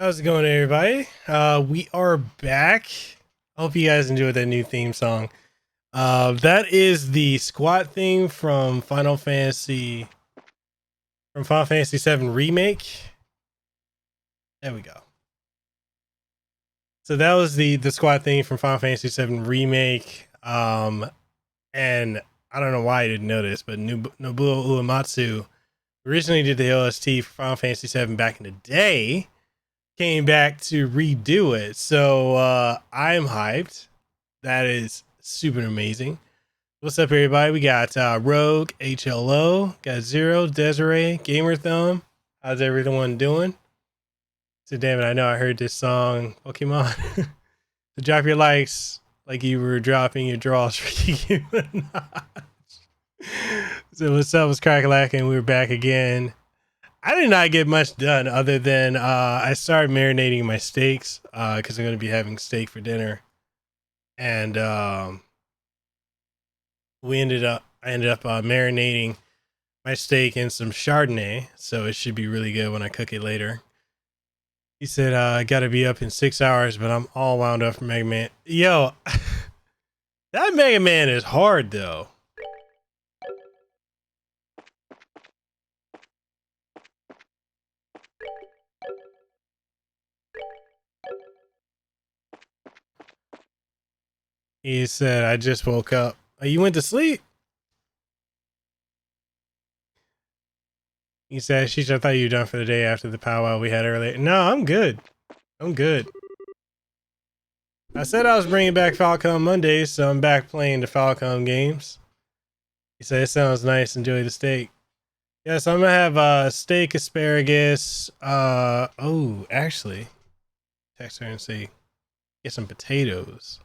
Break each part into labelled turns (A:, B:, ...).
A: How's it going, everybody? We are back. Hope you guys enjoyed that new theme song. That is the squat theme from Final Fantasy VII Remake. There we go. So that was the squat theme from Final Fantasy VII Remake. And I don't know why I didn't know this, but Nobuo Uematsu originally did the OST for Final Fantasy VII back in the day. Came back to redo it, so I'm hyped. That is super amazing. What's up, everybody? We got Rogue, HLO, got Zero, Desiree, Gamer Thumb. How's everyone doing? So, damn it, I know I heard this song, Pokemon. So drop your likes like you were dropping your draws for Nicki Minaj. So what's up? It's Crack-a-Lack, we're back again. I did not get much done other than I started marinating my steaks because I'm going to be having steak for dinner, and I ended up marinating my steak in some Chardonnay, so it should be really good when I cook it later. He said I got to be up in 6 hours, but I'm all wound up for Mega Man. Yo, that Mega Man is hard though. He said, I just woke up. Oh, you went to sleep? He said, Sheesh, I thought you were done for the day after the powwow we had earlier. No, I'm good. I'm good. I said I was bringing back Falcom Mondays, so I'm back playing the Falcom games. He said, it sounds nice. Enjoy the steak. Yes, I'm going to have steak, asparagus. Oh, actually, text her and see. Get some potatoes.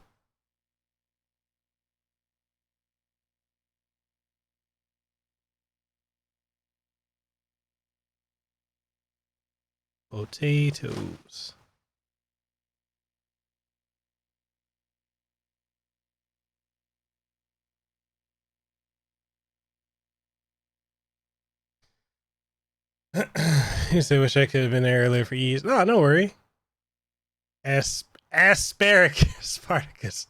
A: Potatoes. You say, wish I could have been there earlier for ease. No, no worry. Asparagus. Spartacus.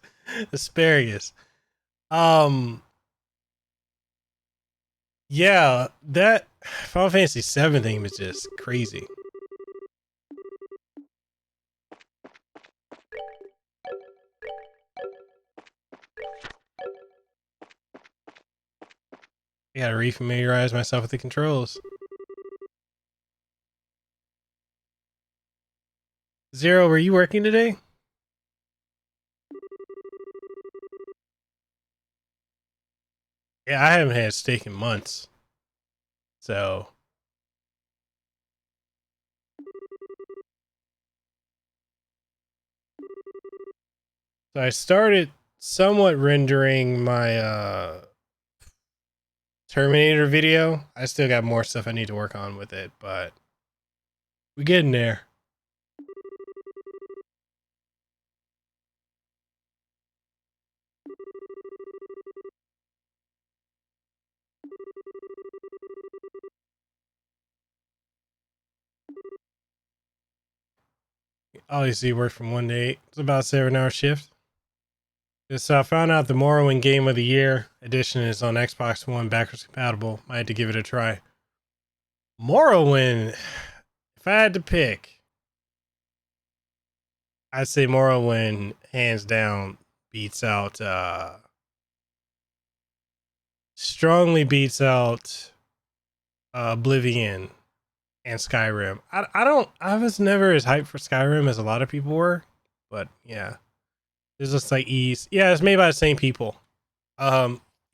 A: Asparagus. Yeah, that Final Fantasy VII theme is just crazy. I gotta refamiliarize myself with the controls. Zero, were you working today? Yeah, I haven't had steak in months. So I started somewhat rendering my Terminator video. I still got more stuff I need to work on with it, but we're getting there. Obviously, work from 1 to 8. It's about a 7-hour shift. So I found out the Morrowind Game of the Year edition is on Xbox One backwards compatible. I had to give it a try. Morrowind, if I had to pick, I'd say Morrowind hands down beats out, strongly beats out Oblivion and Skyrim. I was never as hyped for Skyrim as a lot of people were, but yeah. It's just like Ease. Yeah, it's made by the same people.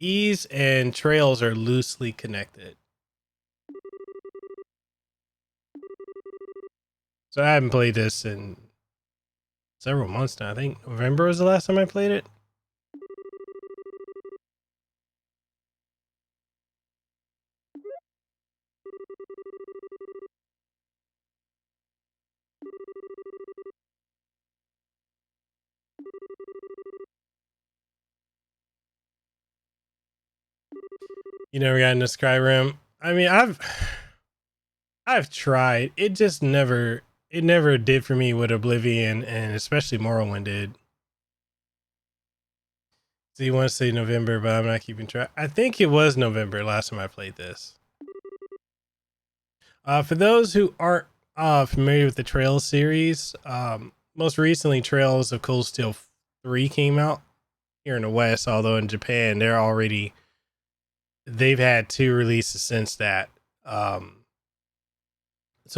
A: Ease and Trails are loosely connected. So I haven't played this in several months now. I think November was the last time I played it. You never got into Skyrim. I mean, I've tried. It just never it never did for me what Oblivion and especially Morrowind did. So you want to say November, but I'm not keeping track. I think it was November last time I played this. For those who aren't familiar with the Trails series, most recently Trails of Cold Steel 3 came out here in the West, although in Japan they've had 2 releases since that. So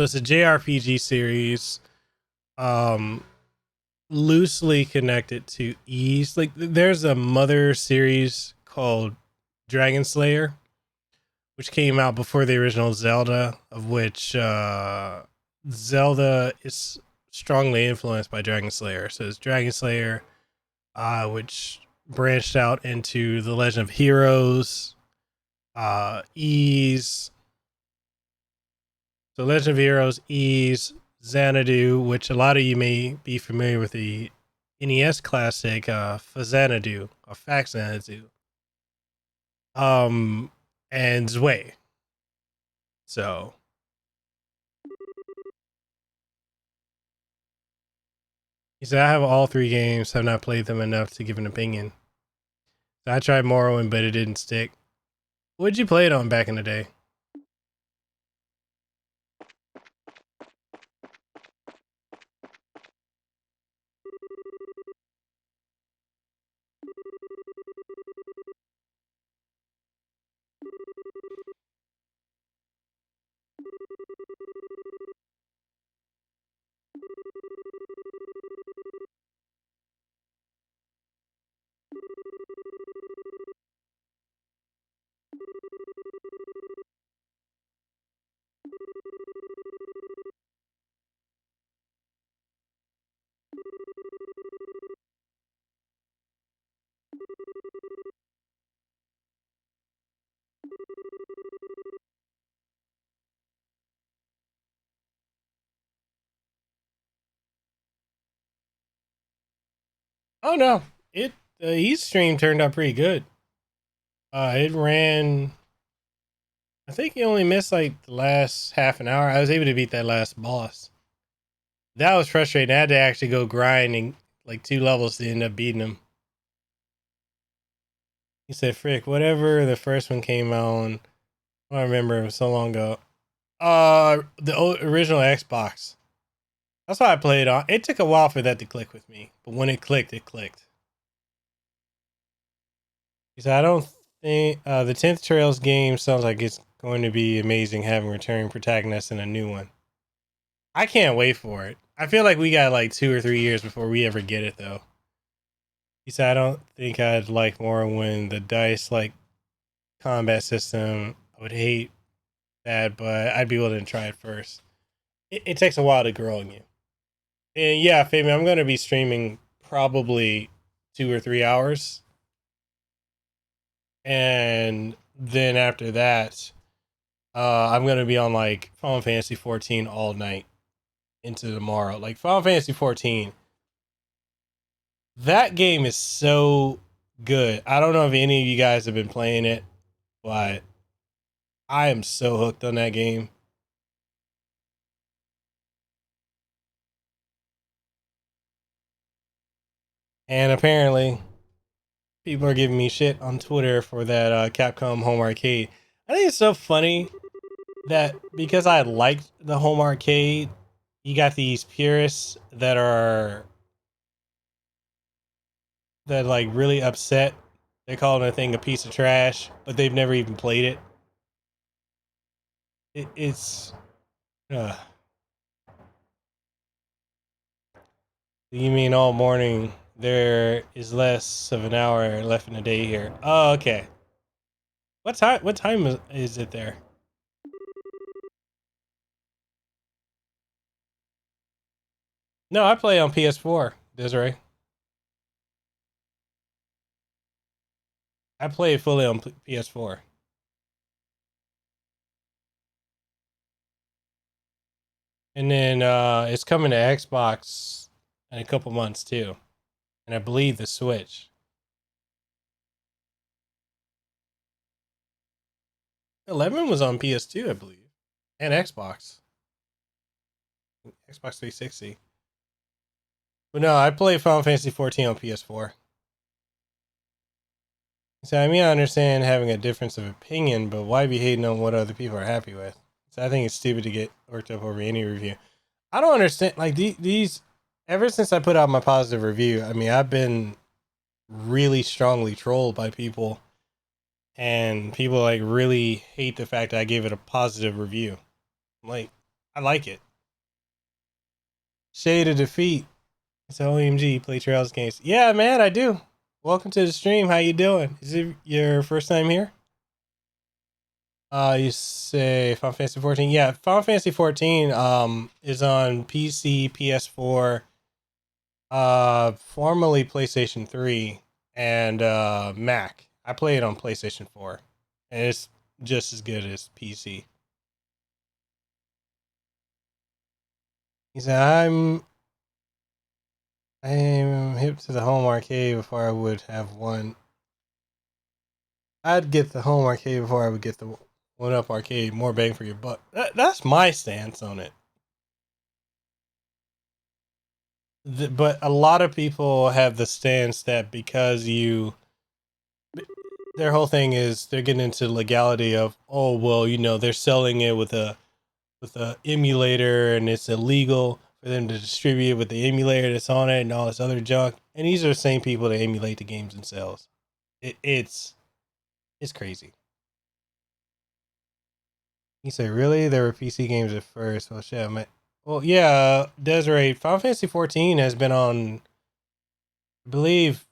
A: it's a JRPG series, loosely connected to Ys. Like there's a mother series called Dragon Slayer, which came out before the original Zelda, of which Zelda is strongly influenced by Dragon Slayer. So it's Dragon Slayer, which branched out into the Legend of Heroes, Ys. So Legend of Heroes, Ys, Xanadu, which a lot of you may be familiar with the NES classic Faxanadu or Faxanadu. And Zwei. So he said I have all 3 games, have not played them enough to give an opinion. So I tried Morrowind, but it didn't stick. What'd you play it on back in the day? Oh no, the East stream turned out pretty good. It ran. I think he only missed like the last half an hour. I was able to beat that last boss. That was frustrating. I had to actually go grinding like 2 levels to end up beating him. He said, "Frick, whatever the first one came out on, I don't remember. It was so long ago. The original Xbox. That's why I played on. It took a while for that to click with me, but when it clicked, it clicked." He said, "I don't think the 10th Trails game sounds like it's going to be amazing having returning protagonists in a new one. I can't wait for it. I feel like we got like 2 or 3 years before we ever get it, though." He said, "I don't think I'd like more when the dice like combat system. I would hate that, but I'd be willing to try it first. It takes a while to grow on you." And yeah, Fabian, I'm going to be streaming probably 2 or 3 hours. And then after that, I'm going to be on like Final Fantasy 14 all night into tomorrow. Like Final Fantasy 14, that game is so good. I don't know if any of you guys have been playing it, but I am so hooked on that game. And apparently, people are giving me shit on Twitter for that Capcom Home Arcade. I think it's so funny that because I liked the Home Arcade, you got these purists that like really upset. They call the thing a piece of trash, but they've never even played it. It's uh, you mean all morning there is less of an hour left in the day here. Oh, okay. What time is it there? No, I play on PS4, Desiree. I play it fully on PS4. And then it's coming to Xbox in a couple months too. And I believe the Switch. 11 was on PS2, I believe. And Xbox. Xbox 360. But no, I played Final Fantasy 14 on PS4. So I mean, I understand having a difference of opinion, but why be hating on what other people are happy with? So I think it's stupid to get worked up over any review. I don't understand. Like these, ever since I put out my positive review, I mean, I've been really strongly trolled by people, and people like really hate the fact that I gave it a positive review. Like, I like it. Shade of Defeat. It's OMG. Play Trails games. Yeah, man, I do. Welcome to the stream. How you doing? Is it your first time here? You say Final Fantasy 14. Yeah, Final Fantasy 14 is on PC, PS4, formerly PlayStation 3, and Mac. I play it on PlayStation 4, and it's just as good as PC. He said, I'm hip to the home arcade before I would have one. I'd get the home arcade before I would get the one up arcade. More bang for your buck. That's my stance on it. But a lot of people have the stance that because their whole thing is they're getting into legality of, oh well, you know, they're selling it with a emulator and it's illegal for them to distribute it with the emulator that's on it and all this other junk. And these are the same people that emulate the games themselves. It's crazy. You say, really? There were PC games at first. Well, shit, man. Well, yeah, Desiree, Final Fantasy 14 has been on, I believe,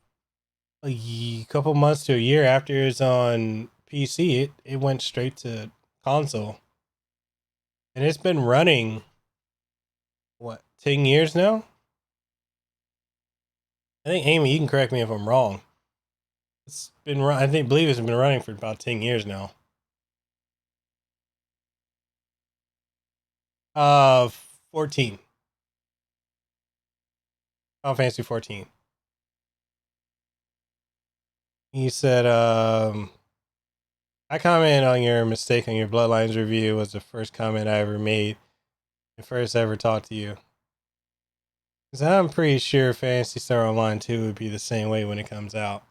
A: couple months to a year after it's on PC. It went straight to console. And it's been running, what, 10 years now? I think, Amy, you can correct me if I'm wrong. It's been, believe it's been running for about 10 years now. 14. Final Fantasy 14. He said, I commented on your mistake on your Bloodlines review was the first comment I ever made and first ever talked to you. Because I'm pretty sure Phantasy Star Online 2 would be the same way when it comes out.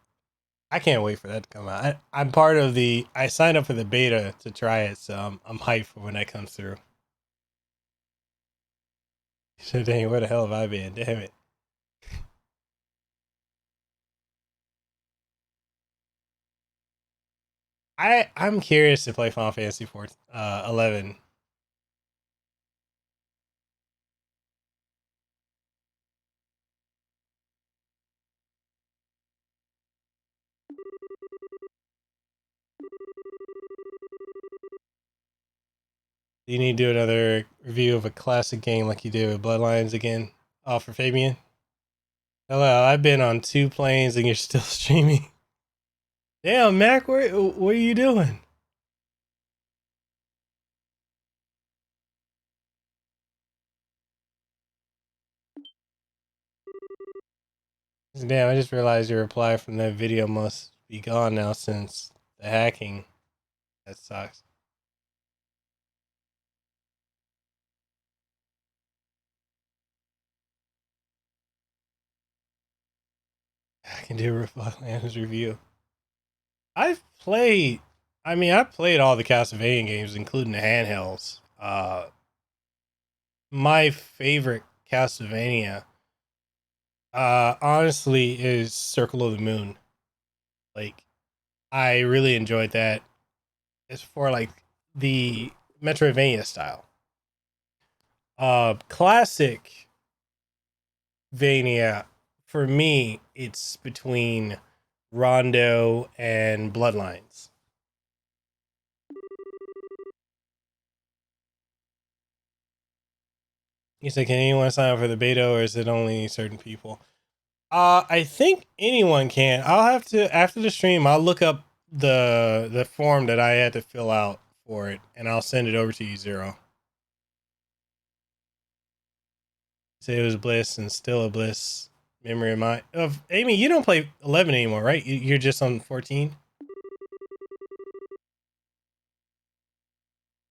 A: I can't wait for that to come out. I'm part of I signed up for the beta to try it, so I'm hyped for when that comes through. So dang, where the hell have I been? Damn it. I'm curious to play Final Fantasy 11. Do you need to do another review of a classic game like you did with Bloodlines again? For Fabian? Hello, I've been on 2 planes and you're still streaming. Damn, Mac, what are you doing? Damn, I just realized your reply from that video must be gone now since the hacking. That sucks. I can do a Bloodlines review. I played all the Castlevania games, including the handhelds. My favorite Castlevania, honestly, is Circle of the Moon. Like, I really enjoyed that. It's for like the Metroidvania style. Classic Vania, for me, it's between Rondo and Bloodlines. You say, can anyone sign up for the beta, or is it only certain people? I think anyone can. I'll have to, after the stream, I'll look up the form that I had to fill out for it, and I'll send it over to you, Zero. Say it was Bliss and still a Bliss memory of mine. Of Amy, you don't play 11 anymore, right? You're just on 14.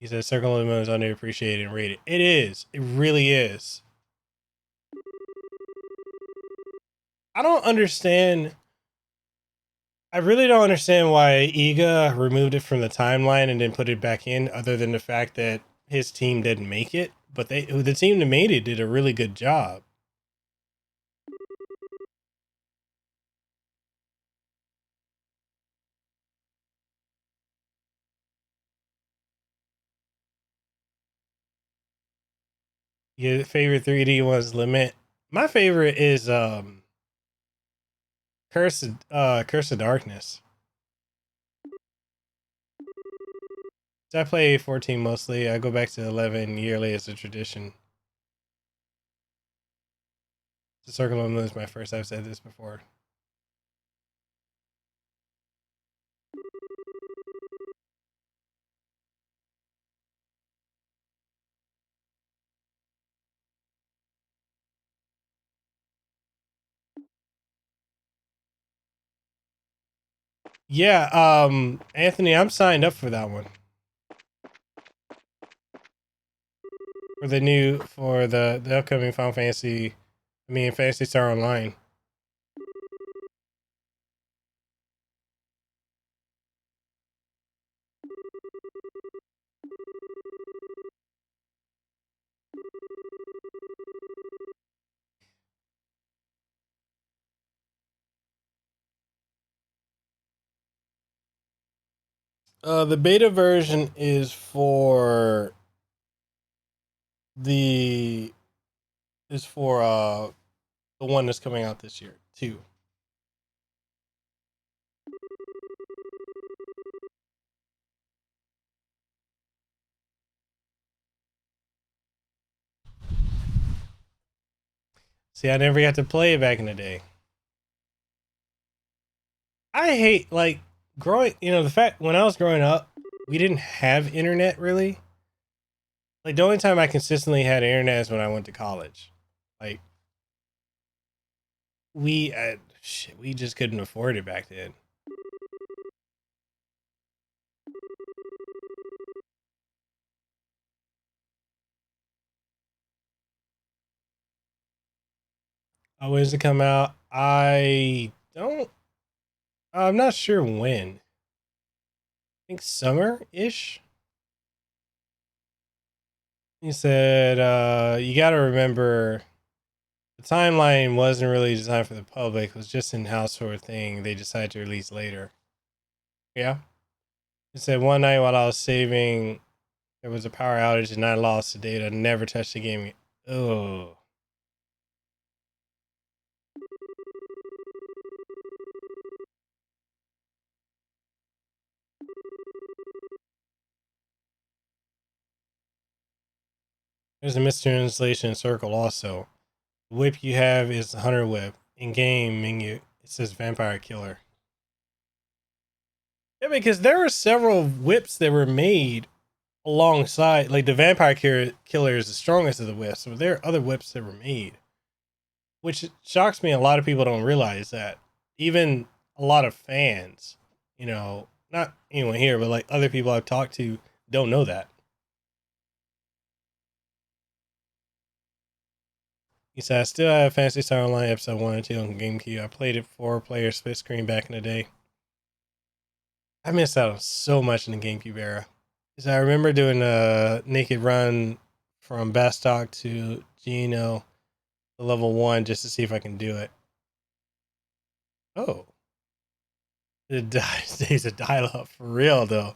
A: He says Circle of the Moon is underappreciated and rated. It is. It really is. I don't understand. I really don't understand why Iga removed it from the timeline and then put it back in, other than the fact that his team didn't make it. But the team that made it did a really good job. Your favorite 3D was Lament. My favorite is Curse of Darkness. So I play 14 mostly. I go back to 11 yearly as a tradition. The Circle of the Moon is my first. I've said this before. Yeah, Anthony, I'm signed up for that one. For the upcoming Fantasy Star Online. The beta version is for the the one that's coming out this year too. See, I never got to play it back in the day. I hate like growing. The fact when I was growing up, we didn't have internet really. Like the only time I consistently had internet is when I went to college. Like we just couldn't afford it back then. When does it come out? I don't. I'm not sure when. I think summer ish. He said, you got to remember the timeline wasn't really designed for the public. It was just an house sort of thing. They decided to release later. Yeah. He said, one night while I was saving, there was a power outage and I lost the data. Never touched the game. Oh. There's a mistranslation circle also. The whip you have is the Hunter whip. In game menu, it says Vampire Killer. Yeah, because there were several whips that were made alongside, like the Vampire Killer is the strongest of the whips, so there are other whips that were made, which shocks me. A lot of people don't realize that. Even a lot of fans, not anyone here, but like other people I've talked to, don't know that. He said, I still have Fantasy Star Online episode 1 and 2 on GameCube. I played it 4-player split screen back in the day. I missed out on so much in the GameCube era. Because I remember doing a naked run from Bastock to Geno, the level 1, just to see if I can do it. Oh. The days of dial up for real, though.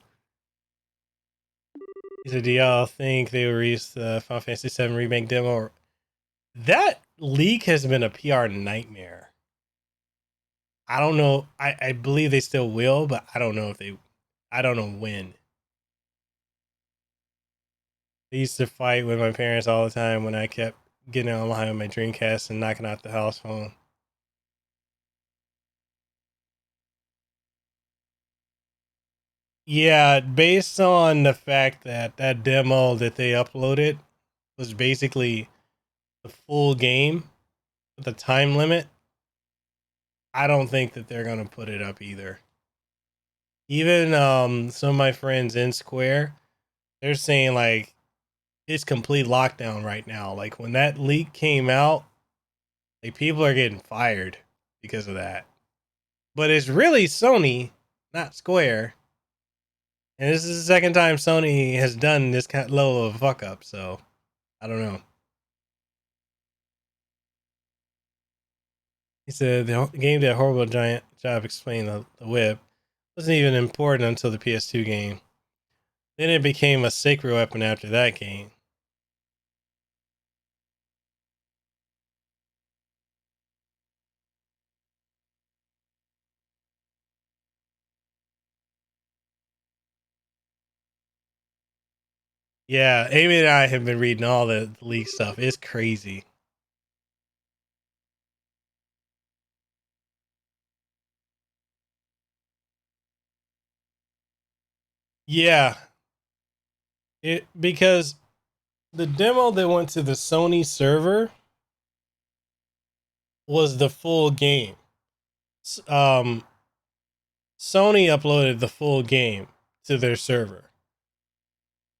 A: He said, do y'all think they will release the Final Fantasy VII Remake demo? That leak has been a PR nightmare. I don't know. I believe they still will, but I don't know I don't know when. I used to fight with my parents all the time when I kept getting online with my Dreamcast and knocking out the house phone. Yeah, based on the fact that that demo that they uploaded was basically the full game with a time limit, I don't think that they're gonna put it up either. Even some of my friends in Square, they're saying like it's complete lockdown right now. Like when that leak came out, like people are getting fired because of that. But it's really Sony, not Square. And this is the second time Sony has done this kind of low of a fuck up. So I don't know. He said the game did a horrible giant job explaining the whip. Wasn't even important until the PS2 game. Then it became a sacred weapon after that game. Yeah, Amy and I have been reading all the leak stuff. It's crazy. Yeah, because the demo that went to the Sony server was the full game. Um, Sony uploaded the full game to their server,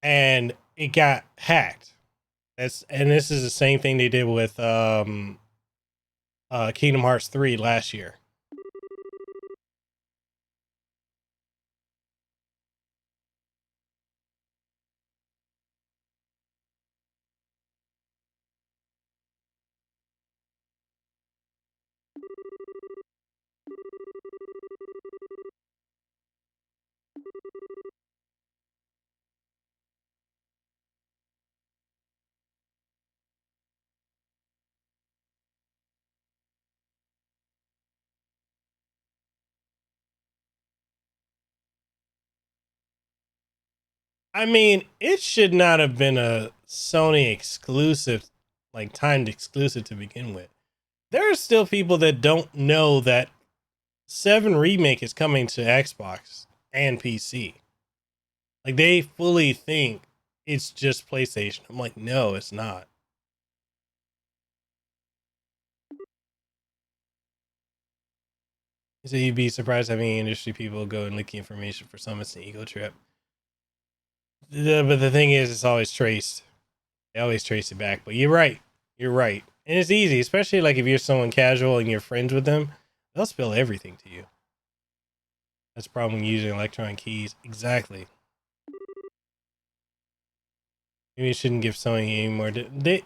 A: and it got hacked. And this is the same thing they did with Kingdom Hearts 3 last year. I mean, it should not have been a Sony exclusive, like timed exclusive to begin with. There are still people that don't know that 7 Remake is coming to Xbox and PC. Like they fully think it's just PlayStation. I'm like, no, it's not. So you'd be surprised how many industry people go and leak information for some. It's an ego trip. But the thing is, it's always traced. They always trace it back. But you're right. You're right. And it's easy, especially like if you're someone casual and you're friends with them, they'll spill everything to you. That's the problem using electronic keys. Exactly. Maybe you shouldn't give Sony any more. This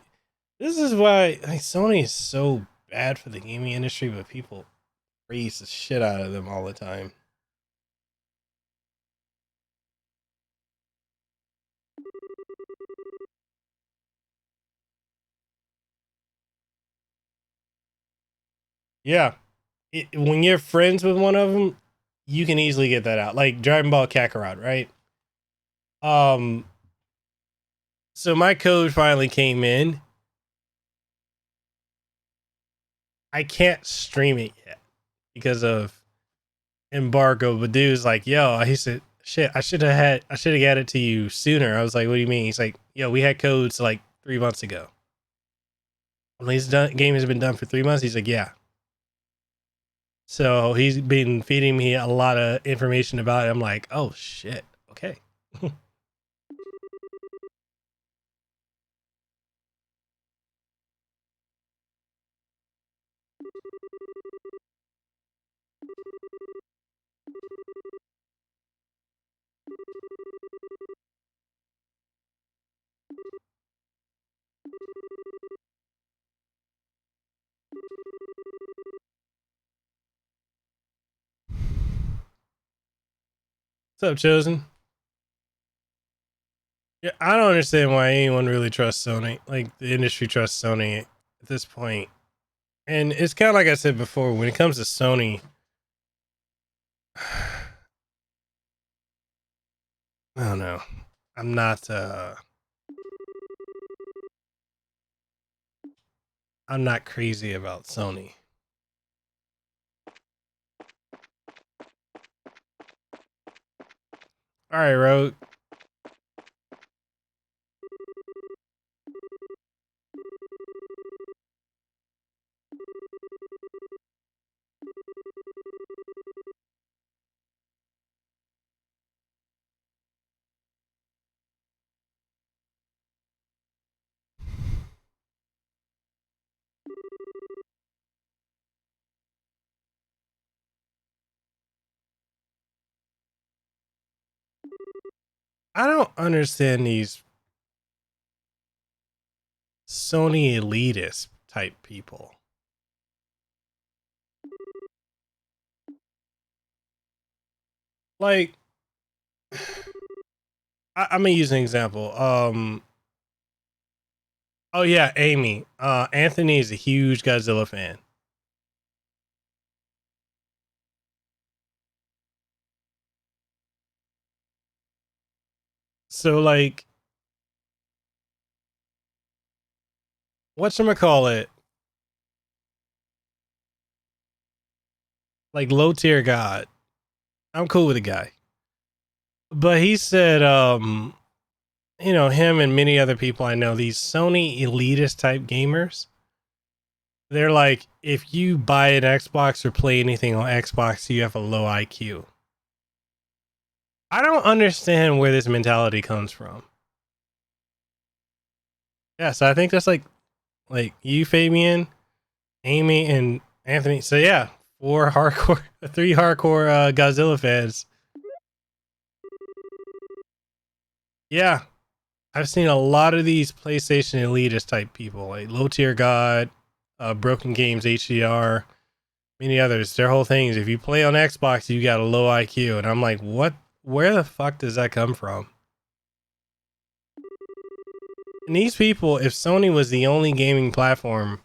A: is why like Sony is so bad for the gaming industry, but people praise the shit out of them all the time. Yeah, when you're friends with one of them, you can easily get that out. Like Dragon Ball Kakarot, right? Um, so my code finally came in. I can't stream it yet because of embargo. But dude's like, yo, he said, shit, I should have got it to you sooner. I was like, what do you mean? He's like, yo, we had codes like 3 months ago. This game has been done for 3 months. He's like, yeah. So he's been feeding me a lot of information about it. I'm like, oh shit, okay. What's up, Chosen? Yeah, I don't understand why anyone really trusts Sony. Like the industry trusts Sony at this point. And it's kind of like I said before, when it comes to Sony, I don't know. I'm not I'm not crazy about Sony. All right, Rogue. I don't understand these Sony elitist type people. Like, I'm gonna use an example. Oh yeah, Amy. Anthony is a huge Godzilla fan. So like, whatchamacallit? Like low tier god. I'm cool with the guy. But he said, you know, him and many other people I know, these Sony elitist type gamers, they're like, if you buy an Xbox or play anything on Xbox, you have a low IQ. I don't understand where this mentality comes from. Yeah, so I think that's like you, Fabian, Amy, and Anthony. So yeah, three hardcore Godzilla fans. Yeah, I've seen a lot of these PlayStation elitist type people, like low tier god, Broken Games HDR, many others. Their whole thing is if you play on Xbox, you got a low IQ, and I'm like, what? Where the fuck does that come from? And these people, if Sony was the only gaming platform,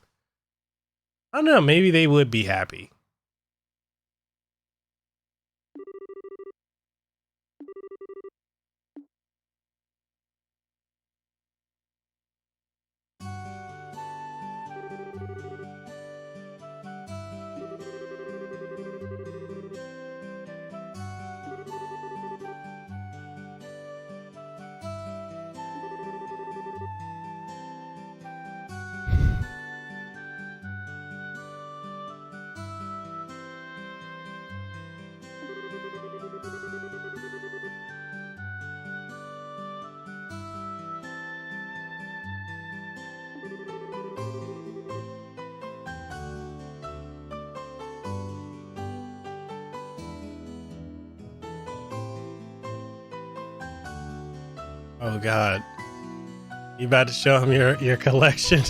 A: I don't know, maybe they would be happy. Oh God, you about to show him your collection?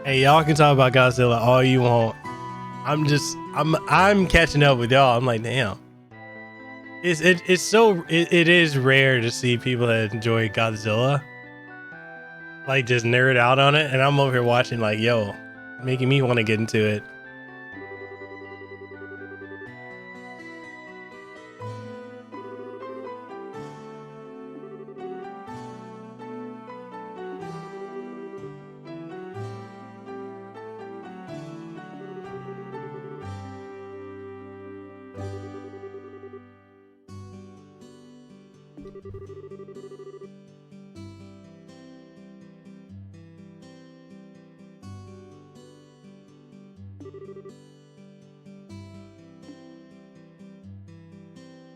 A: Hey, y'all can talk about Godzilla all you want. I'm catching up with y'all. I'm like, damn. It is rare to see people that enjoy Godzilla like just nerd out on it, and I'm over here watching like, yo, making me want to get into it.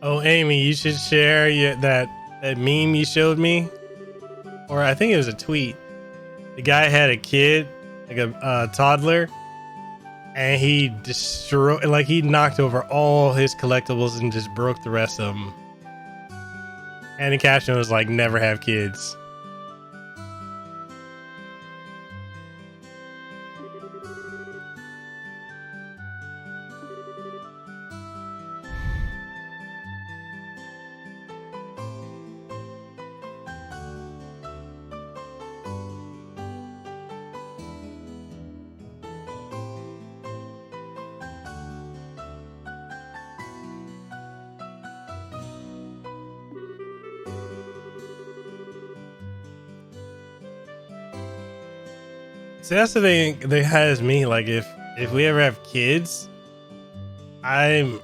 A: Oh, Amy, you should share that meme you showed me, or I think it was a tweet. The guy had a kid, like a toddler, and he knocked over all his collectibles and just broke the rest of them. And the caption was like, "Never have kids." See, that's the thing that has me. Like, if we ever have kids, I'm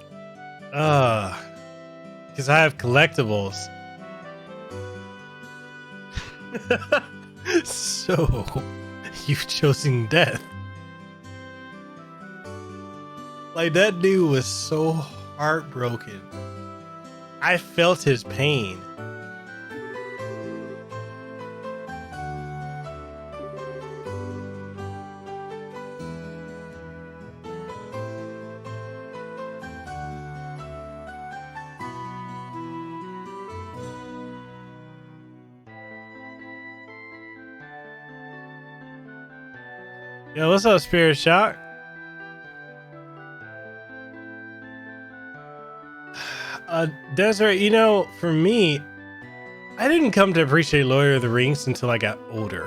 A: because I have collectibles. So you've chosen death. Like, that dude was so heartbroken. I felt his pain. Yo, what's up, Spirit Shock? Desiree, you know, for me, I didn't come to appreciate Lord of the Rings until I got older.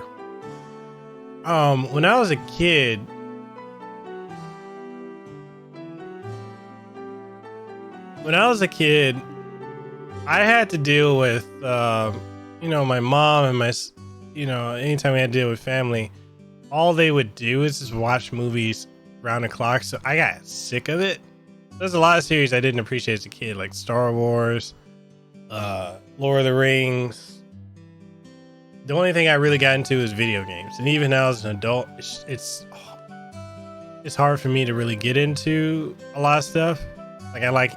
A: When I was a kid, I had to deal with, you know, my mom and my, you know, anytime we had to deal with family, all they would do is just watch movies round the clock. So I got sick of it. There's a lot of series I didn't appreciate as a kid, like Star Wars, Lord of the Rings. The only thing I really got into was video games, and even now as an adult, it's hard for me to really get into a lot of stuff. Like, I like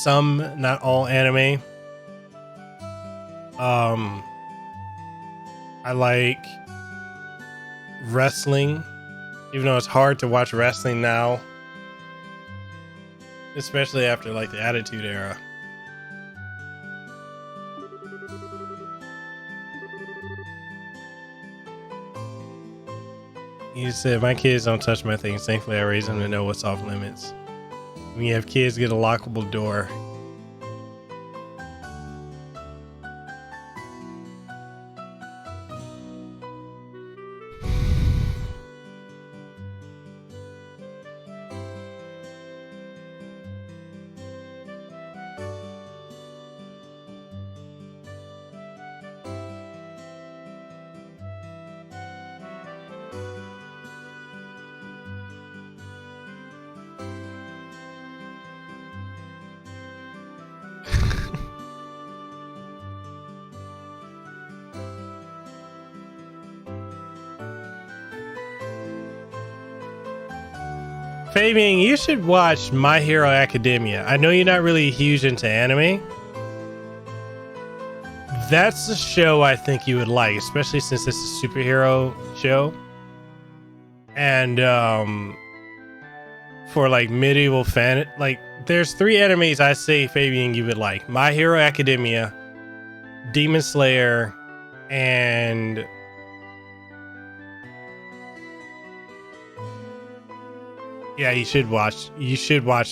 A: some, not all anime. I like wrestling, even though it's hard to watch wrestling now, especially after like the Attitude Era. You said my kids don't touch my things. Thankfully, I raise them to know what's off limits. When you have kids, get a lockable door. Fabian, you should watch My Hero Academia. I know you're not really huge into anime. That's the show I think you would like, especially since it's a superhero show. And for like medieval fan, like there's 3 animes I say, Fabian, you would like: My Hero Academia, Demon Slayer, and yeah, you should watch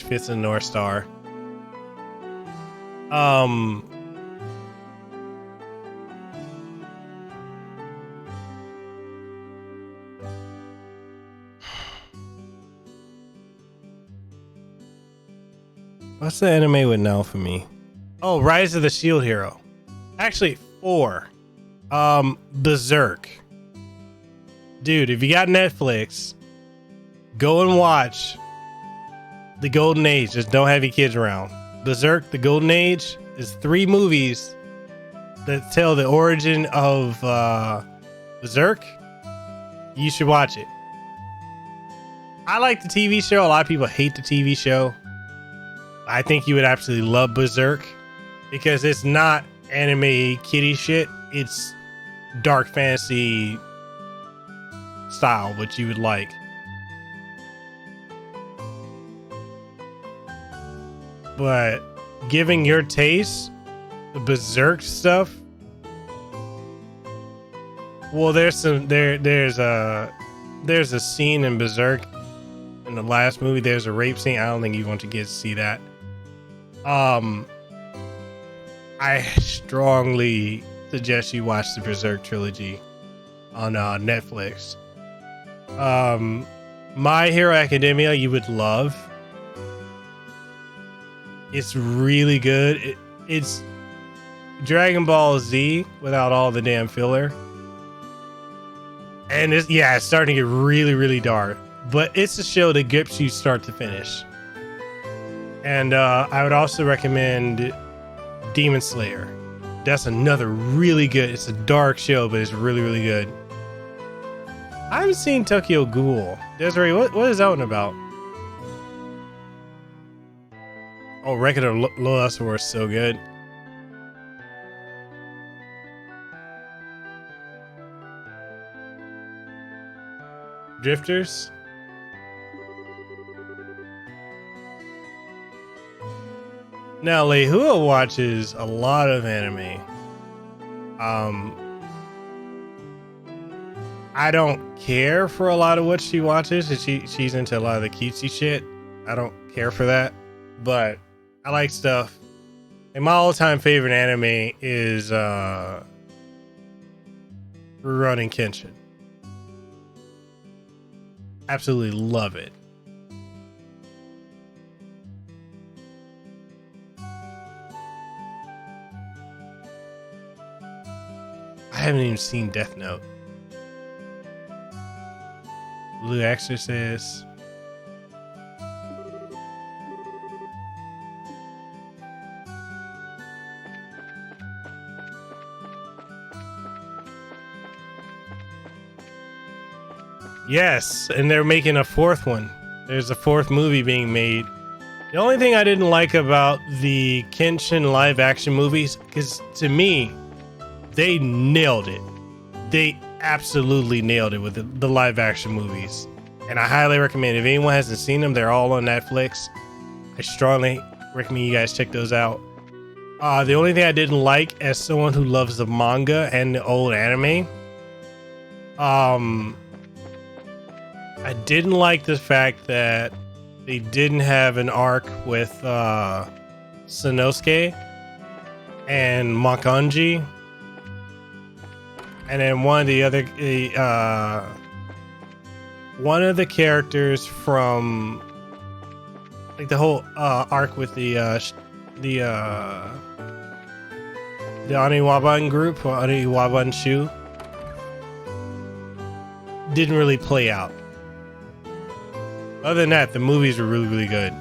A: Fist of the North Star. What's the anime with now for me? Oh, Rise of the Shield Hero. Actually, 4. Berserk. Dude, if you got Netflix, go and watch The Golden Age. Just don't have your kids around. Berserk, The Golden Age is 3 movies that tell the origin of Berserk. You should watch it. I like the TV show. A lot of people hate the TV show. I think you would absolutely love Berserk because it's not anime kiddie shit. It's dark fantasy style, which you would like. But giving your taste, the Berserk stuff. Well, there's a scene in Berserk in the last movie. There's a rape scene. I don't think you want your kids to see that. I strongly suggest you watch the Berserk trilogy on Netflix. My Hero Academia you would love. It's really good. It's Dragon Ball Z without all the damn filler. And it's starting to get really, really dark. But it's a show that grips you start to finish. And I would also recommend Demon Slayer. That's another really good. It's a dark show, but it's really, really good. I haven't seen Tokyo Ghoul. Desiree, what is that one about? Oh, Record of Lost War is so good. Drifters? Now, Lehua watches a lot of anime. I don't care for a lot of what she watches. She's into a lot of the cutesy shit. I don't care for that, but I like stuff. And my all-time favorite anime is Rurouni Kenshin. Absolutely love it. I haven't even seen Death Note. Blue Exorcist. Yes, and they're making a fourth one. There's a fourth movie being made. The only thing I didn't like about the Kenshin live action movies, because to me, they nailed it. They absolutely nailed it with the live action movies. And I highly recommend, if anyone hasn't seen them, they're all on Netflix. I strongly recommend you guys check those out. The only thing I didn't like, as someone who loves the manga and the old anime, I didn't like the fact that they didn't have an arc with Sanosuke and Makanji. And then one of the characters from like the whole arc with the Oniwaban group, or Oniwaban Shu, didn't really play out. Other than that, the movies were really, really good.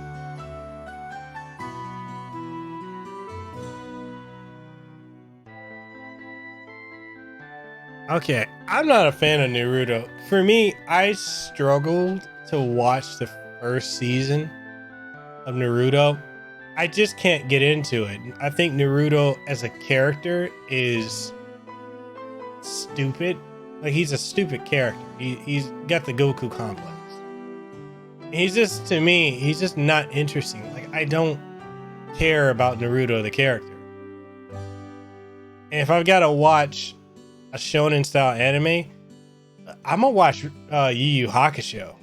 A: Okay, I'm not a fan of Naruto. For me, I struggled to watch the first season of Naruto. I just can't get into it. I think Naruto as a character is stupid. Like, he's a stupid character. He's got the Goku complex. He's just, to me, he's just not interesting. Like, I don't care about Naruto the character. And if I've got to watch a shonen style anime, I'm gonna watch Yu Yu Hakusho.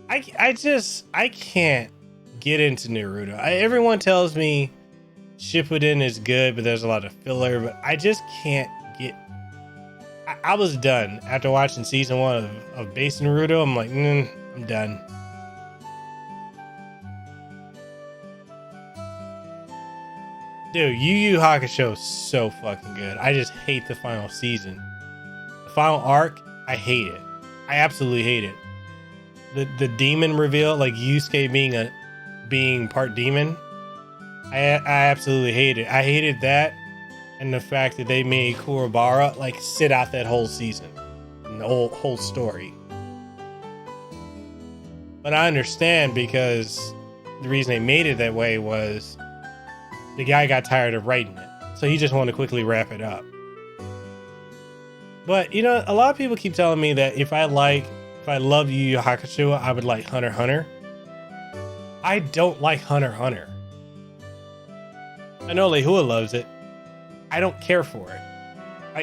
A: I can't get into Naruto. Everyone tells me Shippuden is good, but there's a lot of filler, but I just can't get. I was done after watching season 1 of base Naruto. I'm like, I'm done. Dude, Yu Yu Hakusho is so fucking good. I just hate the final season. The final arc, I hate it. I absolutely hate it. The demon reveal, like Yusuke being part demon, I absolutely hate it. I hated that, and the fact that they made Kurobara like sit out that whole season and the whole story. But I understand, because the reason they made it that way was the guy got tired of writing it, so he just wanted to quickly wrap it up. But you know, a lot of people keep telling me that if I love Yu Yu Hakusho, I would like Hunter x Hunter. I don't like Hunter x Hunter. I know Lehua loves it. I don't care for it.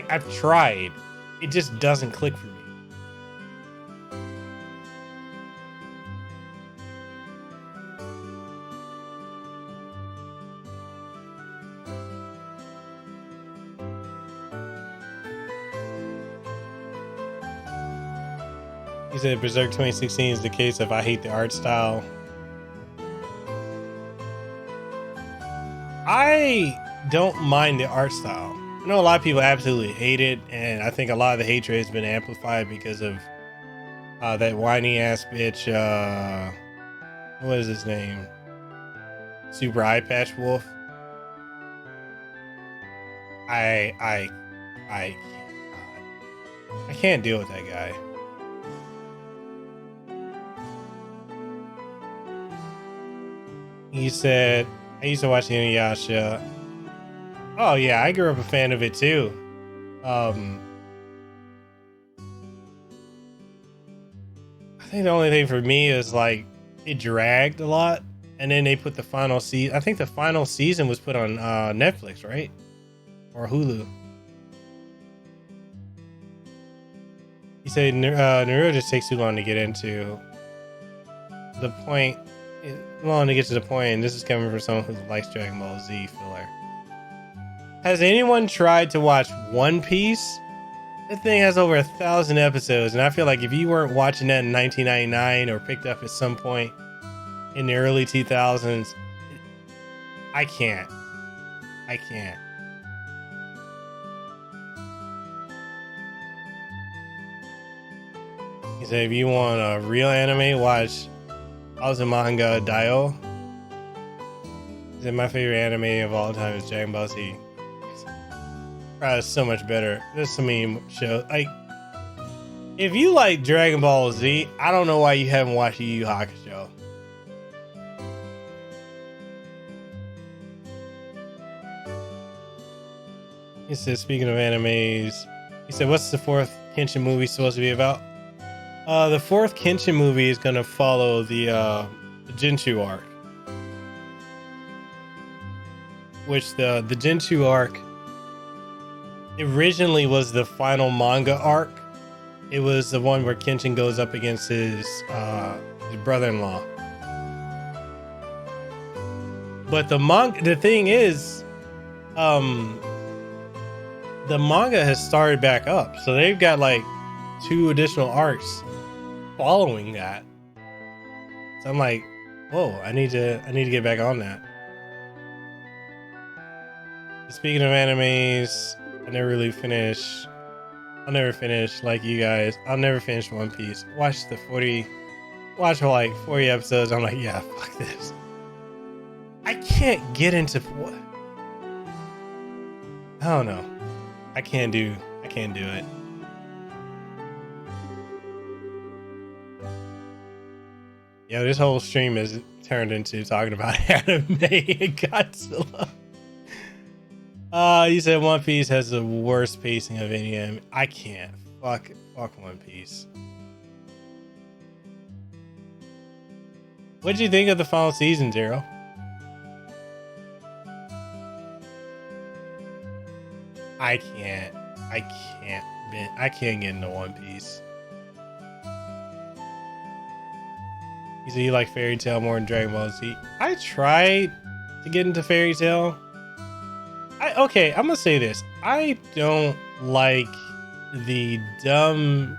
A: I've tried. It just doesn't click for me. He said Berserk 2016 is the case of I hate the art style. I don't mind the art style. I know a lot of people absolutely hate it, and I think a lot of the hatred has been amplified because of that whiny ass bitch. What is his name? Super Eye Patch Wolf. I can't deal with that guy. He said, I used to watch Inuyasha. Oh yeah, I grew up a fan of it too. I think the only thing for me is like it dragged a lot, and then they put the final season. I think the final season was put on Netflix, right? Or Hulu. He said Naruto just takes too long to get into. The point, long to get to the point, and this is coming from someone who likes Dragon Ball Z filler. Has anyone tried to watch One Piece? That thing has over 1,000 episodes, and I feel like if you weren't watching that in 1999 or picked up at some point in the early 2000s, I can't. He said, if you want a real anime, watch Azumanga Daioh. He said, my favorite anime of all time is Dragon Ball Z. Probably so much better. There's so many shows. Like, if you like Dragon Ball Z, I don't know why you haven't watched Yu Yu Hakusho. He said, speaking of animes, he said, what's the fourth Kenshin movie supposed to be about? The fourth Kenshin movie is going to follow the Jinshu arc. Which the Jinshu arc originally was the final manga arc. It was the one where Kenshin goes up against his brother-in-law. But the thing is, the manga has started back up, so they've got like 2 additional arcs following that. So I'm like, whoa, I need to get back on that. Speaking of animes, I'll never finish like you guys. I'll never finish One Piece. Watch for like 40 episodes. I'm like, yeah, fuck this. I can't get into what? I don't know. I can't do it. Yo, this whole stream is turned into talking about anime and Godzilla. You said One Piece has the worst pacing of any anime. I can't. Fuck One Piece. What did you think of the final season, Zero? I can't get into One Piece. You said you like Fairy Tail more than Dragon Ball Z. I tried to get into Fairy Tail. I'm gonna say this. I don't like the dumb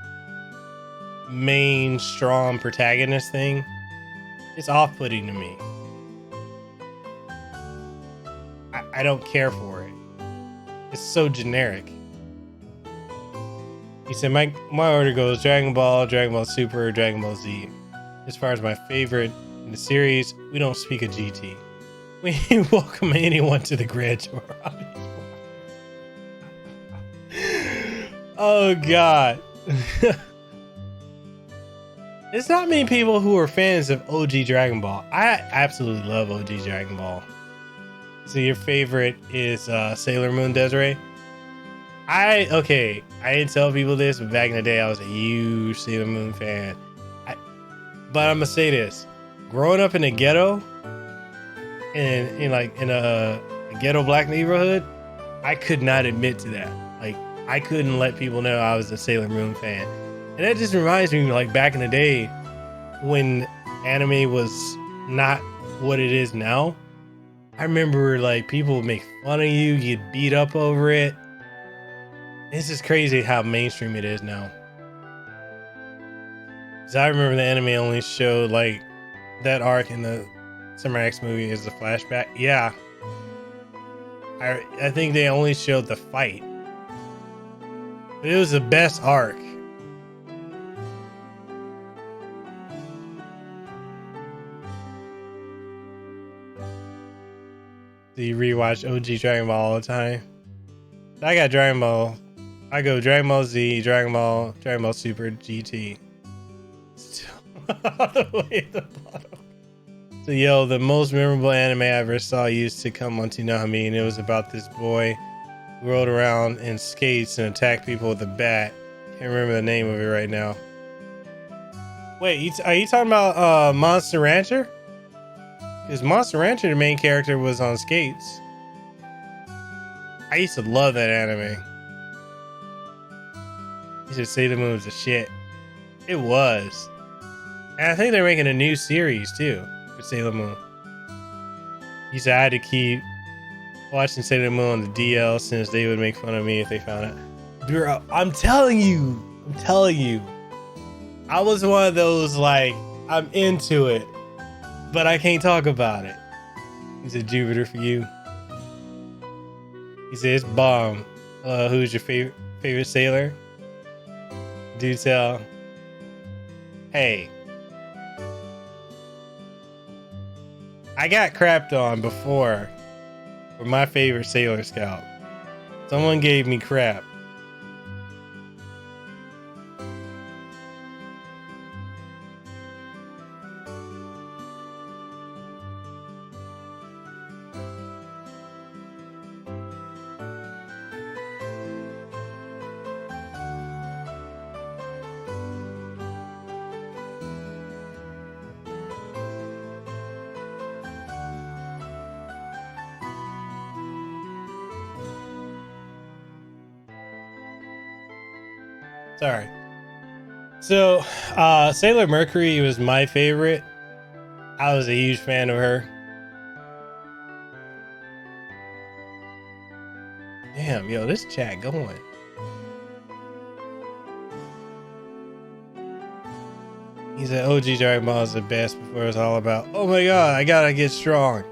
A: main strong protagonist thing. It's off-putting to me. I don't care for it. It's so generic. He said my order goes Dragon Ball, Dragon Ball Super, Dragon Ball Z. As far as my favorite in the series, we don't speak of GT. We welcome anyone to the Grand Tour. Oh God. There's not many people who are fans of OG Dragon Ball. I absolutely love OG Dragon Ball. So your favorite is Sailor Moon Desiree? I didn't tell people this, but back in the day I was a huge Sailor Moon fan. But I'm gonna say this. Growing up in a ghetto, in a ghetto black neighborhood, I could not admit to that. Like, I couldn't let people know I was a Sailor Moon fan. And that just reminds me, like, back in the day when anime was not what it is now. I remember, like, people would make fun of you, get beat up over it. It's just crazy how mainstream it is now. Cause I remember the anime only showed, like, that arc in the Summer X movie as a flashback. Yeah. I think they only showed the fight. But it was the best arc. Do you rewatch OG Dragon Ball all the time? I got Dragon Ball. I go Dragon Ball Z, Dragon Ball Super, GT. Still all the way at the bottom. So yo, the most memorable anime I ever saw used to come on Toonami, and it was about this boy who rode around in skates and attacked people with a bat. Can't remember the name of it right now. Wait, are you talking about Monster Rancher? Because Monster Rancher, the main character, was on skates. I used to love that anime. You should say the moon was a shit. It was. And I think they're making a new series too for Sailor Moon. You said I had to keep watching Sailor Moon on the DL since they would make fun of me if they found out. Girl, I'm telling you. I was one of those, like, I'm into it, but I can't talk about it. He said Jupiter for you. He said it's bomb. Who's your favorite sailor? Do tell. Hey. I got crapped on before for my favorite Sailor Scout. Someone gave me crap. Sorry. So, Sailor Mercury was my favorite. I was a huge fan of her. Damn, yo, this chat going. He said OG Dragon Ball is the best before it was all about, oh my god, I gotta get strong.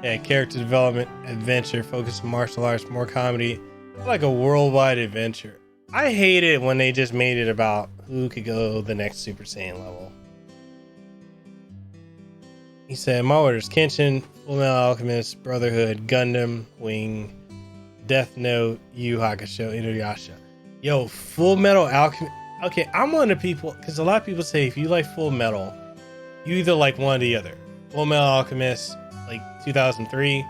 A: Yeah, character development, adventure, focus on martial arts, more comedy, like a worldwide adventure. I hate it when they just made it about who could go the next Super Saiyan level. He said, my orders: Kenshin, Fullmetal Alchemist, Brotherhood, Gundam, Wing, Death Note, Yu Hakusho, Inuyasha. Yo, Fullmetal Alchemist. Okay, I'm one of the people, because a lot of people say if you like Full Metal, you either like one or the other. Fullmetal Alchemist, like 2003,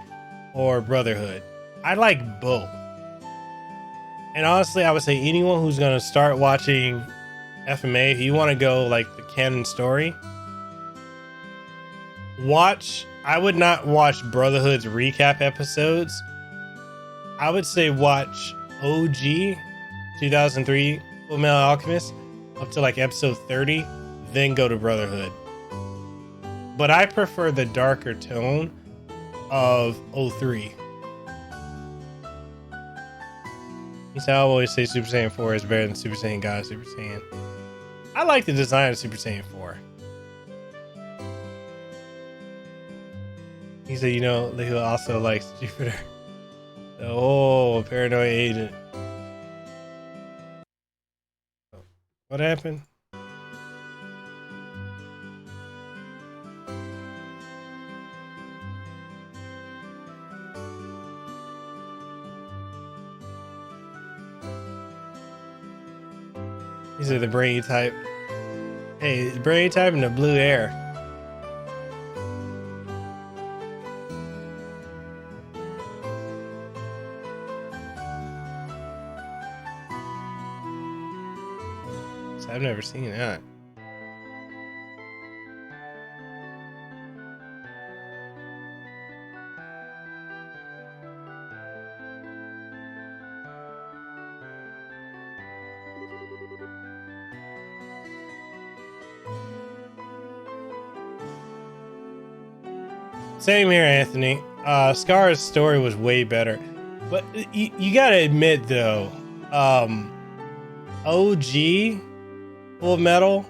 A: or Brotherhood. I like both. And honestly, I would say anyone who's going to start watching FMA, if you want to go like the canon story, I would not watch Brotherhood's recap episodes. I would say watch OG 2003 Fullmetal Alchemist up to like episode 30, then go to Brotherhood. But I prefer the darker tone of 03. He said, I always say Super Saiyan 4 is better than Super Saiyan God, Super Saiyan. I like the design of Super Saiyan 4. He said, you know, who also likes Jupiter. Oh, paranoid agent. What happened? These are the brain type. Hey, the brain type and the blue air. So I've never seen that. Same here, Anthony. Scar's story was way better, but you gotta admit though, OG Full Metal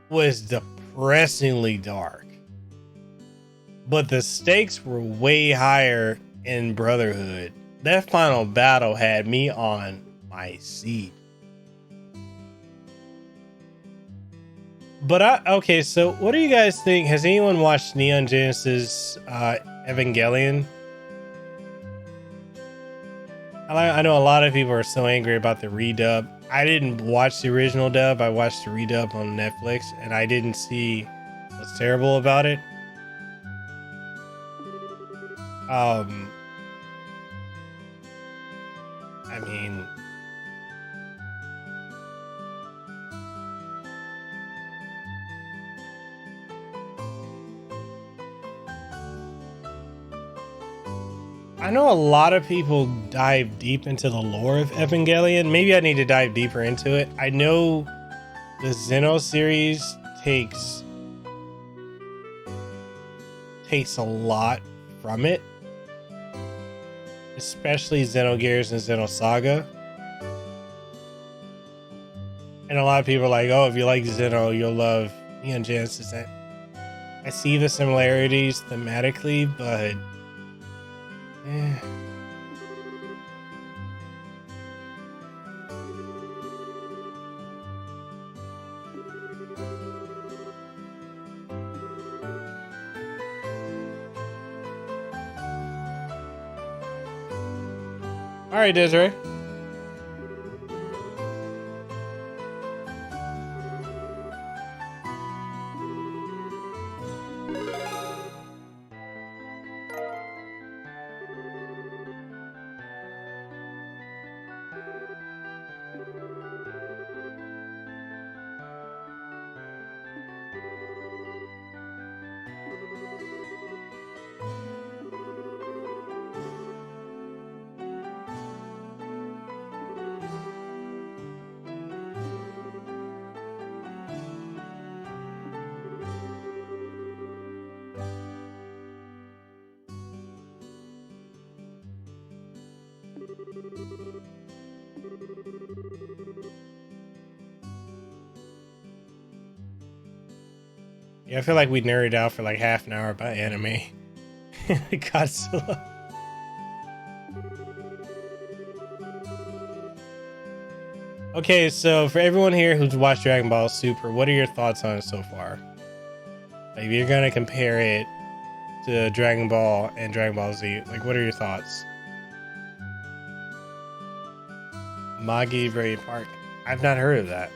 A: was depressingly dark, but the stakes were way higher in Brotherhood. That final battle had me on my seat. But okay, so what do you guys think? Has anyone watched Neon Genesis Evangelion? I know a lot of people are so angry about the redub. I didn't watch the original dub. I watched the redub on Netflix, and I didn't see what's terrible about it. I mean, I know a lot of people dive deep into the lore of Evangelion. Maybe I need to dive deeper into it. I know the Xeno series takes a lot from it, especially Xenogears and Xenosaga. And a lot of people are like, oh, if you like Xeno, you'll love Neon Genesis. I see the similarities thematically, but all right, Desiree. Yeah, I feel like we nerded out for like half an hour about anime. Godzilla. Okay, so for everyone here who's watched Dragon Ball Super, what are your thoughts on it so far? Like, if you're gonna compare it to Dragon Ball and Dragon Ball Z, like, what are your thoughts? Magi Very Park. I've not heard of that.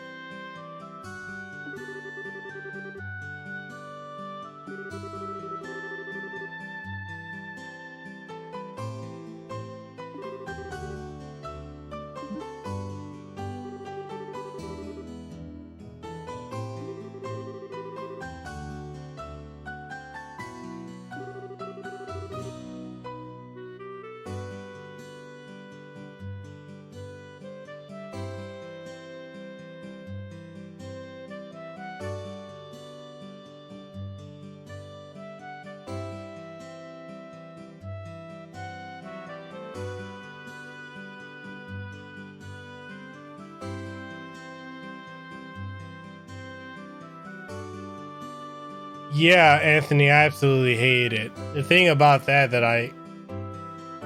A: Yeah, Anthony, I absolutely hate it. The thing about that I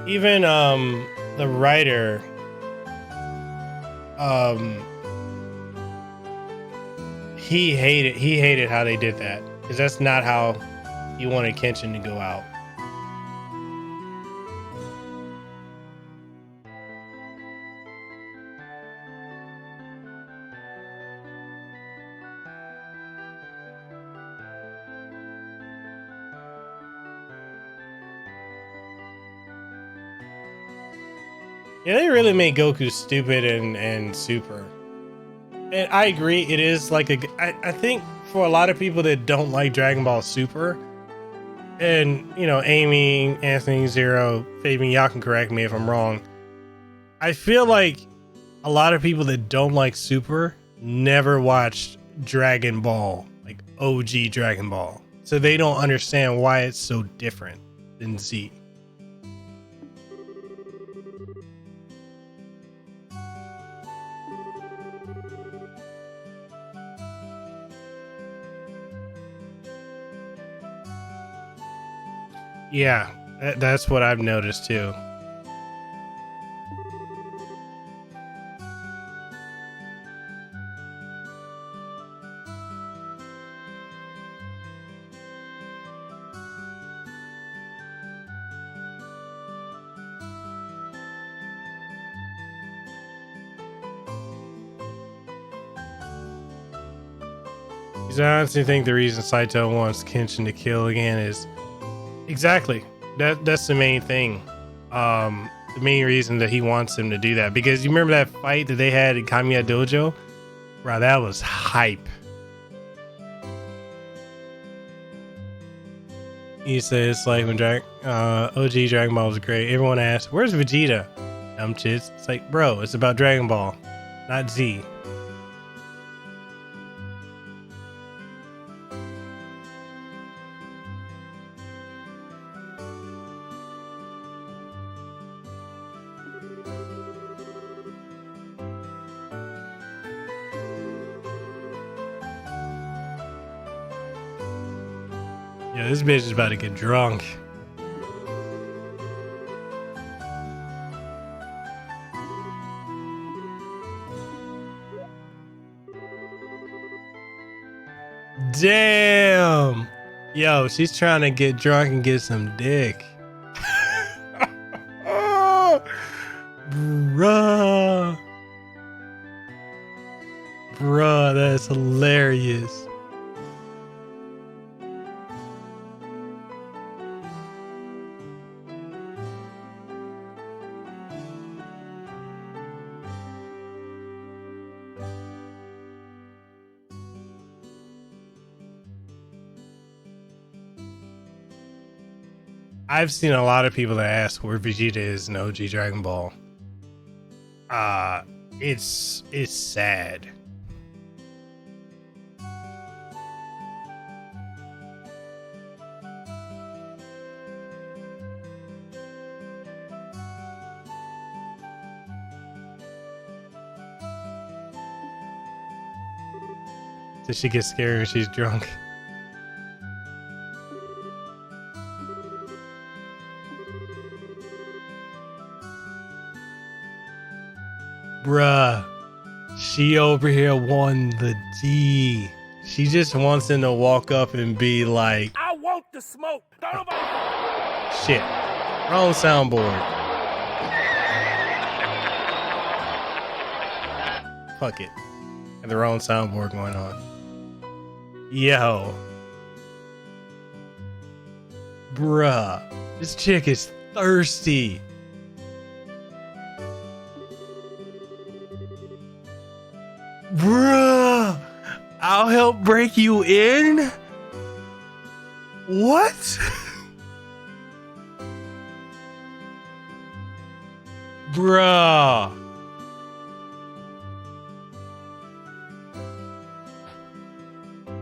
A: even the writer he hated how they did that, because that's not how he wanted Kenshin to go out. Yeah, they really made Goku stupid and super. And I agree, it is like I think for a lot of people that don't like Dragon Ball Super, and you know, Amy, Anthony, Zero, Fabian, y'all can correct me if I'm wrong. I feel like a lot of people that don't like Super never watched Dragon Ball, like OG Dragon Ball. So they don't understand why it's so different than Z. Yeah, that's what I've noticed too. Because I honestly think the reason Saito wants Kenshin to kill again is exactly that's the main thing. The main reason that he wants him to do that, because you remember that fight that they had in Kamiya Dojo? Bro, that was hype. He says it's like when OG Dragon Ball was great. Everyone asks, "Where's Vegeta?" Dumb chits. It's like, bro, it's about Dragon Ball, not Z. Yeah, this bitch is about to get drunk. Damn. Yo, she's trying to get drunk and get some dick. Bruh. Bruh, that's hilarious. I've seen a lot of people that ask where Vegeta is in OG Dragon Ball. It's sad. So she gets scared when she's drunk. Bruh, she over here won the D. She just wants him to walk up and be like,
B: I want the smoke.
A: Shit, wrong soundboard. Fuck it. Got the wrong soundboard going on. Yo. Bruh, this chick is thirsty. Bruh, I'll help break you in? What? Bruh.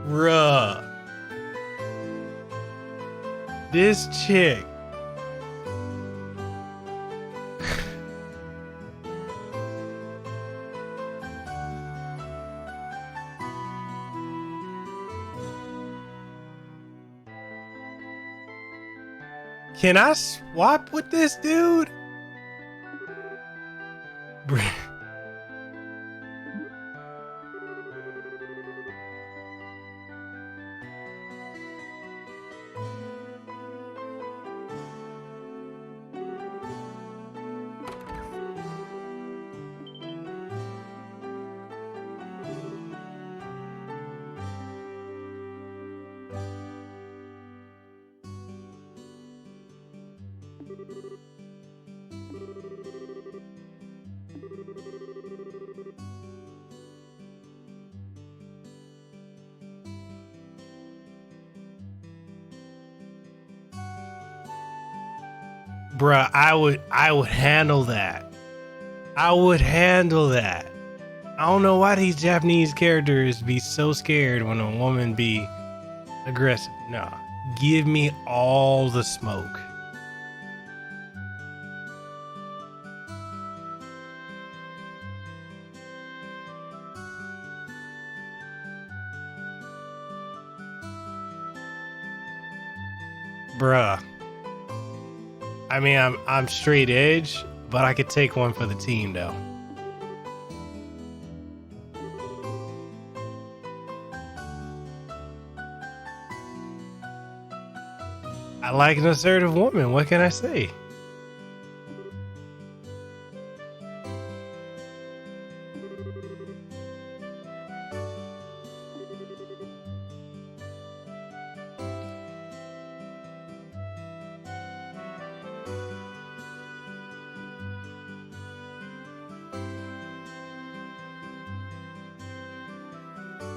A: Bruh. This chick. Can I swap with this dude? Bruh, I would handle that. I would handle that. I don't know why these Japanese characters be so scared when a woman be aggressive. Nah, give me all the smoke. Bruh. I mean, I'm straight edge, but I could take one for the team though. I like an assertive woman. What can I say?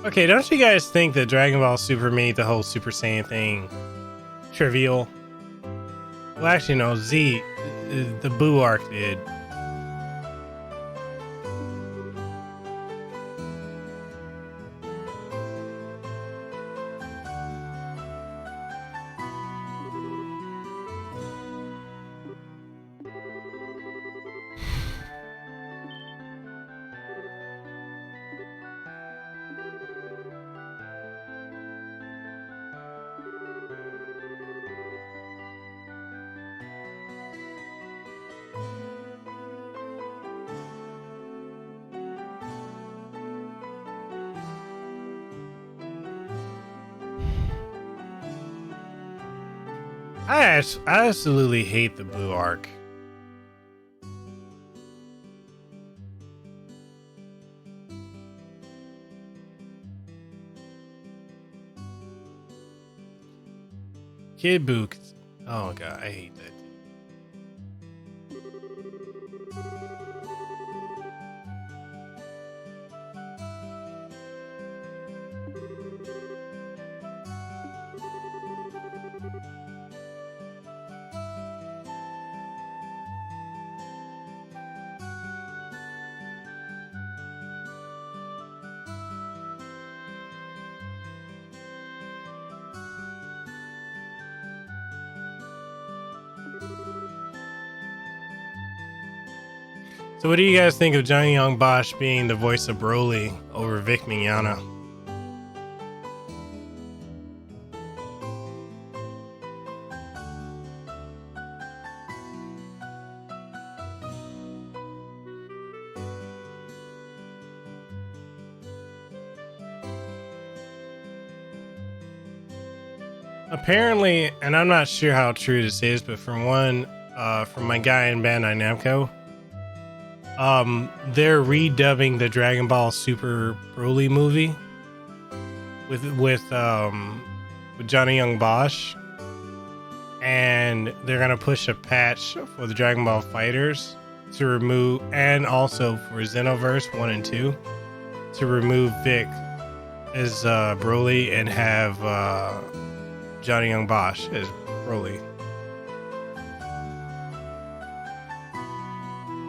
A: Okay, don't you guys think that Dragon Ball Super made the whole Super Saiyan thing trivial? Well, actually, no. The Boo arc did. I absolutely hate the Boo arc. Kid Boo. Oh god, I hate that. So what do you guys think of Johnny Young Bosch being the voice of Broly over Vic Mignogna? Apparently, and I'm not sure how true this is, but from my guy in Bandai Namco, they're redubbing the Dragon Ball Super Broly movie with Johnny Young Bosch, and they're gonna push a patch for the Dragon Ball Fighters to remove, and also for Xenoverse 1 and 2 to remove Vic as Broly and have Johnny Young Bosch as Broly.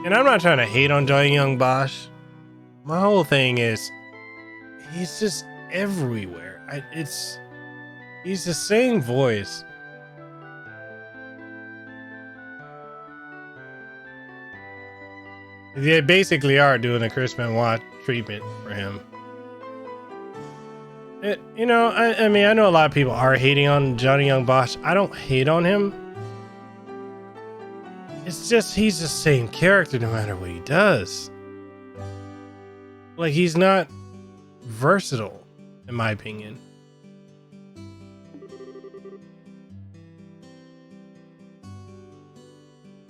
A: And I'm not trying to hate on Johnny Young Bosch. My whole thing is he's just everywhere. He's the same voice. They basically are doing a Chris Benoit treatment for him. I mean, I know a lot of people are hating on Johnny Young Bosch. I don't hate on him. It's just he's the same character no matter what he does. Like, he's not versatile, in my opinion.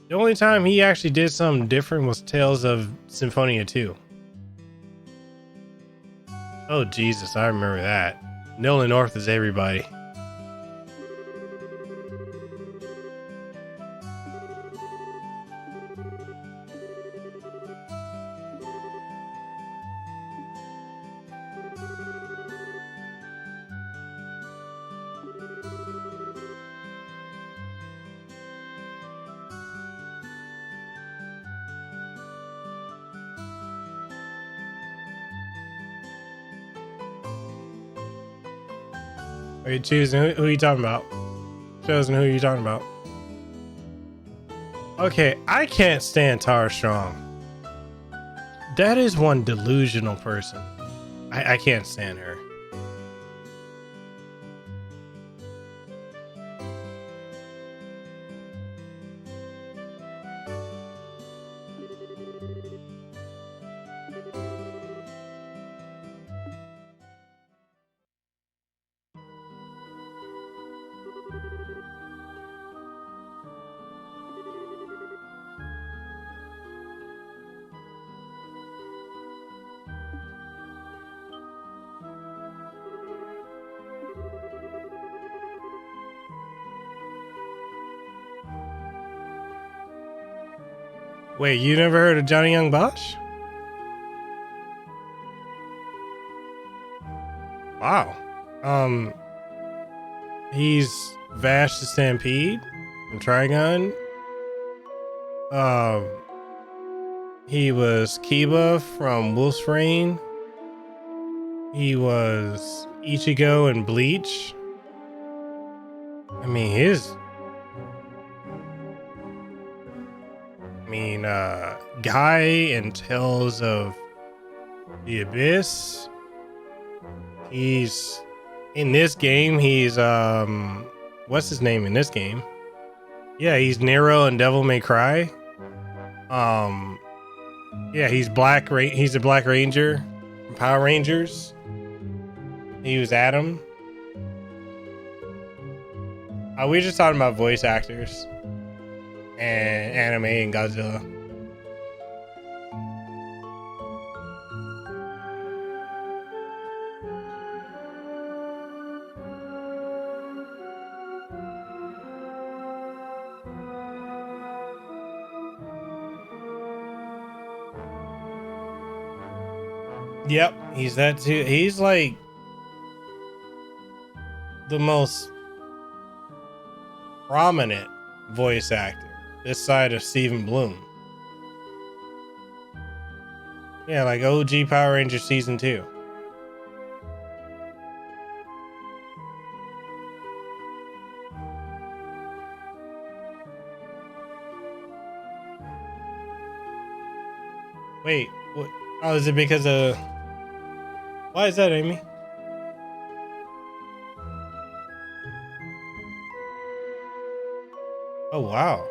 A: The only time he actually did something different was Tales of Symphonia 2. Oh, Jesus, I remember that. Nolan North is everybody. Are you choosing who are you talking about? Chosen who are you talking about? Okay, I can't stand Tara Strong. That is one delusional person. I can't stand her. Wait, you never heard of Johnny Young Bosch? Wow. He's Vash the Stampede from Trigun. He was Kiba from Wolf's Rain. He was Ichigo in Bleach. I mean, Guy in Tales of the Abyss. He's in this game. He's what's his name in this game? Yeah, he's Nero in Devil May Cry. Yeah, he's he's a Black Ranger from Power Rangers. He was Adam. We're just talking about voice actors and anime and Godzilla. Yep, he's that too. He's like the most prominent voice actor this side of Stephen Bloom. Yeah, like OG Power Rangers season 2. Wait, what? Oh, is it because of? Why is that, Amy? Oh wow.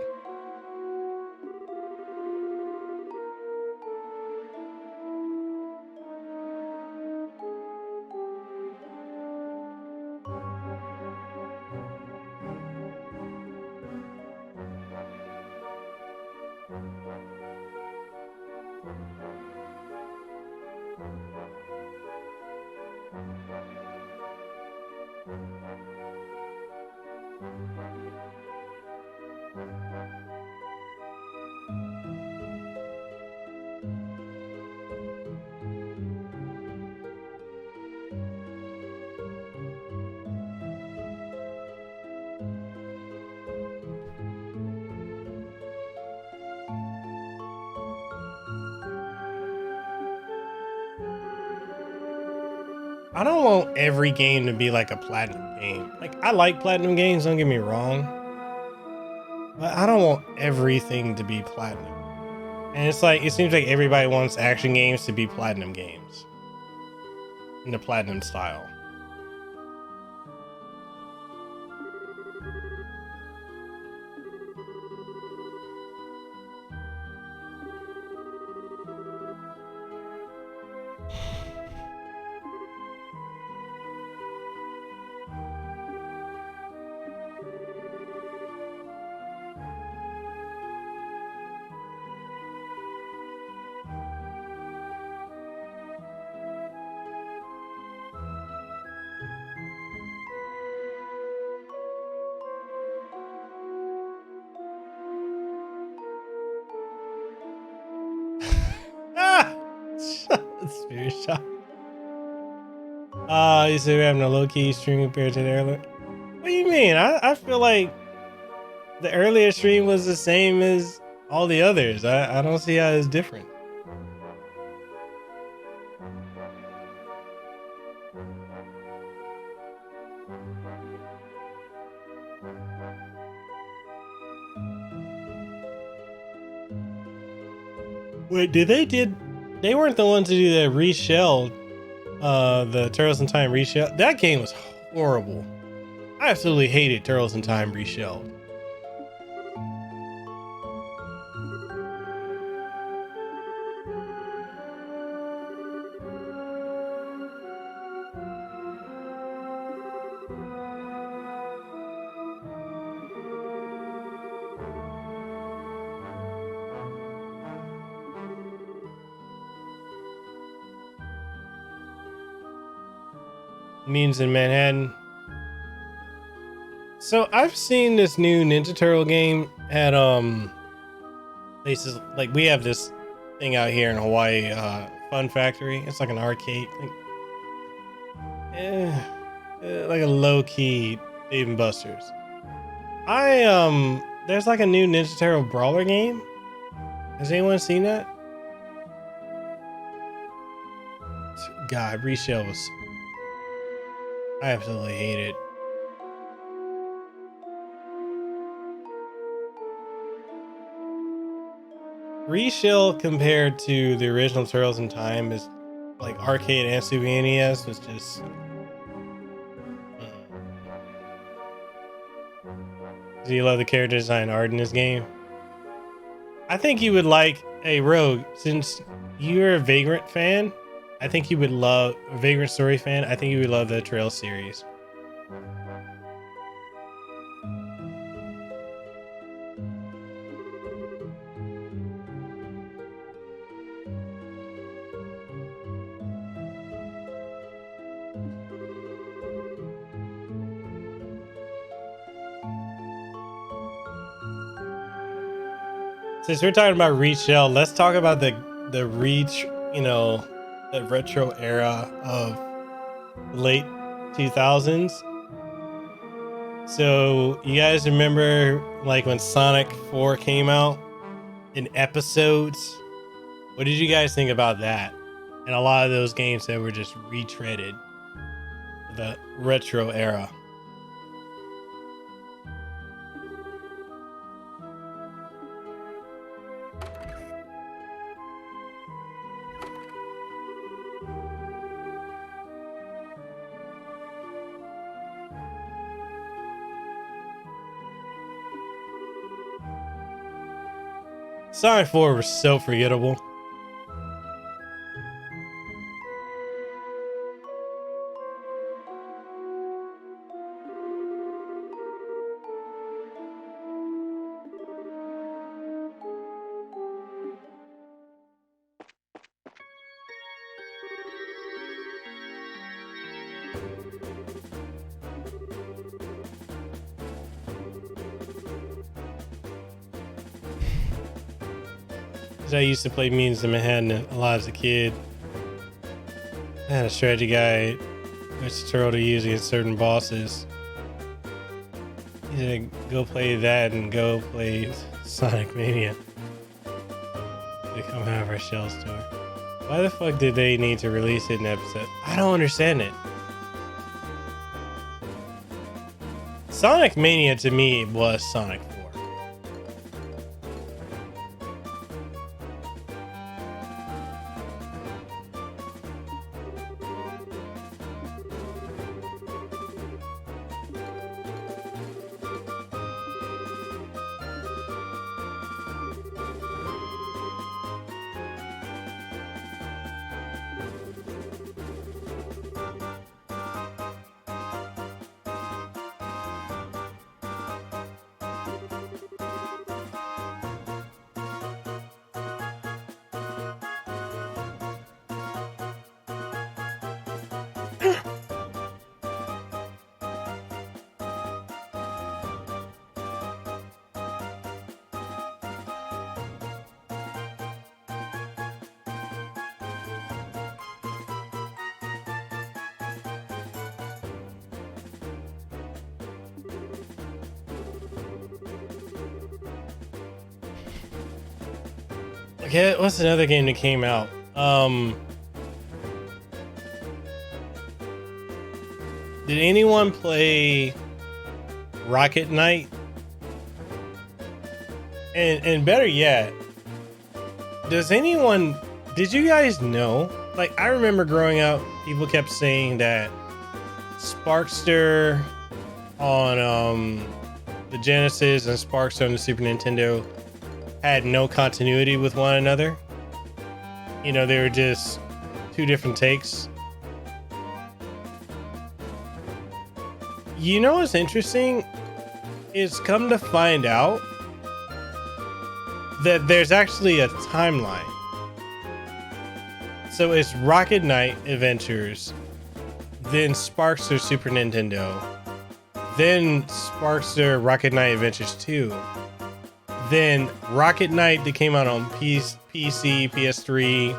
A: I don't want every game to be like a platinum game. Like, I like platinum games, don't get me wrong. But I don't want everything to be platinum. And it's like, it seems like everybody wants action games to be platinum games. In the platinum style. Spirit shot. You said we're having a low-key stream compared to the earlier. What do you mean? I feel like the earlier stream was the same as all the others. I don't see how it's different. Wait, they weren't the ones to do the reshelled the Turtles in Time reshell. That game was horrible. I absolutely hated Turtles in Time reshelled. Means in Manhattan. So I've seen this new Ninja Turtle game at places like we have this thing out here in Hawaii, Fun Factory. It's like an arcade thing. like a low-key Dave and Buster's. There's like a new Ninja Turtle brawler game. Has anyone seen that? God, Reshell was... I absolutely hate it. Reshell compared to the original Turtles in Time is like arcade and Super NES was just... Do you love the character design art in this game? I think you would like a Rogue, since you're a Vagrant fan. I think you would love a Vagrant Story fan. I think you would love the Trail series. Since we're talking about Reshell, let's talk about the Reach, you know, the retro era of late 2000s. So you guys remember like when Sonic 4 came out in episodes? What did you guys think about that? And a lot of those games that were just retreaded the retro era. Sonic 4 was so forgettable. I used to play Means in Manhattan a lot as a kid. I had a strategy guide which turtle to use against certain bosses. You had to go play that and go play Sonic Mania. They come out of our shell store. Why the fuck did they need to release it in episode? I don't understand it. Sonic Mania to me was Sonic 4. Okay, what's another game that came out? Did anyone play Rocket Knight? And better yet, did you guys know? Like, I remember growing up, people kept saying that Sparkster on the Genesis and Sparkster on the Super Nintendo had no continuity with one another. You know, they were just two different takes. You know what's interesting is come to find out that there's actually a timeline. So it's Rocket Knight Adventures, then Sparkster Super Nintendo, then Sparkster Rocket Knight Adventures 2, then Rocket Knight that came out on PC, PS3,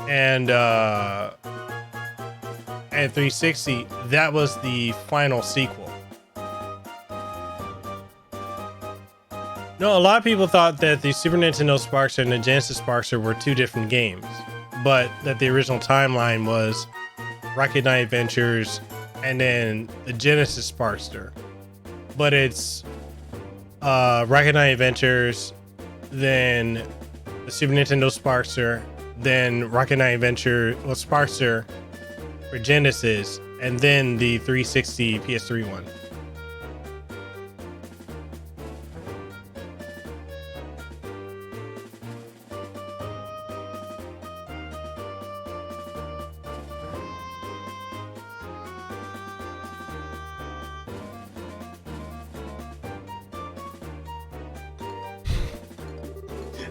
A: and and 360, that was the final sequel. No, a lot of people thought that the Super Nintendo Sparkster and the Genesis Sparkster were two different games, but that the original timeline was Rocket Knight Adventures and then the Genesis Sparkster. But it's Rocket Knight Adventures, then the Super Nintendo Sparkster, then Rocket Knight Adventure, well, Sparkster for Genesis, and then the 360 PS3 one.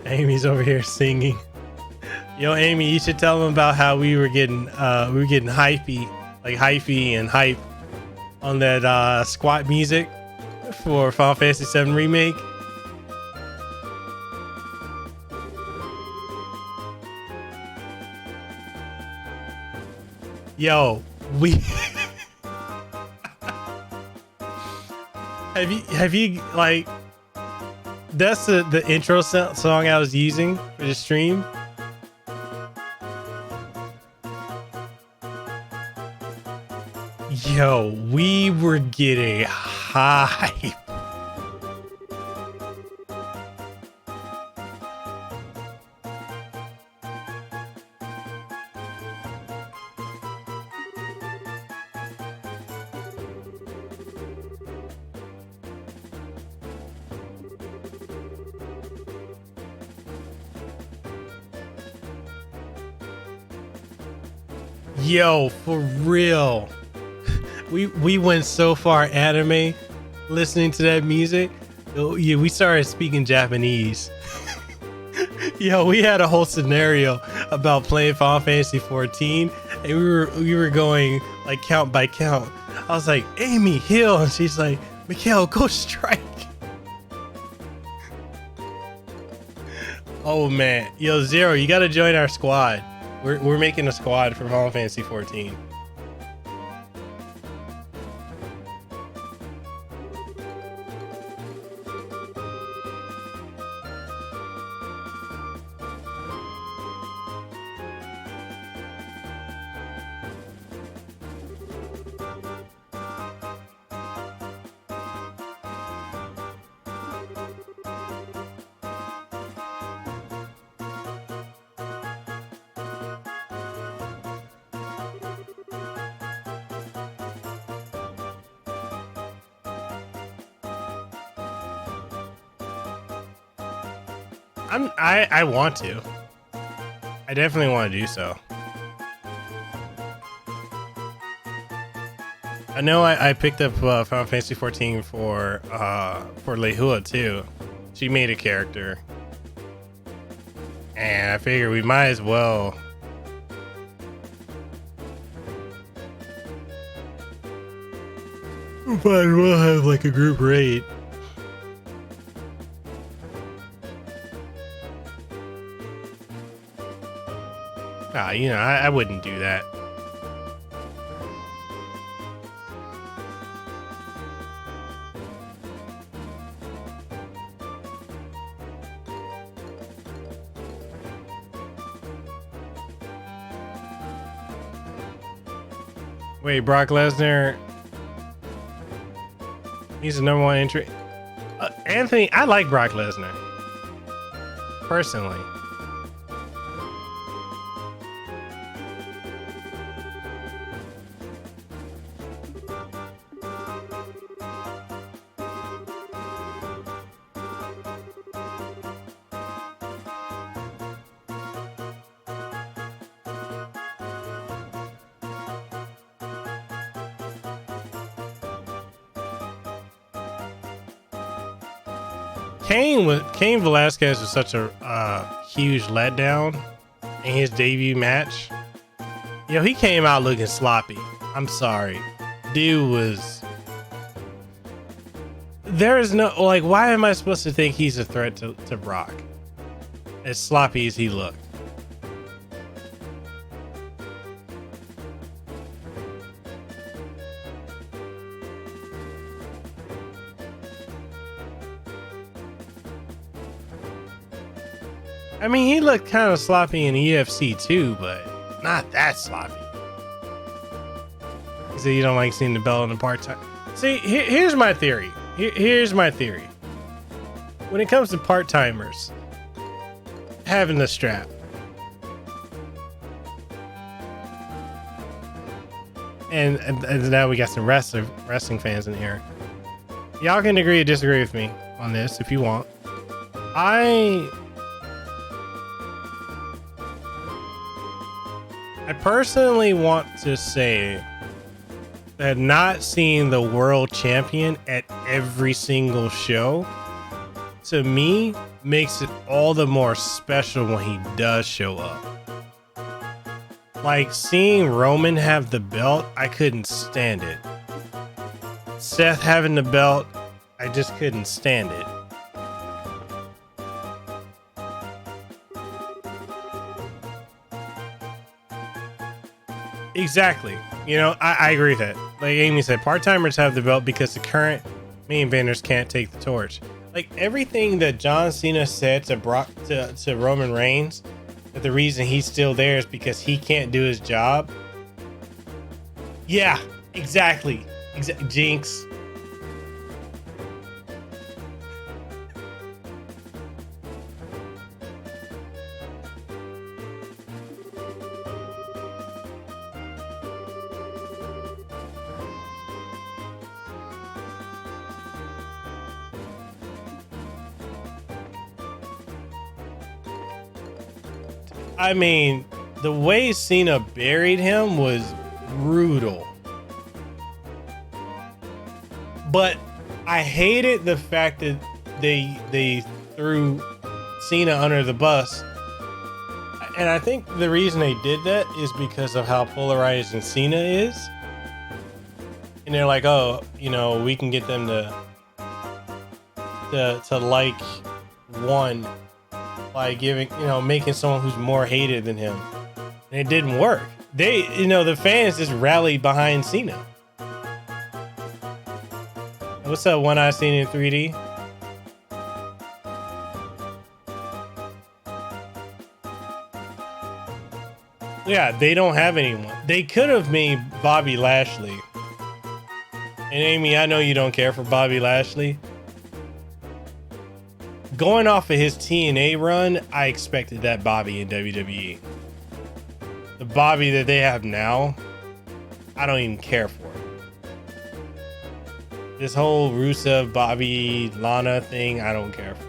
A: Amy's over here singing. Yo, Amy, you should tell them about how we were getting hypey, like hyphy and hype on that squat music for Final Fantasy VII Remake. Yo, we have you like, that's the intro song I was using for the stream. Yo, we were getting hype. Yo, for real. We went so far anime listening to that music. Yeah, we started speaking Japanese. Yo, we had a whole scenario about playing Final Fantasy 14, and we were going like count by count. I was like, Amy, heal, and she's like, Miguel, go strike. Oh man, yo, Zero, you gotta join our squad. We're making a squad for Final Fantasy 14. I want to. I definitely want to do so. I know I picked up Final Fantasy 14 for Lehua too. She made a character, and I figure we might as well. We might as well have like a group raid. You know, I wouldn't do that. Wait, Brock Lesnar, he's the #1 entry. Anthony, I like Brock Lesnar personally. Cain Velasquez was such a huge letdown in his debut match. Yo, he came out looking sloppy. I'm sorry. Dude was... There is no... Like, why am I supposed to think he's a threat to Brock? As sloppy as he looked. I mean, he looked kind of sloppy in UFC too, but not that sloppy. You say you don't like seeing the belt in the part-time. See, here's my theory. Here's my theory. When it comes to part-timers, having the strap. And now we got some wrestling fans in here. Y'all can agree or disagree with me on this if you want. I personally want to say that not seeing the world champion at every single show, to me, makes it all the more special when he does show up. Like, seeing Roman have the belt, I couldn't stand it. Seth having the belt, I just couldn't stand it. Exactly. You know, I agree with that. Like Amy said, part-timers have the belt because the current main eventers can't take the torch. Like, everything that John Cena said to Roman Reigns, that the reason he's still there is because he can't do his job. Yeah, exactly. Jinx. I mean, the way Cena buried him was brutal. But I hated the fact that they threw Cena under the bus. And I think the reason they did that is because of how polarizing Cena is. And they're like, oh, you know, we can get them to like one by giving, you know, making someone who's more hated than him. And it didn't work. They, you know, the fans just rallied behind Cena. What's up, One Eye Cena in 3D? Yeah, they don't have anyone. They could have made Bobby Lashley. And Amy, I know you don't care for Bobby Lashley. Going off of his TNA run, I expected that Bobby in WWE. The Bobby that they have now, I don't even care for. This whole Rusev, Bobby, Lana thing, I don't care for.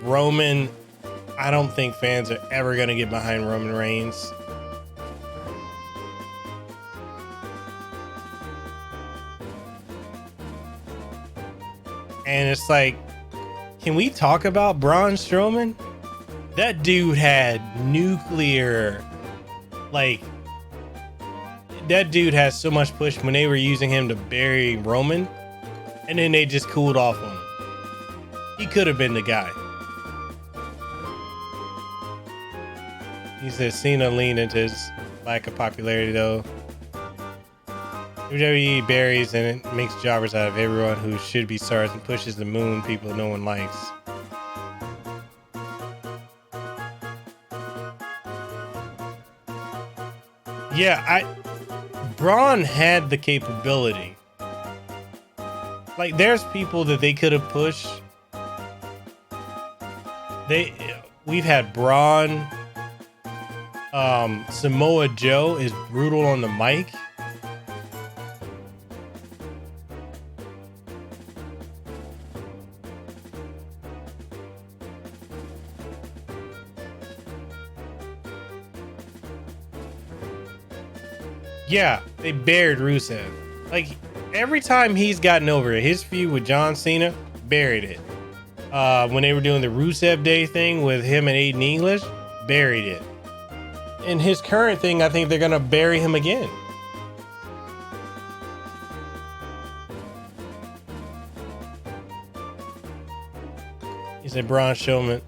A: Roman, I don't think fans are ever going to get behind Roman Reigns. And it's like, can we talk about Braun Strowman? That dude had nuclear, like, that dude has so much push when they were using him to bury Roman, and then they just cooled off on him. He could have been the guy. He said Cena leaned into his lack of popularity though. WWE buries and it makes jobbers out of everyone who should be stars and pushes the moon people no one likes. Yeah, Braun had the capability. Like, there's people that they could have pushed. We've had Braun. Samoa Joe is brutal on the mic. Yeah, they buried Rusev. Like, every time he's gotten over it, his feud with John Cena, buried it. When they were doing the Rusev Day thing with him and Aiden English, buried it. In his current thing, I think they're gonna bury him again. He said Braun Strowman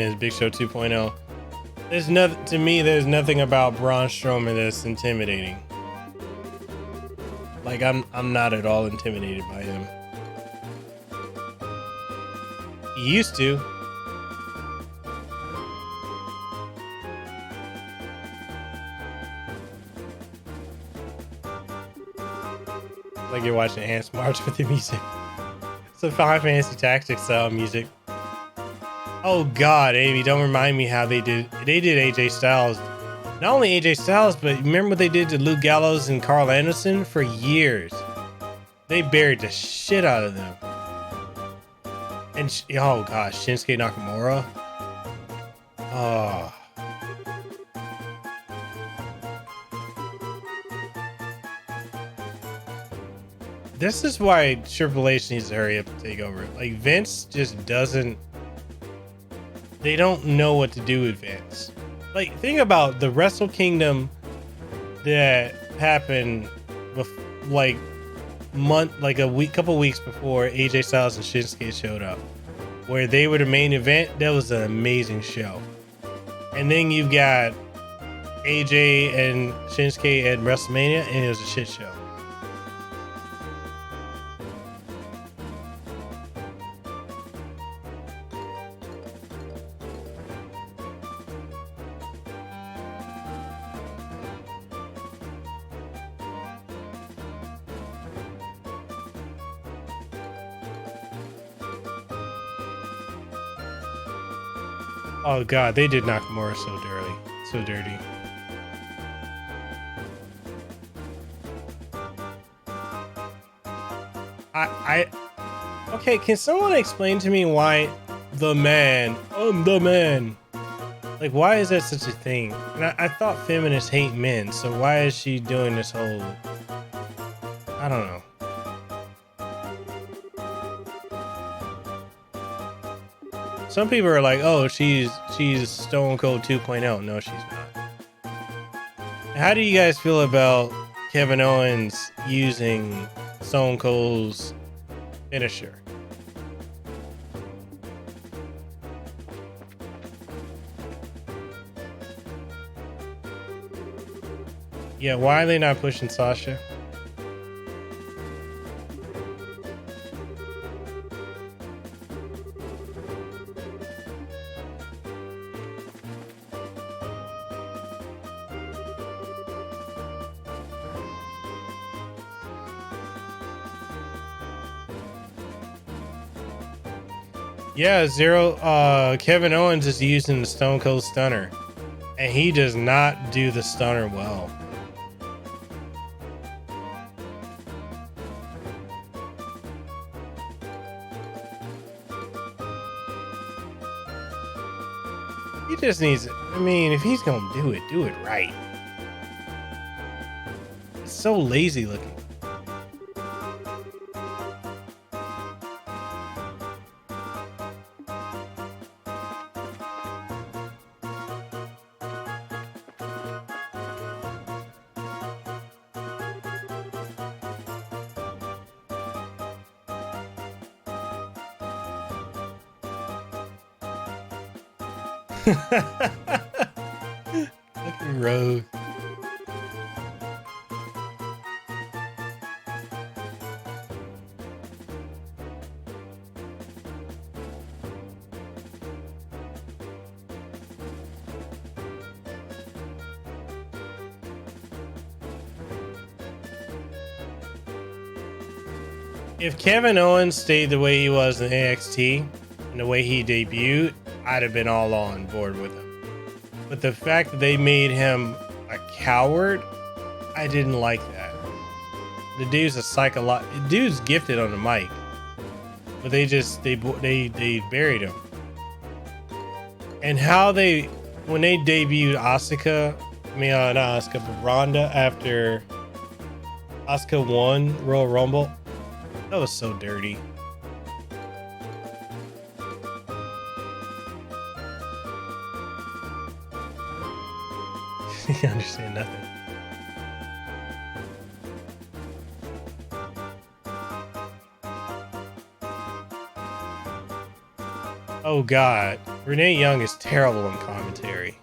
A: is Big Show 2.0. There's nothing, to me, there's nothing about Braun Strowman that's intimidating. Like, I'm not at all intimidated by him. used to. Like you're watching Ants March with the music. It's a Final Fantasy Tactics style music. Oh God, Amy, don't remind me how they did AJ Styles. Not only AJ Styles, but remember what they did to Luke Gallows and Carl Anderson for years. They buried the shit out of them. And oh gosh, Shinsuke Nakamura. Oh. This is why Triple H needs to hurry up and take over. Like Vince just doesn't. They don't know what to do with Vince. Like think about the Wrestle Kingdom that happened, like couple weeks before AJ Styles and Shinsuke showed up, where they were the main event. That was an amazing show. And then you've got AJ and Shinsuke at WrestleMania, and it was a shit show. Oh God, they did Nakamura so dirty. Okay, can someone explain to me why I'm the man? Like, why is that such a thing? And I thought feminists hate men, so why is she doing this whole? I don't know. Some people are like, oh, she's Stone Cold 2.0. No, she's not. How do you guys feel about Kevin Owens using Stone Cold's finisher? Yeah, why are they not pushing Sasha? Yeah, Kevin Owens is using the Stone Cold Stunner, and he does not do the stunner well. He just needs, I mean, if he's gonna do it right. It's so lazy looking. Fucking rogue. If Kevin Owens stayed the way he was in NXT and the way he debuted, I'd have been all on board with him. But the fact that they made him a coward, I didn't like that. The dude's dude's gifted on the mic, but they buried him. And how when they debuted not Asuka, but Ronda after Asuka won Royal Rumble, that was so dirty. You understand nothing. Oh God, Renee Young is terrible in commentary.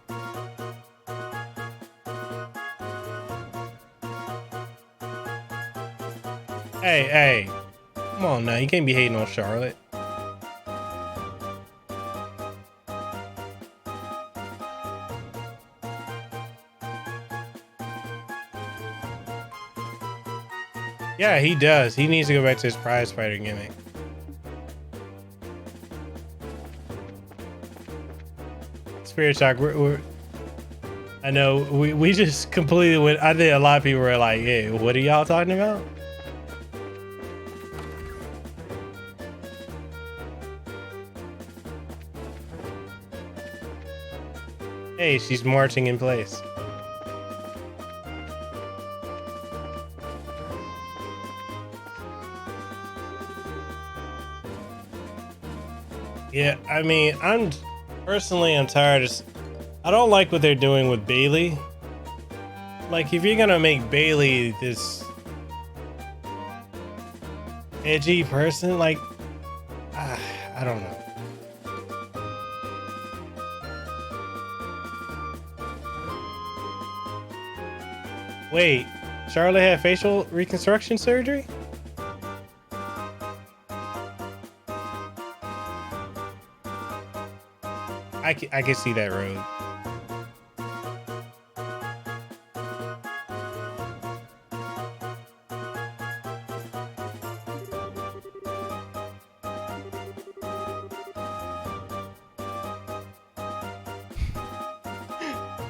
A: Hey, come on now, you can't be hating on Charlotte. Yeah, he does. He needs to go back to his prize fighter gimmick. Spirit Shock, I know we just completely went. I think a lot of people were like, "Hey, what are y'all talking about?" Hey, she's marching in place. Yeah, I mean, I'm tired of. I don't like what they're doing with Bailey. Like, if you're gonna make Bailey this edgy person, like, I don't know. Wait, Charlotte had facial reconstruction surgery? I can see that road.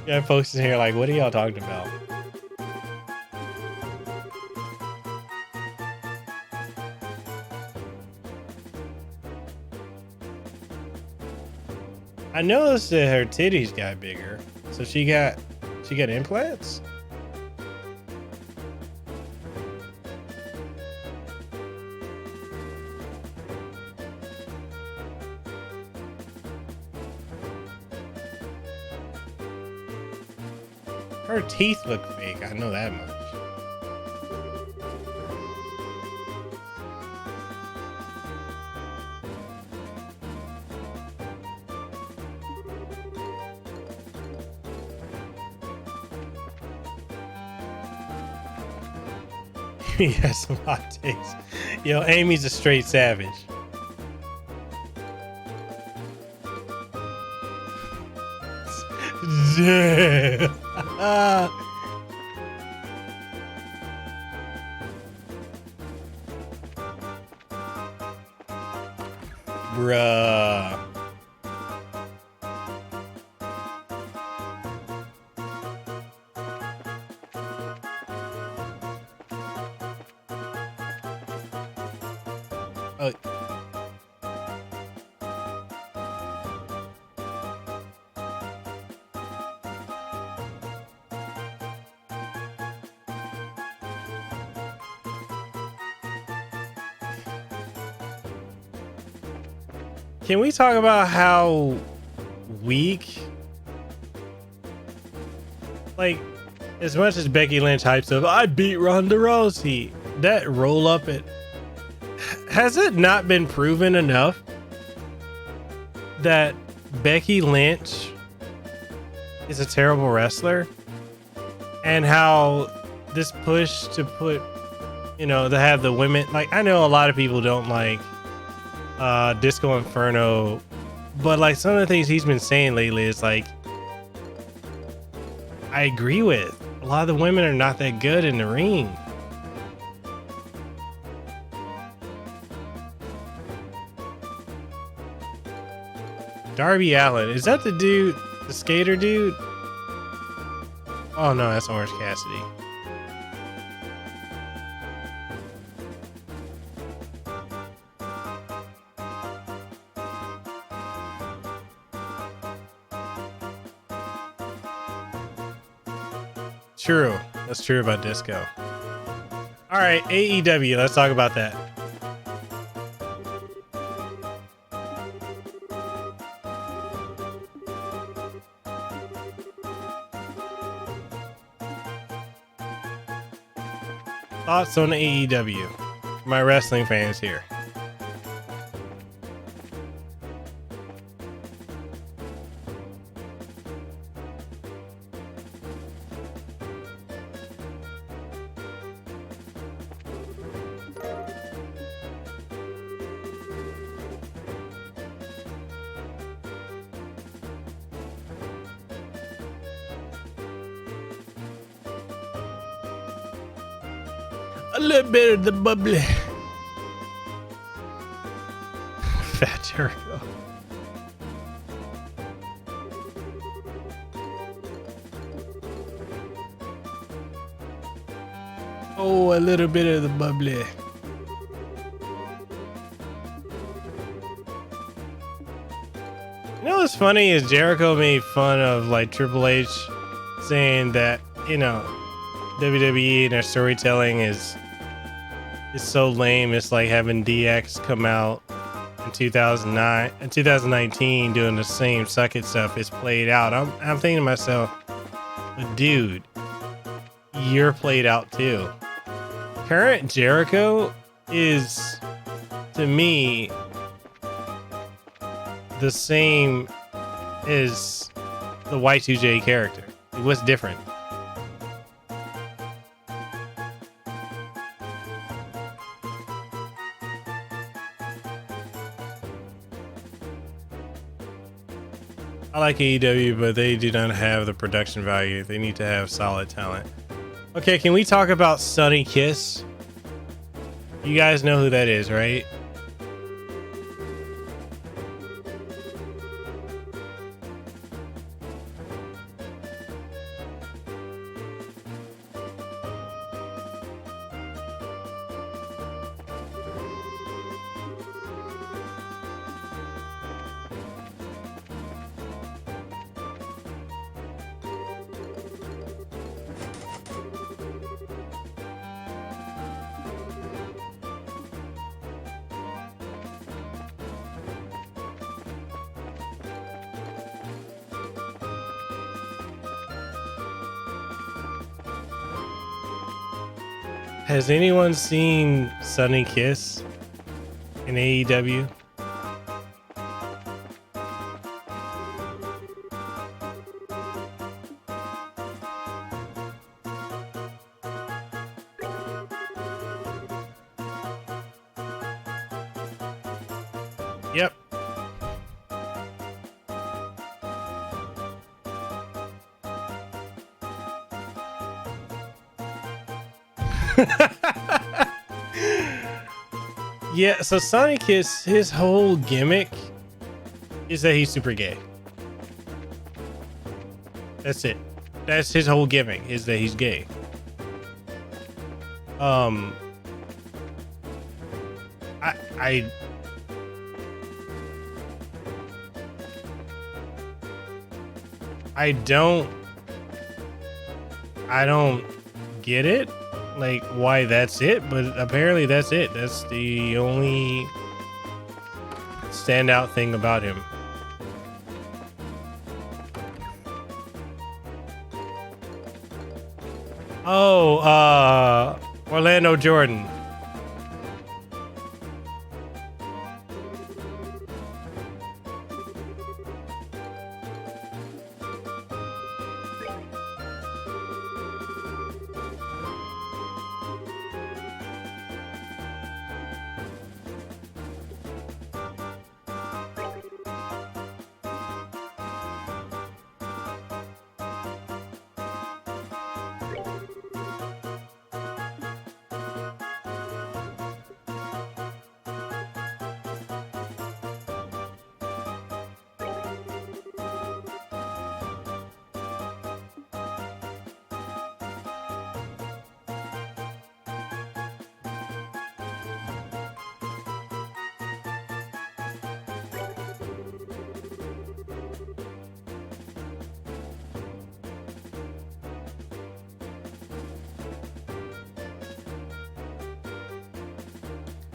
A: Yeah, folks in here like, what are y'all talking about? I noticed that her titties got bigger, so she got implants. Her teeth look fake. I know that much. He has some hot takes. Yo, Amy's a straight savage. Bruh. Oh. Can we talk about how weak, like, as much as Becky Lynch hypes up, I beat Ronda Rousey, that roll up, has it not been proven enough that Becky Lynch is a terrible wrestler? And how this push to put, to have the women, like, I know a lot of people don't like Disco Inferno, but like some of the things he's been saying lately is like, I agree with. A lot of the women are not that good in the ring. Darby Allin, is that the dude, the skater dude? Oh no, that's Orange Cassidy. True. That's true about Disco. All right, AEW. Let's talk about that. Thoughts on AEW? My wrestling fans here. A little bit of the bubbly. Fat Jericho. Oh, a little bit of the bubbly. You know what's funny is Jericho made fun of like Triple H saying that, you know, WWE and their storytelling is so lame. It's like having DX come out in 2009 and 2019 doing the same suck it stuff. It's played out. I'm thinking to myself, dude, you're played out too. Current Jericho is, to me, the same as the Y2J character. What's different? I like AEW, but they do not have the production value. They need to have solid talent. Okay, can we talk about Sonny Kiss? You guys know who that is, right? Has anyone seen Sonny Kiss in AEW? Yep. Yeah, so Sonny Kiss, his whole gimmick is that he's super gay. That's it. That's his whole gimmick, is that he's gay. I don't get it, like why that's it, but apparently that's it. That's the only standout thing about him. Oh, Orlando Jordan.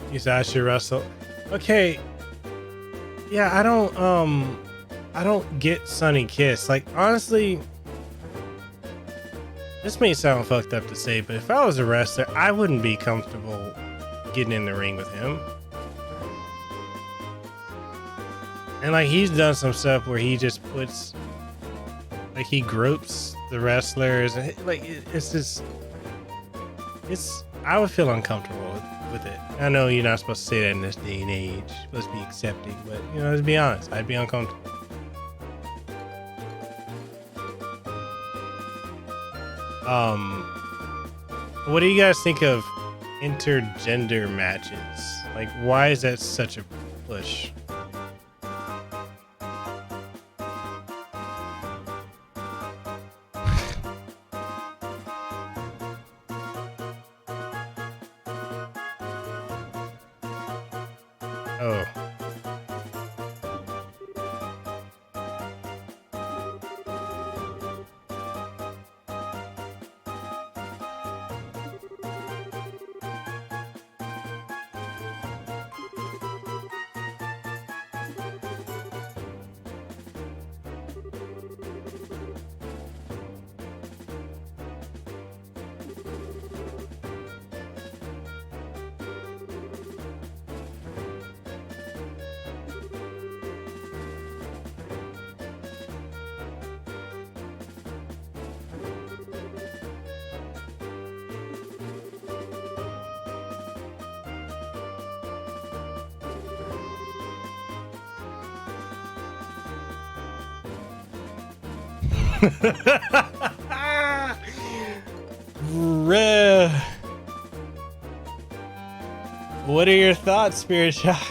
A: He said I should wrestle. Okay. Yeah, I don't get Sonny Kiss. Like, honestly, this may sound fucked up to say, but if I was a wrestler, I wouldn't be comfortable getting in the ring with him. And like, he's done some stuff where he just puts, like, he gropes the wrestlers, and like, it's just, I would feel uncomfortable with it. I know you're not supposed to say that in this day and age. You're supposed to be accepting, but you know, let's be honest, I'd be uncomfortable. What do you guys think of intergender matches. Like, why is that such a push? Oh. What are your thoughts, Spirit Shock?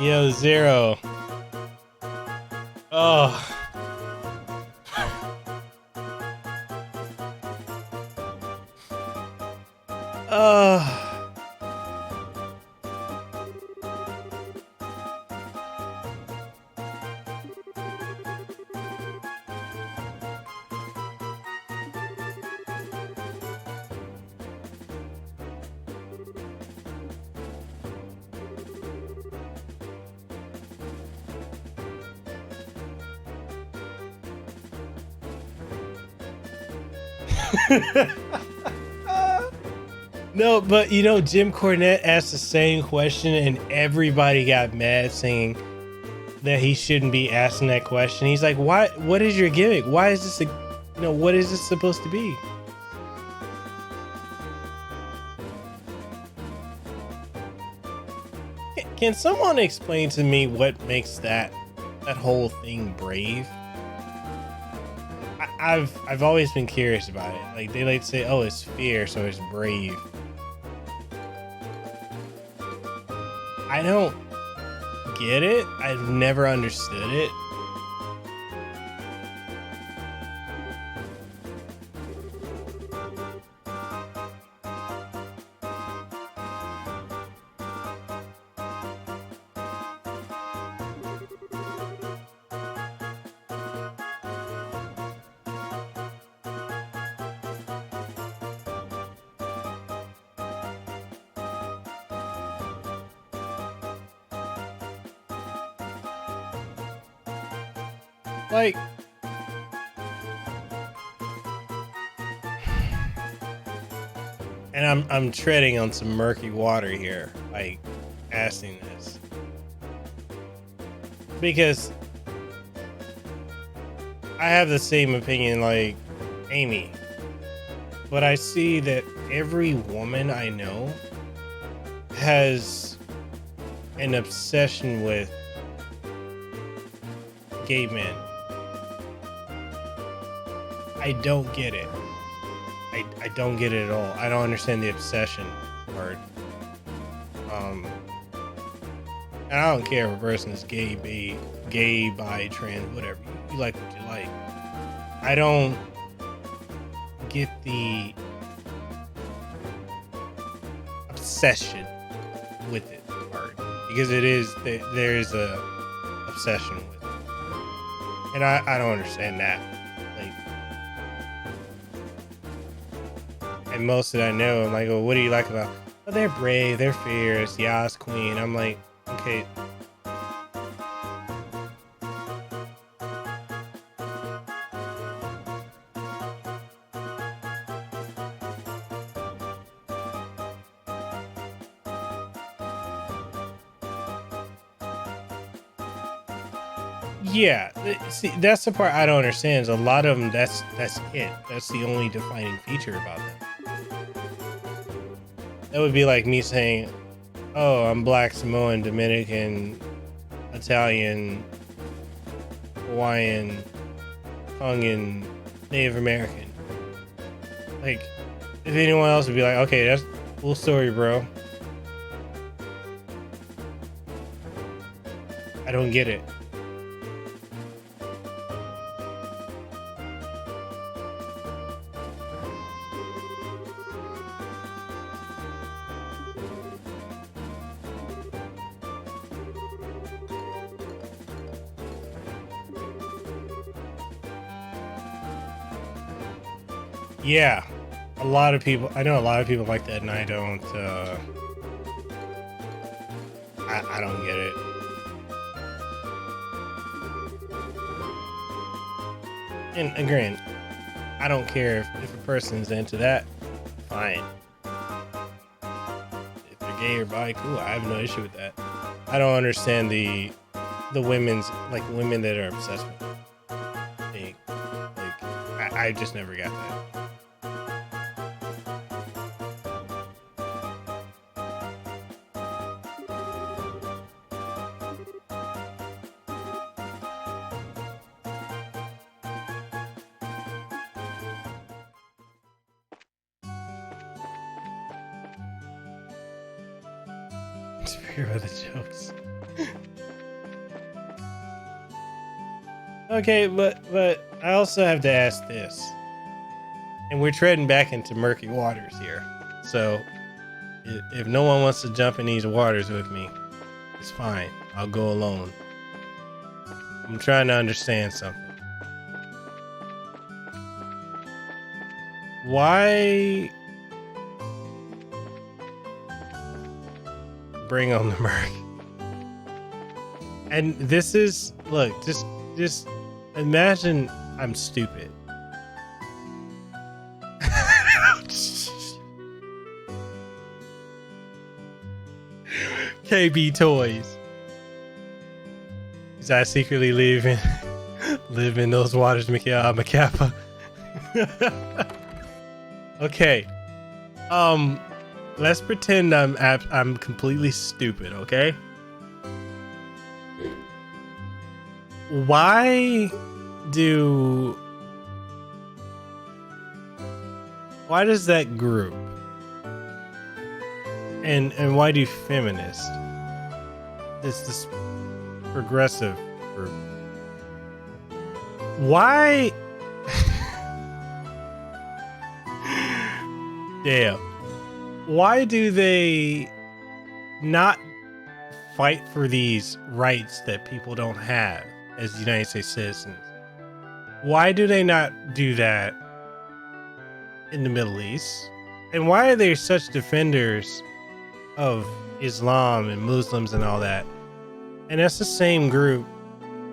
A: Yo, Zero. Oh. No, but you know, Jim Cornette asked the same question and everybody got mad saying that he shouldn't be asking that question. He's like, why? What is your gimmick? Why is this what is this supposed to be? Can someone explain to me what makes that whole thing brave? I've always been curious about it. Like, they like to say, oh, it's fear, so it's brave. I don't get it. I've never understood it. Like, and I'm treading on some murky water here, like asking this, because I have the same opinion like Amy, but I see that every woman I know has an obsession with gay men. I don't get it. I don't get it at all. I don't understand the obsession part. And I don't care if a person is gay, bi, trans, whatever. You like what you like. I don't get the obsession with it part, because there is a obsession with it, and I don't understand that. And most that I know, I'm like, well, what do you like about? Oh, they're brave, they're fierce, Yas Queen. I'm like, okay. Yeah, see, that's the part I don't understand. Is a lot of them, that's it. That's the only defining feature about them. That would be like me saying, "Oh, I'm Black, Samoan, Dominican, Italian, Hawaiian, Tongan, Native American." Like, if anyone else would be like, "Okay, that's a cool story, bro." I don't get it. Yeah, a lot of people. I know a lot of people like that, and I don't. I don't get it. And again, I don't care if a person's into that. Fine. If they're gay or bi, cool. I have no issue with that. I don't understand the women's, like, women that are obsessed with it thing. Like, I just never got that. Here are the jokes. Okay, but I also have to ask this, and we're treading back into murky waters here. So if no one wants to jump in these waters with me, it's fine. I'll go alone. I'm trying to understand something. Why bring on the murk? And this is, look, just imagine I'm stupid. KB Toys. Because I secretly live in those waters, Miguela. I'm a Kappa. Okay. Let's pretend I'm completely stupid, okay? Why does that group and why do feminists, this progressive group, why damn, why do they not fight for these rights that people don't have as United States citizens? Why do they not do that in the Middle East? And why are they such defenders of Islam and Muslims and all that? And that's the same group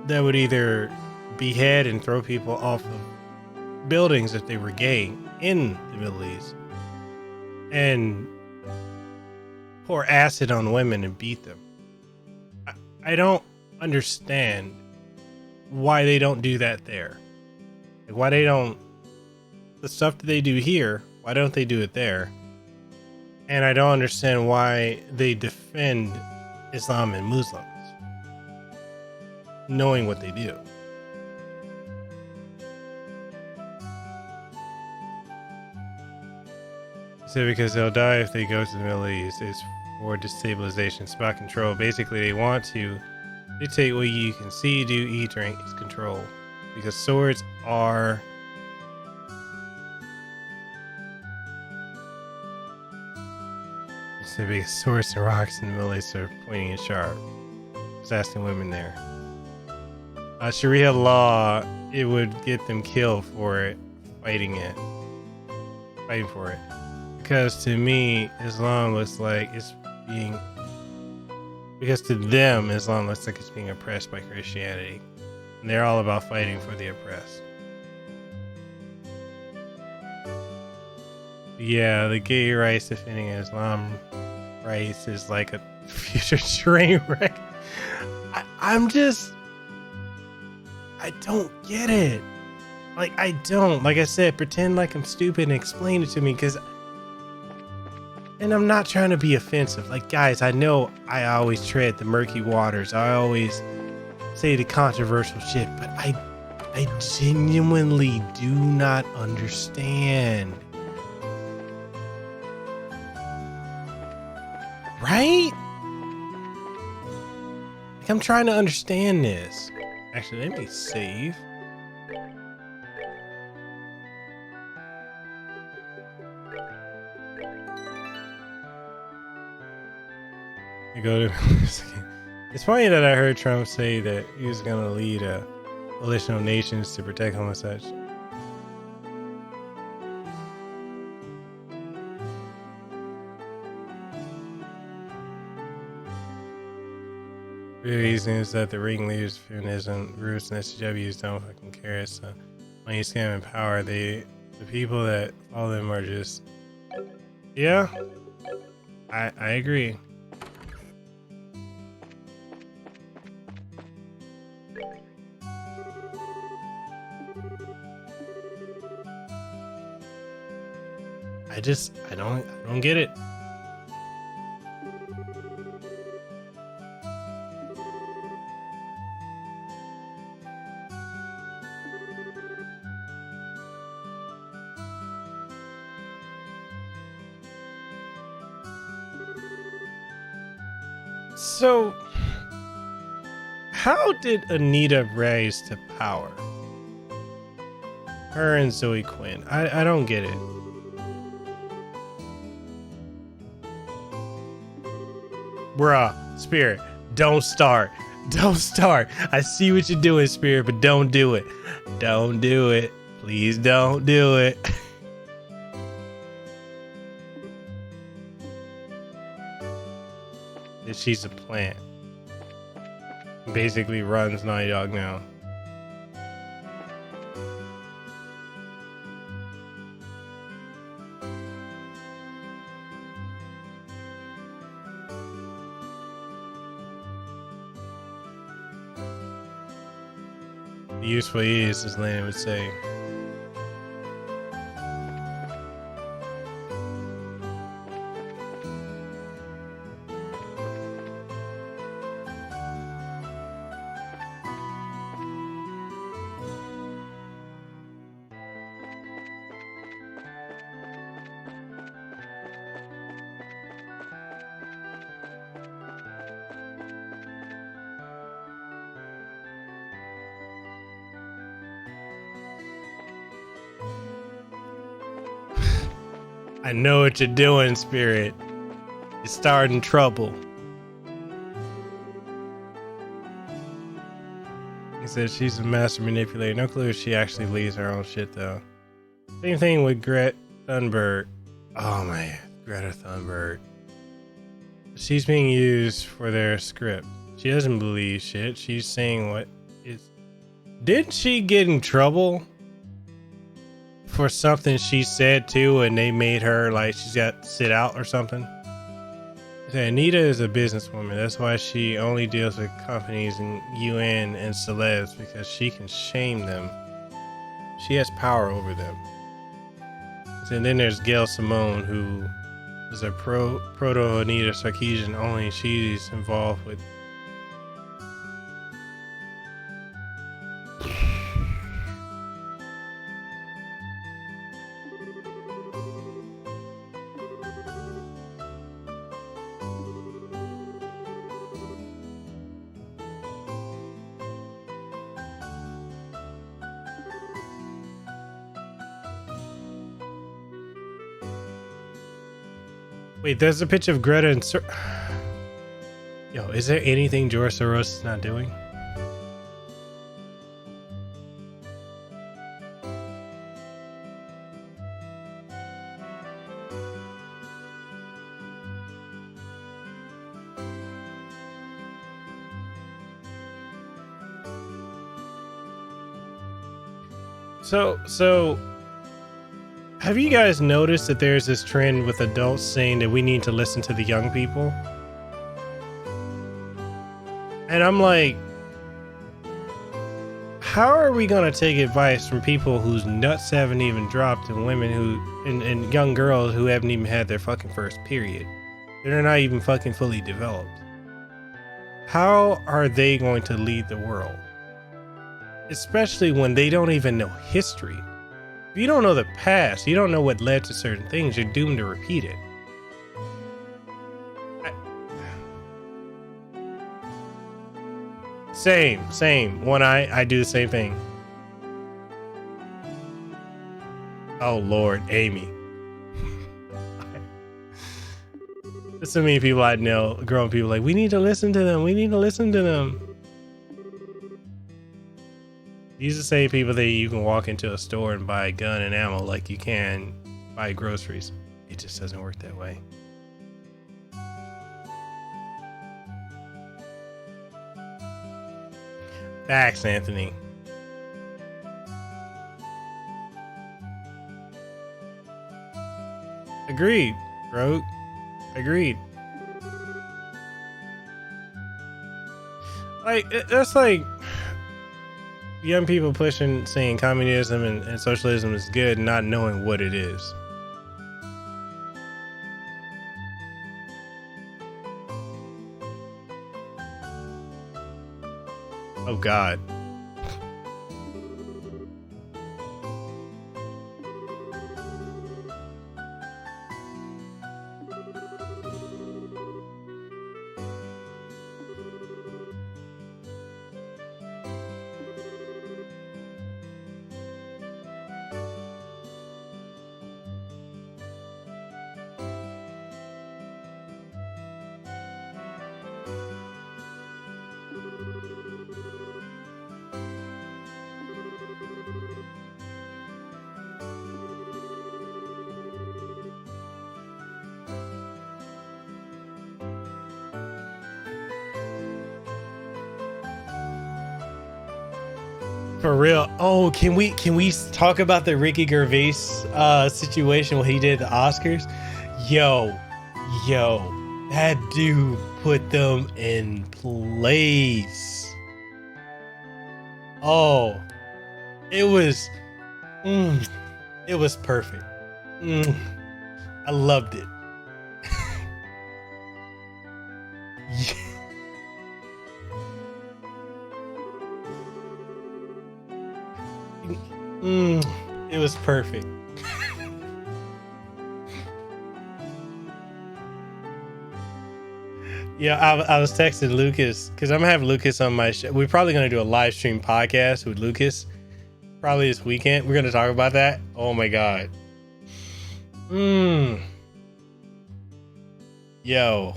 A: that would either behead and throw people off of buildings if they were gay in the Middle East, and pour acid on women and beat them. I don't understand why they don't do that there. Like, why they don't, the stuff that they do here, why don't they do it there? And I don't understand why they defend Islam and Muslims, knowing what they do. So because they'll die if they go to the Middle East. It's for destabilization, spot control. Basically, they want to dictate what you can see, do, eat, drink. It's control. Because swords are... So because swords and rocks in the Middle East are pointing and sharp. Assassinating women there. Sharia law, it would get them killed for it, fighting for it. Because to me, Islam looks like it's being... Because to them, Islam looks like it's being oppressed by Christianity. And they're all about fighting for the oppressed. Yeah, the gay rights defending Islam rights is like a future train wreck. I'm just... I don't get it. Like, I don't. Like I said, pretend like I'm stupid and explain it to me, and I'm not trying to be offensive. Like, guys, I know I always tread the murky waters. I always say the controversial shit, but I genuinely do not understand. Right? Like, I'm trying to understand this. Actually, let me save. I go to. It's funny that I heard Trump say that he was going to lead a coalition of nations to protect home and such. The reason is that the ringleaders of feminism, roots, and SJWs don't fucking care. So when you scam in power, the people that follow them are just. Yeah, I agree. I don't get it. So, how did Anita rise to power? Her and Zoe Quinn. I don't get it. Bruh, Spirit, don't start. Don't start. I see what you're doing, Spirit, but don't do it. Don't do it. Please don't do it. She's a plant. Basically runs Naughty Dog now. The useful is, as Lana would say. I know what you're doing, Spirit. You're starting trouble. He said she's a master manipulator. No clue if she actually leads her own shit, though. Same thing with Greta Thunberg. Oh my, Greta Thunberg. She's being used for their script. She doesn't believe shit. She's saying what is. Didn't she get in trouble for something she said too, and they made her like she's got to sit out or something? Anita is a businesswoman. That's why she only deals with companies and UN and celebs, because she can shame them. She has power over them. And then there's Gail Simone, who is a proto Anita Sarkeesian, only she's involved with. Wait, there's a picture of Greta and Yo, is there anything George Soros is not doing? So have you guys noticed that there's this trend with adults saying that we need to listen to the young people? And I'm like, how are we gonna take advice from people whose nuts haven't even dropped and women who and young girls who haven't even had their fucking first period? They're not even fucking fully developed. How are they going to lead the world? Especially when they don't even know history. If you don't know the past, you don't know what led to certain things, you're doomed to repeat it. Same. One eye, I do the same thing. Oh Lord, Amy. There's so many people I know, grown people, like, we need to listen to them. These are the same people that you can walk into a store and buy a gun and ammo like you can buy groceries. It just doesn't work that way. Facts, Anthony. Agreed, bro. Agreed. Like, that's like young people pushing, saying communism and socialism is good, not knowing what it is. Oh God. For real. Oh, can we talk about the Ricky Gervais situation when he did the Oscars? Yo, that dude put them in place. Oh, it was perfect. I loved it. It was perfect. Yeah, I was texting Lucas because I'm gonna have Lucas on my show. We're probably gonna do a live stream podcast with Lucas probably this weekend. We're gonna talk about that. Oh my God. Yo.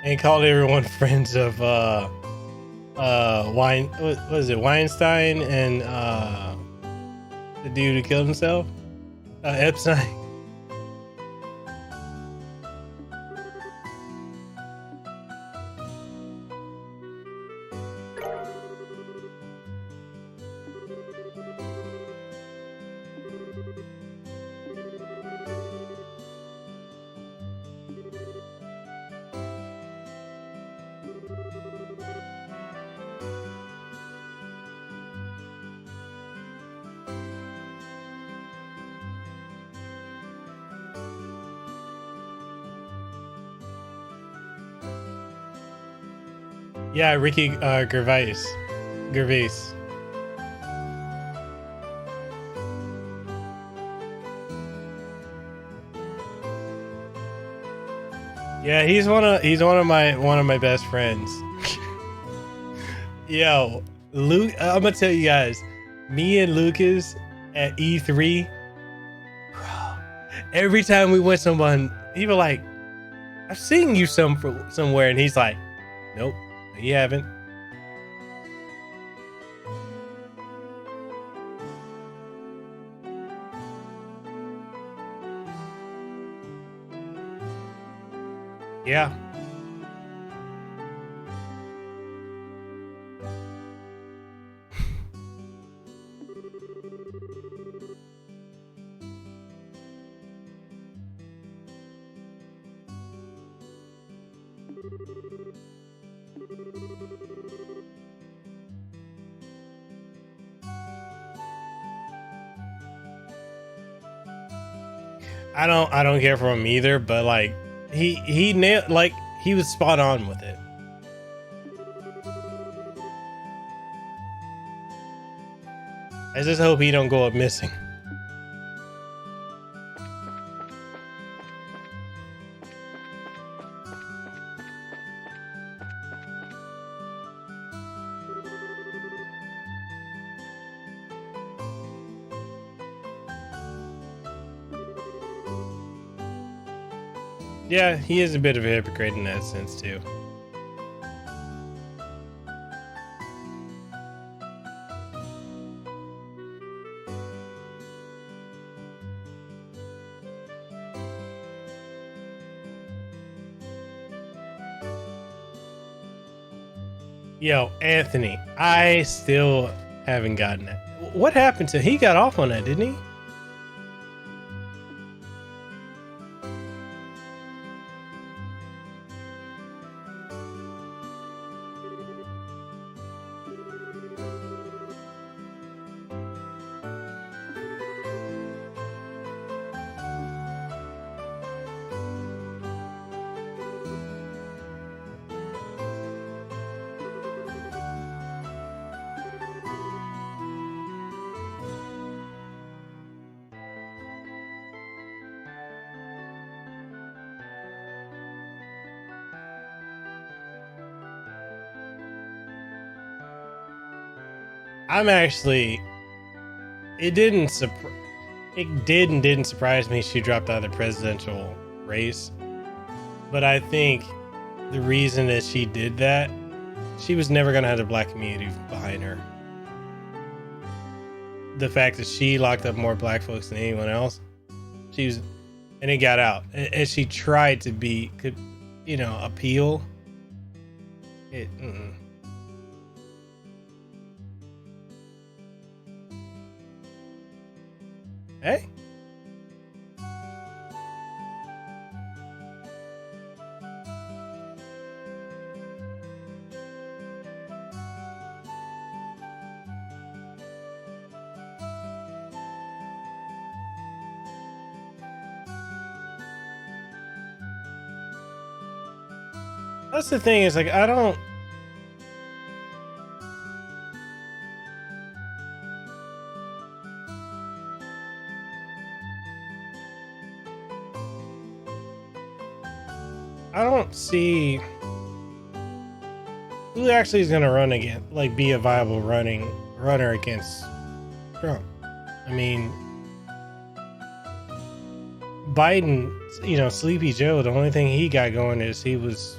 A: And called everyone friends of what is it, Weinstein and the dude who killed himself, Epstein. Yeah, Ricky Gervais. Yeah, he's one of my best friends. Yo, Luke, I'm gonna tell you guys, me and Lucas at E3, bro, every time we went someone, he was like, I've seen you somewhere, and he's like, nope, you haven't. Yeah. I don't care for him either, but like he nailed, like he was spot on with it. I just hope he don't go up missing. Yeah, he is a bit of a hypocrite in that sense too. Yo, Anthony, I still haven't gotten it. What happened to? He got off on that, didn't he? I'm actually. It didn't surprise me she dropped out of the presidential race, but I think the reason that she did that, she was never gonna have the black community behind her. The fact that she locked up more black folks than anyone else, she was, and it got out, and she tried to appeal. It. Hey. That's the thing, is like I don't see who actually is going to run again, like be a viable runner against Trump. I mean, Biden, Sleepy Joe, the only thing he got going is he was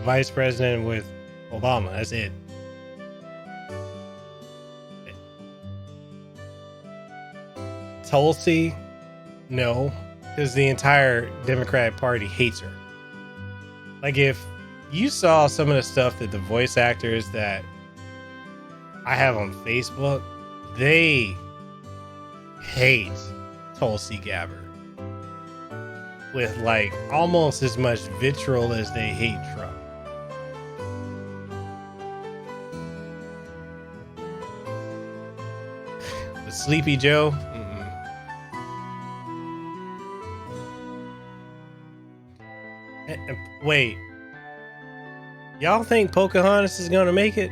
A: vice president with Obama. That's it. Tulsi, no, because the entire Democratic Party hates her. Like, if you saw some of the stuff that the voice actors that I have on Facebook, they hate Tulsi Gabbard with like almost as much vitriol as they hate Trump. But Sleepy Joe, wait, y'all think Pocahontas is gonna make it?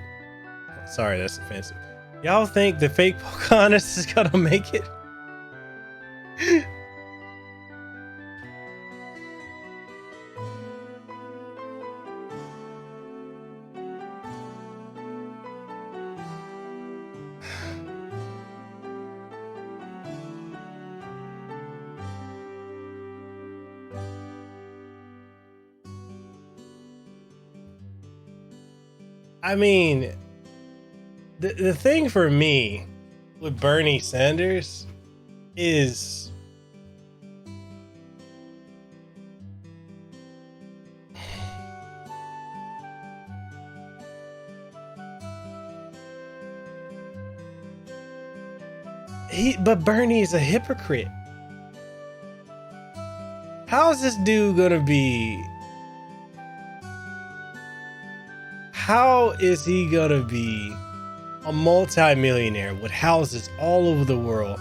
A: Sorry, that's offensive. Y'all think the fake Pocahontas is gonna make it? I mean, the thing for me with Bernie Sanders is But Bernie is a hypocrite. How is this dude gonna be? How is he gonna be a multi-millionaire with houses all over the world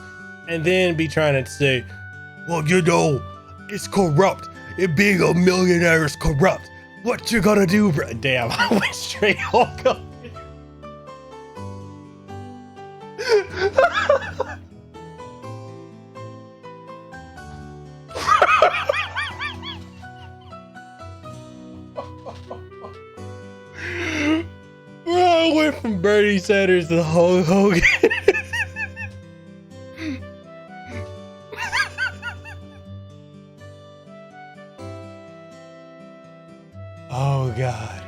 A: and then be trying to say, well, you know, it's corrupt. It being a millionaire is corrupt. What you gonna do, bro? Damn, I went straight Hulk up. Bro, I went from Bernie Sanders to Hulk Hogan. Oh God.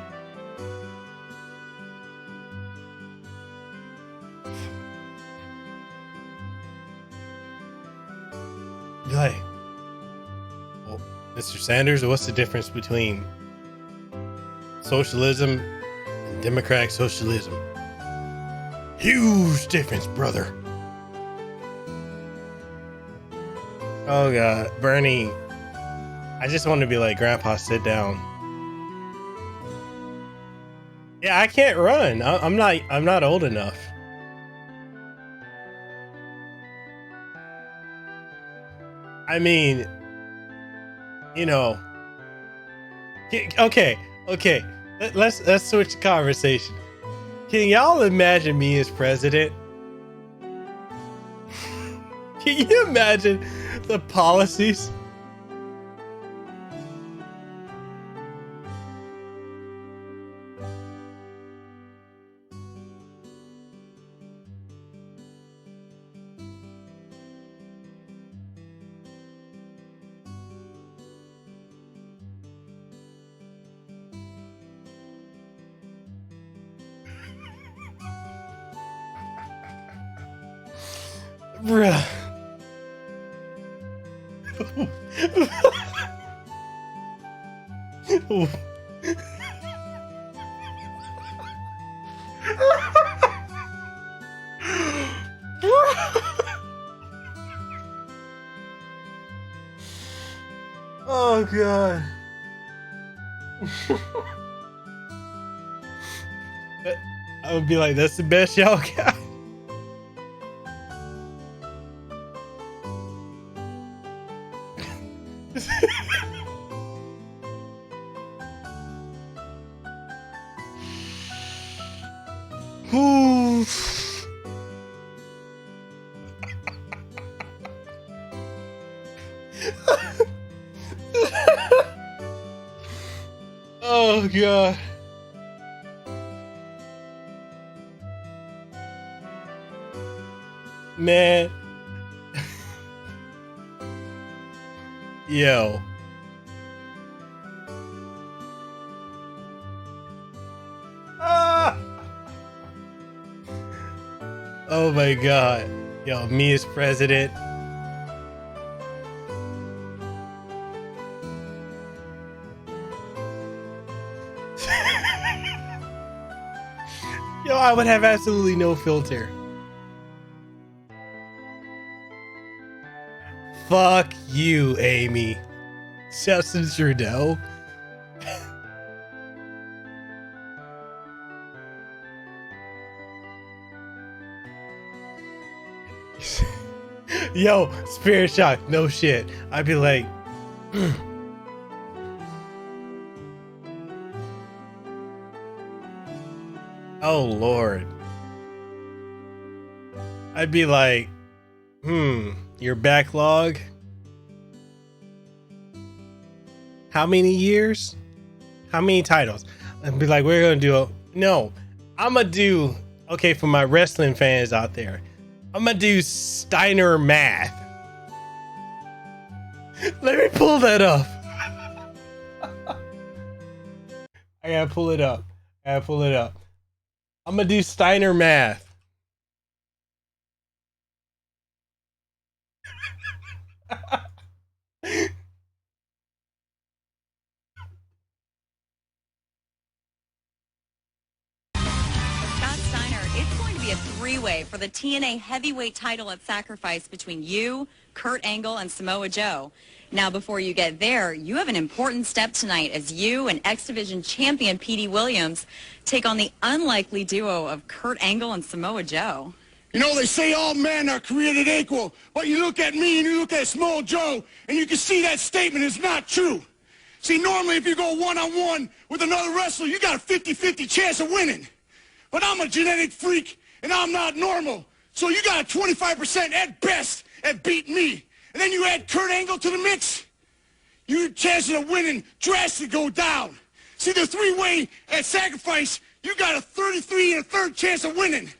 A: Like, well, Mr. Sanders, what's the difference between socialism and democratic socialism? Huge difference, brother. Oh God, Bernie. I just want to be like, Grandpa, sit down. Yeah, I can't run. I'm not old enough. I mean, you know. Okay. Let's switch the conversation. Can y'all imagine me as president? Can you imagine the policies? Bruh. Oh God. I would be like, that's the best y'all got. Oh God. Man. Yo. Ah! Oh my God. Yo, me as president. Yo, I would have absolutely no filter. Fuck you, Amy. Justin Trudeau. Yo, Spirit Shock, no shit. I'd be like, oh Lord. I'd be like, your backlog? How many years? How many titles? I'd be like, we're gonna do no, I'm gonna do, okay, for my wrestling fans out there, I'm gonna do Steiner math. Let me pull that up. I gotta pull it up. I'm gonna do Steiner math.
B: three-way for the TNA heavyweight title at Sacrifice between you, Kurt Angle, and Samoa Joe. Now, before you get there, you have an important step tonight as you and X Division champion Petey Williams take on the unlikely duo of Kurt Angle and Samoa Joe.
C: You know, they say all men are created equal, but you look at me and you look at Samoa Joe, and you can see that statement is not true. See, normally if you go one-on-one with another wrestler, you got a 50-50 chance of winning. But I'm a genetic freak, and I'm not normal. So you got a 25% at best at beating me. And then you add Kurt Angle to the mix, your chances of winning drastically go down. See, the three-way at Sacrifice, you got a 33 1/3 chance of winning.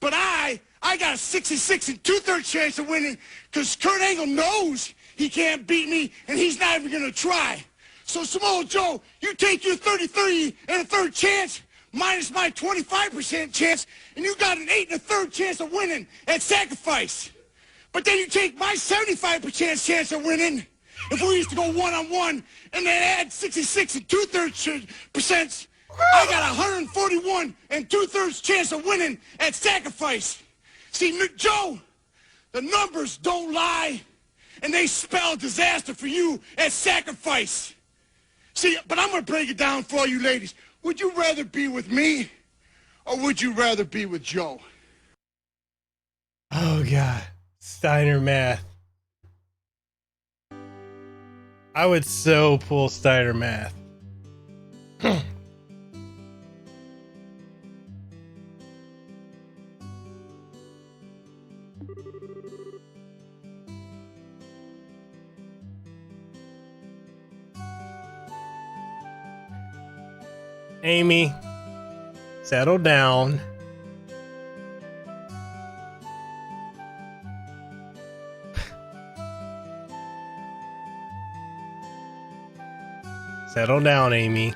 C: But I got a 66 2/3 chance of winning because Kurt Angle knows he can't beat me, and he's not even going to try. So, Samoa Joe, you take your 33 1/3 chance minus my 25% chance, and you got an 8 1/3 chance of winning at Sacrifice. But then you take my 75% chance of winning, if we used to go one-on-one, and then add 66 2/3%, I got 141 2/3 chance of winning at Sacrifice. See, Joe, the numbers don't lie, and they spell disaster for you at Sacrifice. See, but I'm going to break it down for all you ladies. Would you rather be with me, or would you rather be with Joe?
A: Oh, God. Steiner math. I would so pull Steiner math. Amy, settle down. Settle down, Amy.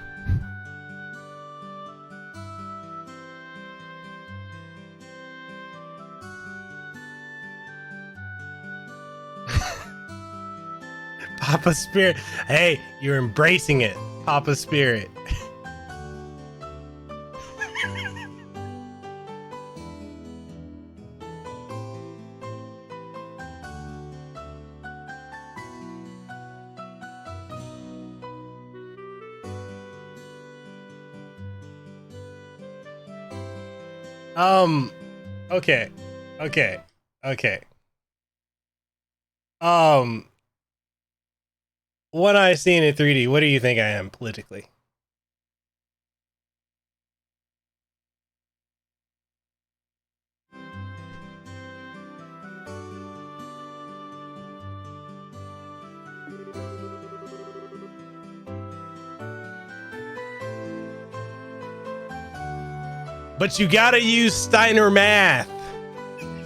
A: Papa Spirit. Hey, you're embracing it. Papa Spirit. Okay. What I seen in 3D, what do you think I am politically? But you gotta use Steiner math.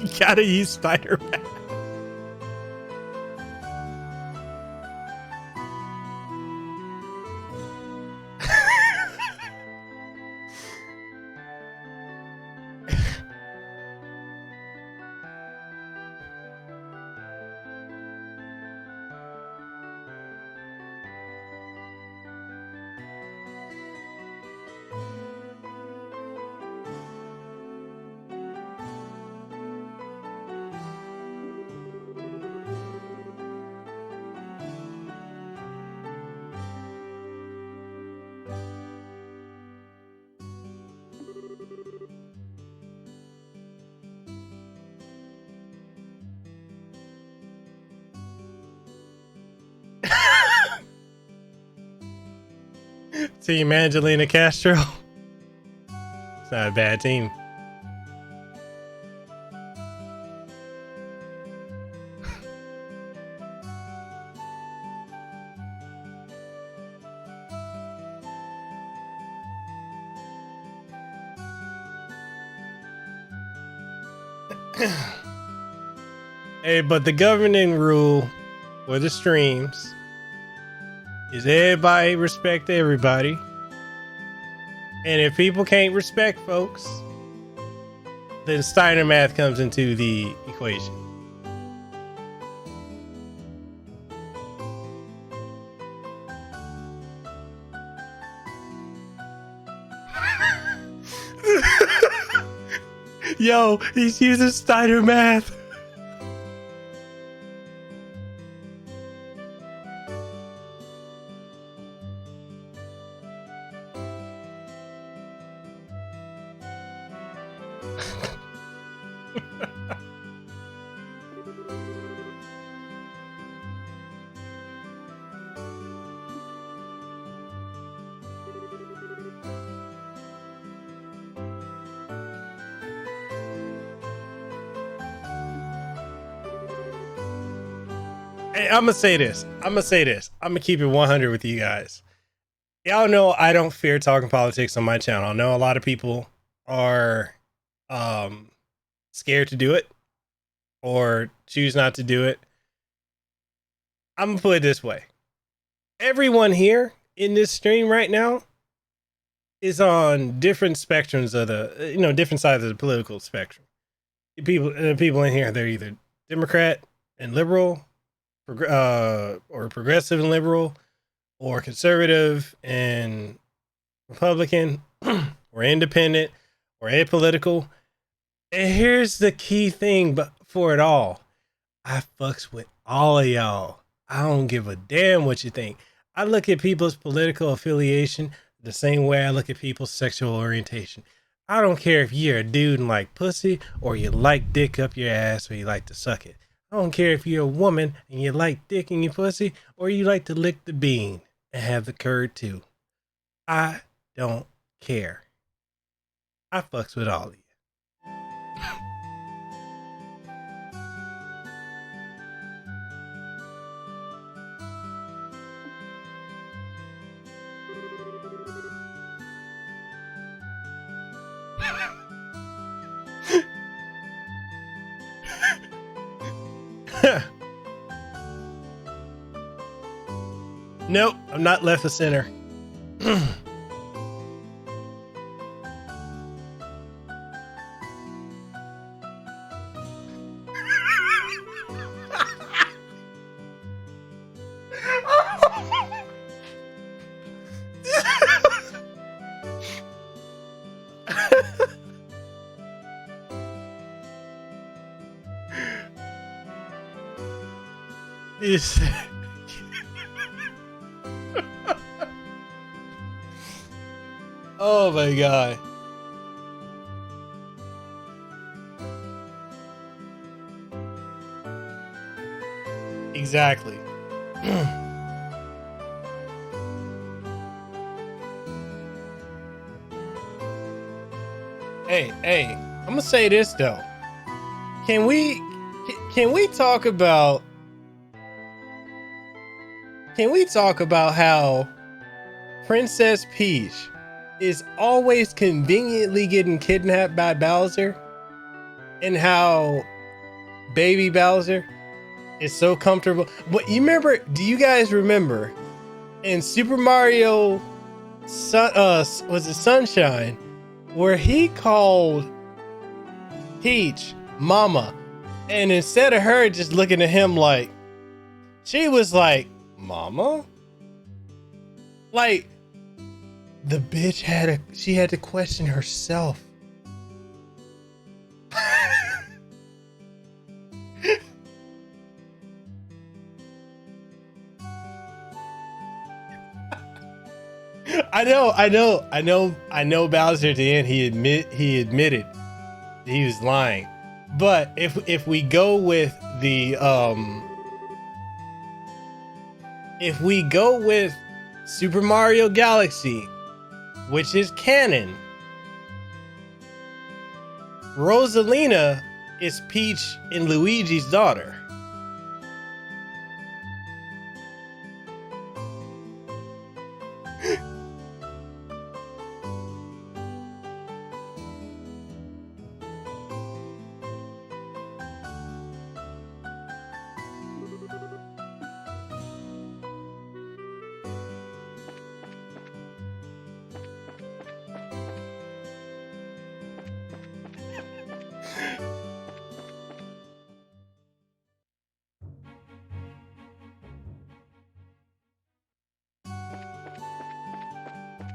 A: You gotta use Steiner math. Team Angelina Castro. It's not a bad team. Hey, but the governing rule for the streams is everybody respect everybody. And if people can't respect folks, then Steiner math comes into the equation. Yo, he's using Steiner math. Hey, I'm gonna say this. I'm gonna keep it 100 with you guys. Y'all know I don't fear talking politics on my channel. I know a lot of people are scared to do it or choose not to do it. I'm gonna put it this way. Everyone here in this stream right now is on different spectrums of the, different sides of the political spectrum. People in here, they're either Democrat and liberal, or progressive and liberal, or conservative and Republican, or independent, or apolitical. And here's the key thing, but for it all, I fucks with all of y'all. I don't give a damn what you think. I look at people's political affiliation the same way I look at people's sexual orientation. I don't care if you're a dude and like pussy, or you like dick up your ass, or you like to suck it. I don't care if you're a woman and you like dick in your pussy, or you like to lick the bean and have the curd too. I don't care. I fucks with all of you. Nope, I'm not left of center. This. Oh my god. Exactly. Hey, I'm gonna say this though. Can we talk about how Princess Peach is always conveniently getting kidnapped by Bowser, and how baby Bowser is so comfortable? But you remember, do you guys remember in Super Mario was it Sunshine, where he called Peach mama, and instead of her just looking at him like, she was like, mama? Like, the bitch had to question herself. I know Bowser at the end, he admitted he was lying. But if we go with the Super Mario Galaxy, which is canon, Rosalina is Peach and Luigi's daughter.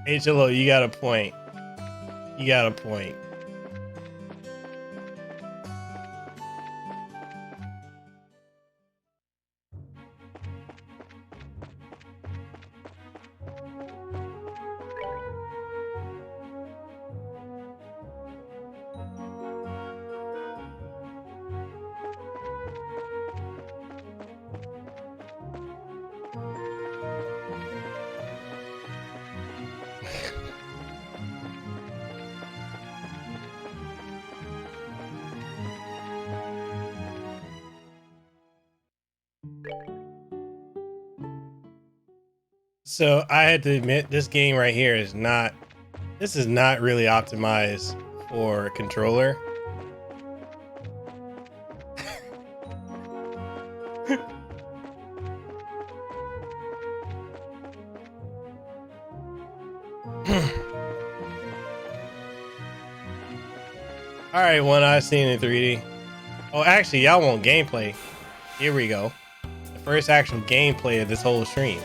A: HLO, you got a point. So I had to admit, this game right here is not. This is not really optimized for a controller. All right, one I've seen in 3D. Oh, actually, y'all want gameplay. Here we go. The first actual gameplay of this whole stream.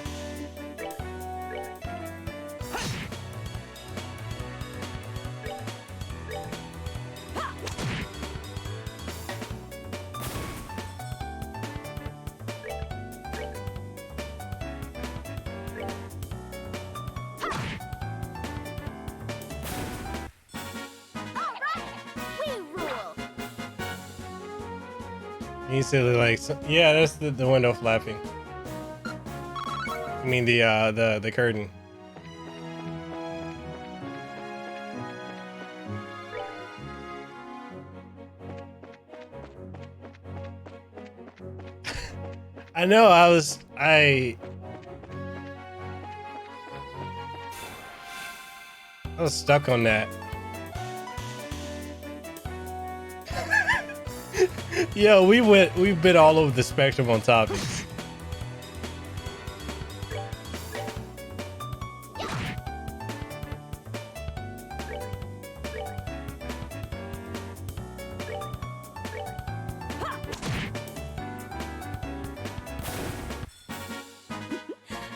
A: You see, like, yeah, that's the window flapping. I mean the curtain. I know. I was stuck on that. Yo, we've been all over the spectrum on topics.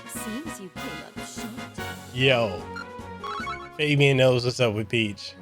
D: Seems you came up short.
A: Yo, Fabian knows what's up with Peach.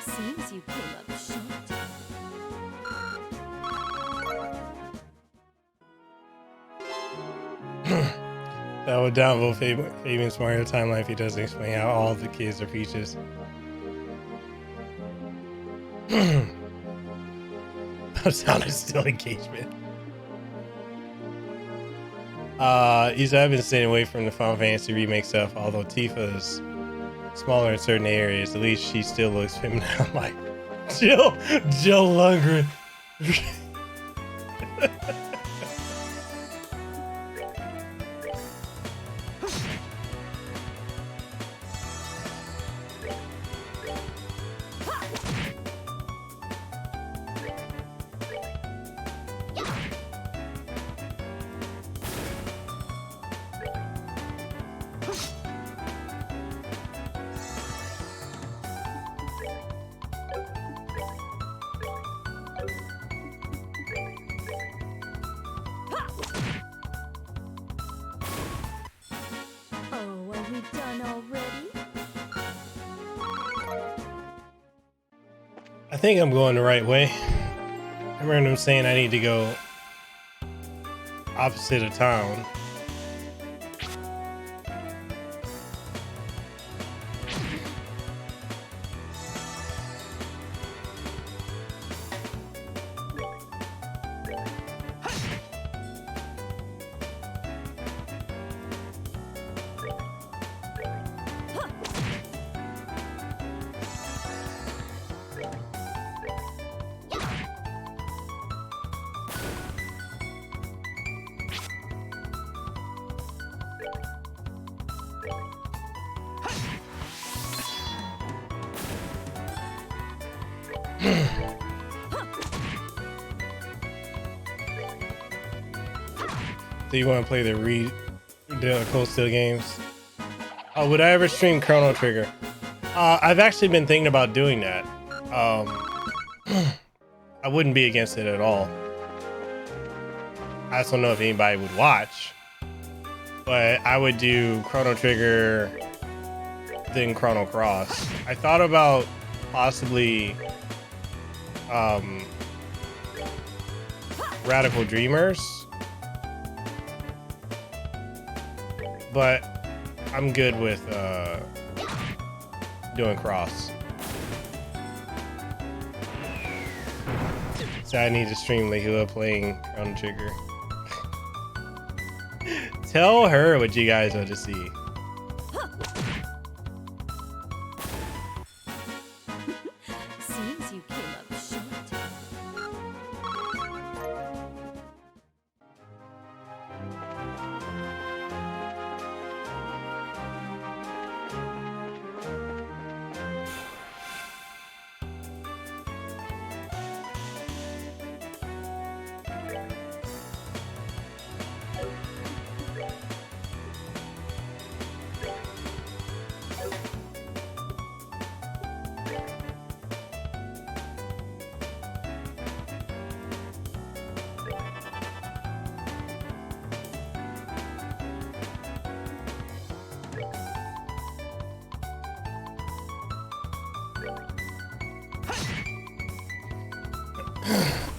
D: Seems you came up short.
A: That would downvote Fabian's Mario timeline if he doesn't explain how all the kids are peaches. That sounded still engagement. I've been staying away from the Final Fantasy remake stuff, although Tifa's smaller in certain areas. At least she still looks feminine. I'm like, Jill Lundgren.
D: Oh, are we done already?
A: I think I'm going the right way. I remember them saying I need to go opposite of town. Do you want to play the Cold Steel games? Would I ever stream Chrono Trigger? I've actually been thinking about doing that. I wouldn't be against it at all. I just don't know if anybody would watch, but I would do Chrono Trigger, then Chrono Cross. I thought about possibly Radical Dreamers, but I'm good with doing Cross. So I need to stream Lehua playing Chrono Trigger. Tell her what you guys want to see.
D: Seems you came up short.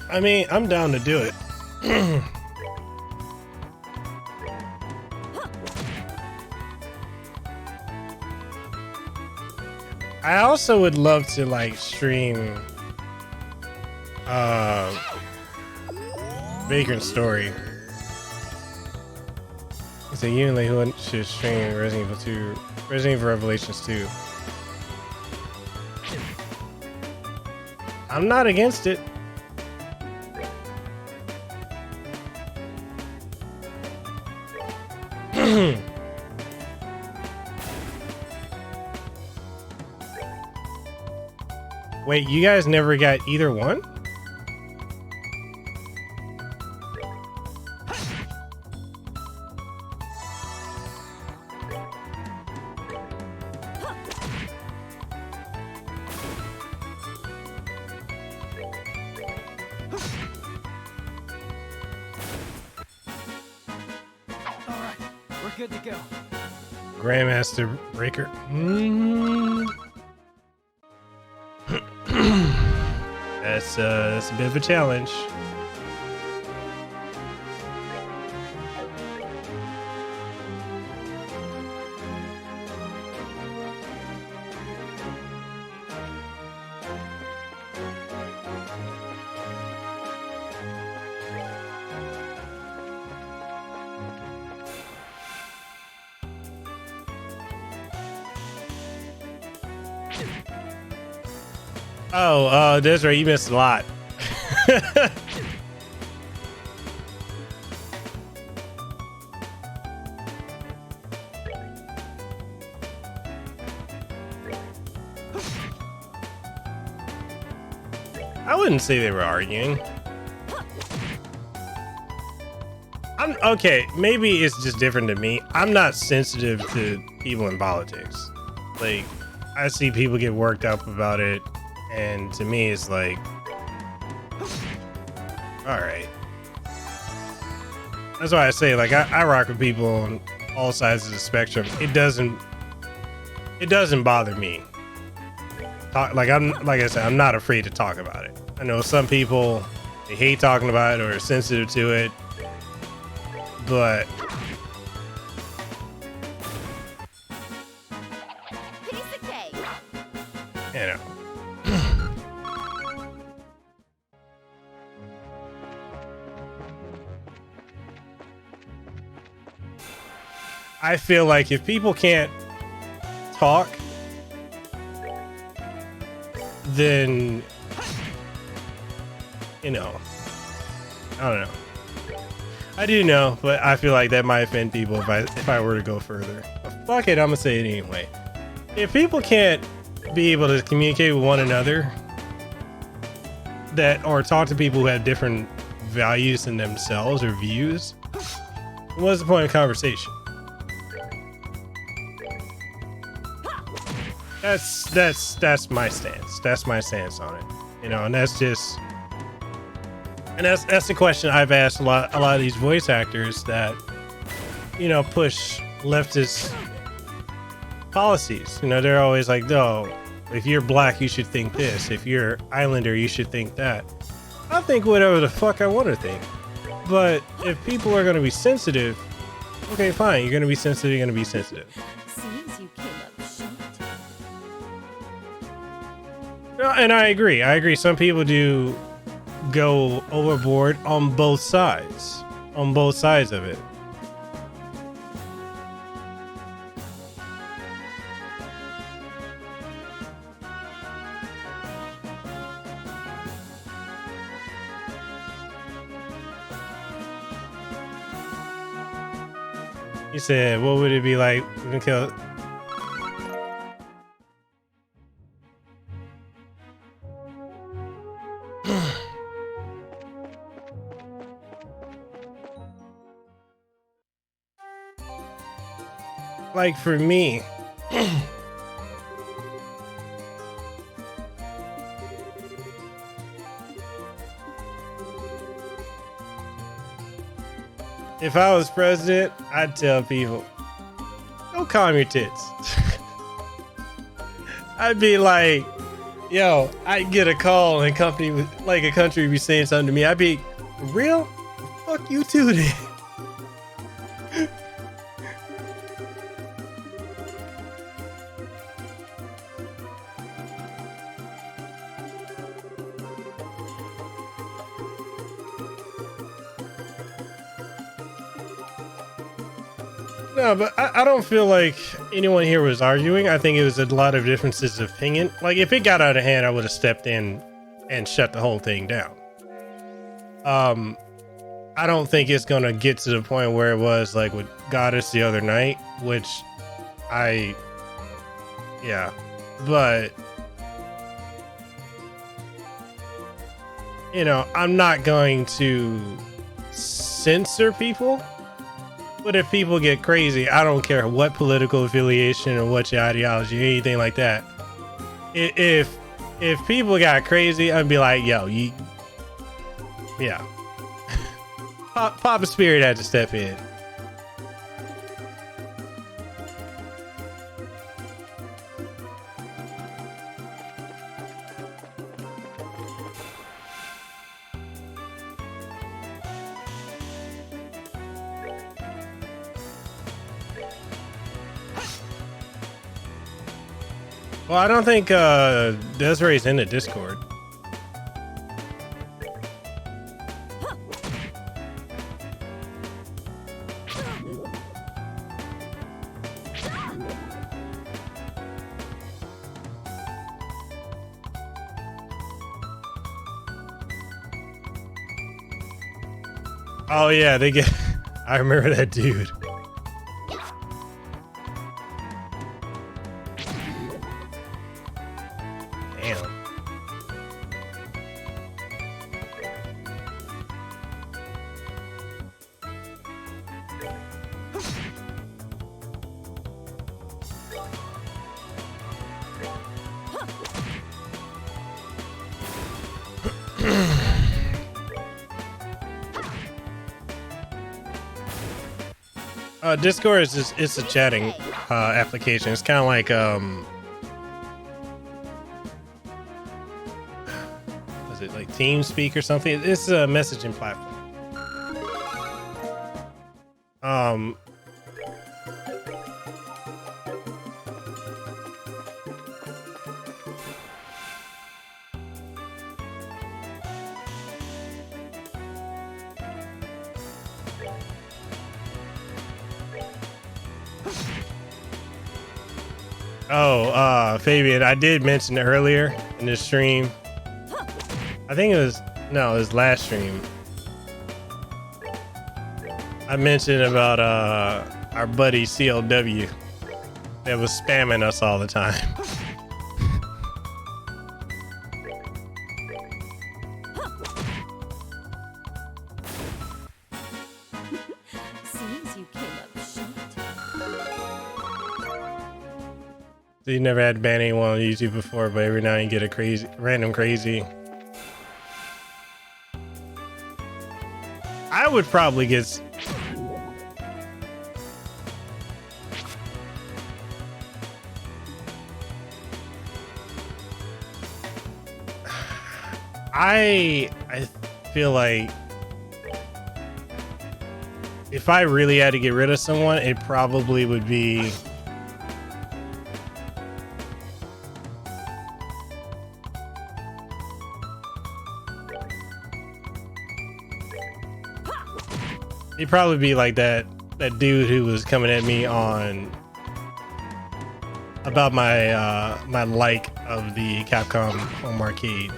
A: I mean, I'm down to do it. I also would love to like stream Vagrant Story. So you and Lehua should stream Resident Evil Revelations 2. I'm not against it. Wait, you guys never got either one?
E: Alright, we're good to go.
A: Grandmaster Breaker. That's a bit of a challenge. Oh, Desiree, you missed a lot. I wouldn't say they were arguing. Okay, maybe it's just different to me. I'm not sensitive to people in politics. Like, I see people get worked up about it, and to me, it's like, all right. That's why I say, like, I rock with people on all sides of the spectrum. It doesn't bother me. Like I said, I'm not afraid to talk about it. I know some people, they hate talking about it or are sensitive to it, but
D: Piece of cake.
A: you know. I feel like if people can't talk, then, you know, I don't know. I do know, but I feel like that might offend people if I were to go further. But fuck it, I'm gonna say it anyway. If people can't be able to communicate with one another, that, or talk to people who have different values than themselves or views, what's the point of conversation? That's my stance. That's my stance on it. You know, and that's just, and that's the question I've asked a lot of these voice actors that, you know, push leftist policies. You know, they're always like, no, if you're black, you should think this. If you're Islander, you should think that. I think whatever the fuck I want to think. But if people are going to be sensitive, okay, fine. You're going to be sensitive. You're going to be sensitive.
D: Seems you came up short.
A: No, and I agree. I agree. Some people do go overboard on both sides. On both sides of it. He said, what would it be like? We can kill. Like for me, if I was president, I'd tell people, go calm your tits. I'd be like, yo, I'd get a call and company like a country would be saying something to me. I'd be, real? Fuck you too then. No, but I don't feel like anyone here was arguing. I think it was a lot of differences of opinion. Like, if it got out of hand, I would have stepped in and shut the whole thing down. I don't think it's gonna get to the point where it was like with Goddess the other night, which yeah, but you know, I'm not going to censor people. But if people get crazy, I don't care what political affiliation or what your ideology or anything like that. If people got crazy, I'd be like, yo, yeah. Papa Spirit had to step in. Well, I don't think Desiree's in the Discord. Oh yeah, they get. I remember that dude. Discord is just, it's a chatting application. It's kind of like is it like TeamSpeak or something? It's a messaging platform. Fabian, I did mention it earlier in this stream. I think it was last stream. I mentioned about our buddy CLW that was spamming us all the time. So you never had to ban anyone on YouTube before, but every now and you get a random crazy. I would probably get. I feel like if I really had to get rid of someone, it probably would be it'd probably be like that dude who was coming at me on about my my like of the Capcom home arcade.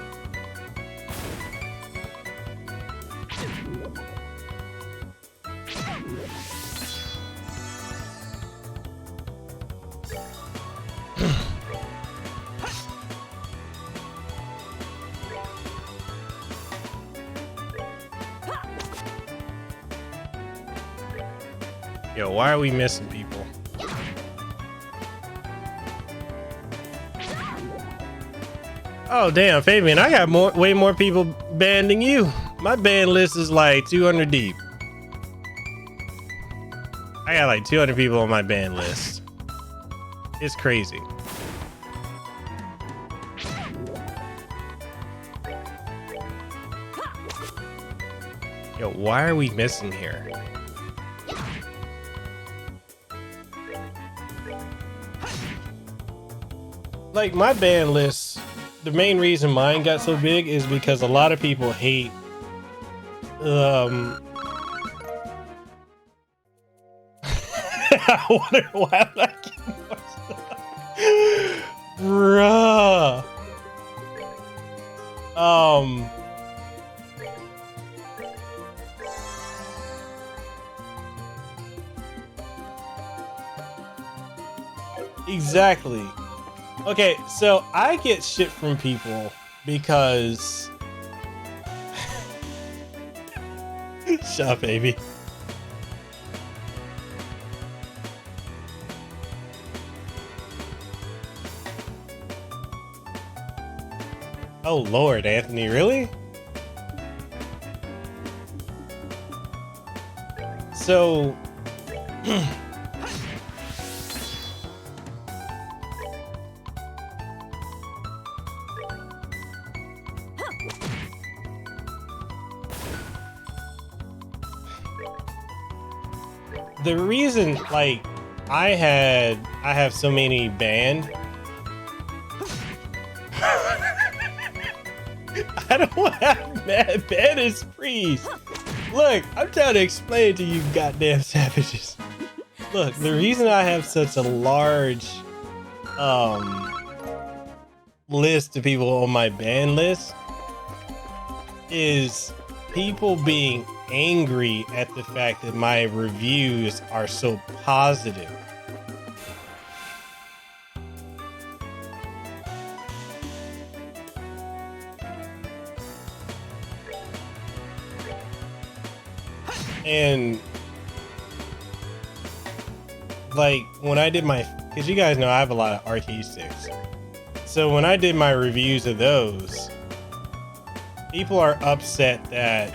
A: Yo, why are we missing people? Oh damn, Fabian, I got way more people banned than you. My ban list is like 200 deep. I got like 200 people on my ban list. It's crazy. Yo, why are we missing here? Like my ban list, the main reason mine got so big is because a lot of people hate I wonder why I'm not getting more stuff. Bruh. Exactly. Okay, so I get shit from people because shut up, baby. Oh Lord, Anthony, really? So the reason, like, I have so many banned. I don't have ban is freeze. Look, I'm trying to explain it to you goddamn savages. Look, the reason I have such a large list of people on my ban list is people being angry at the fact that my reviews are so positive. And like when I did my, because you guys know I have a lot of arcade sticks, so when I did my reviews of those, people are upset that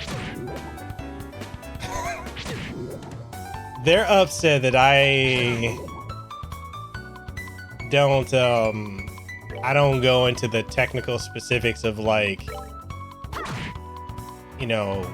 A: they're upset that I don't go into the technical specifics of, like, you know,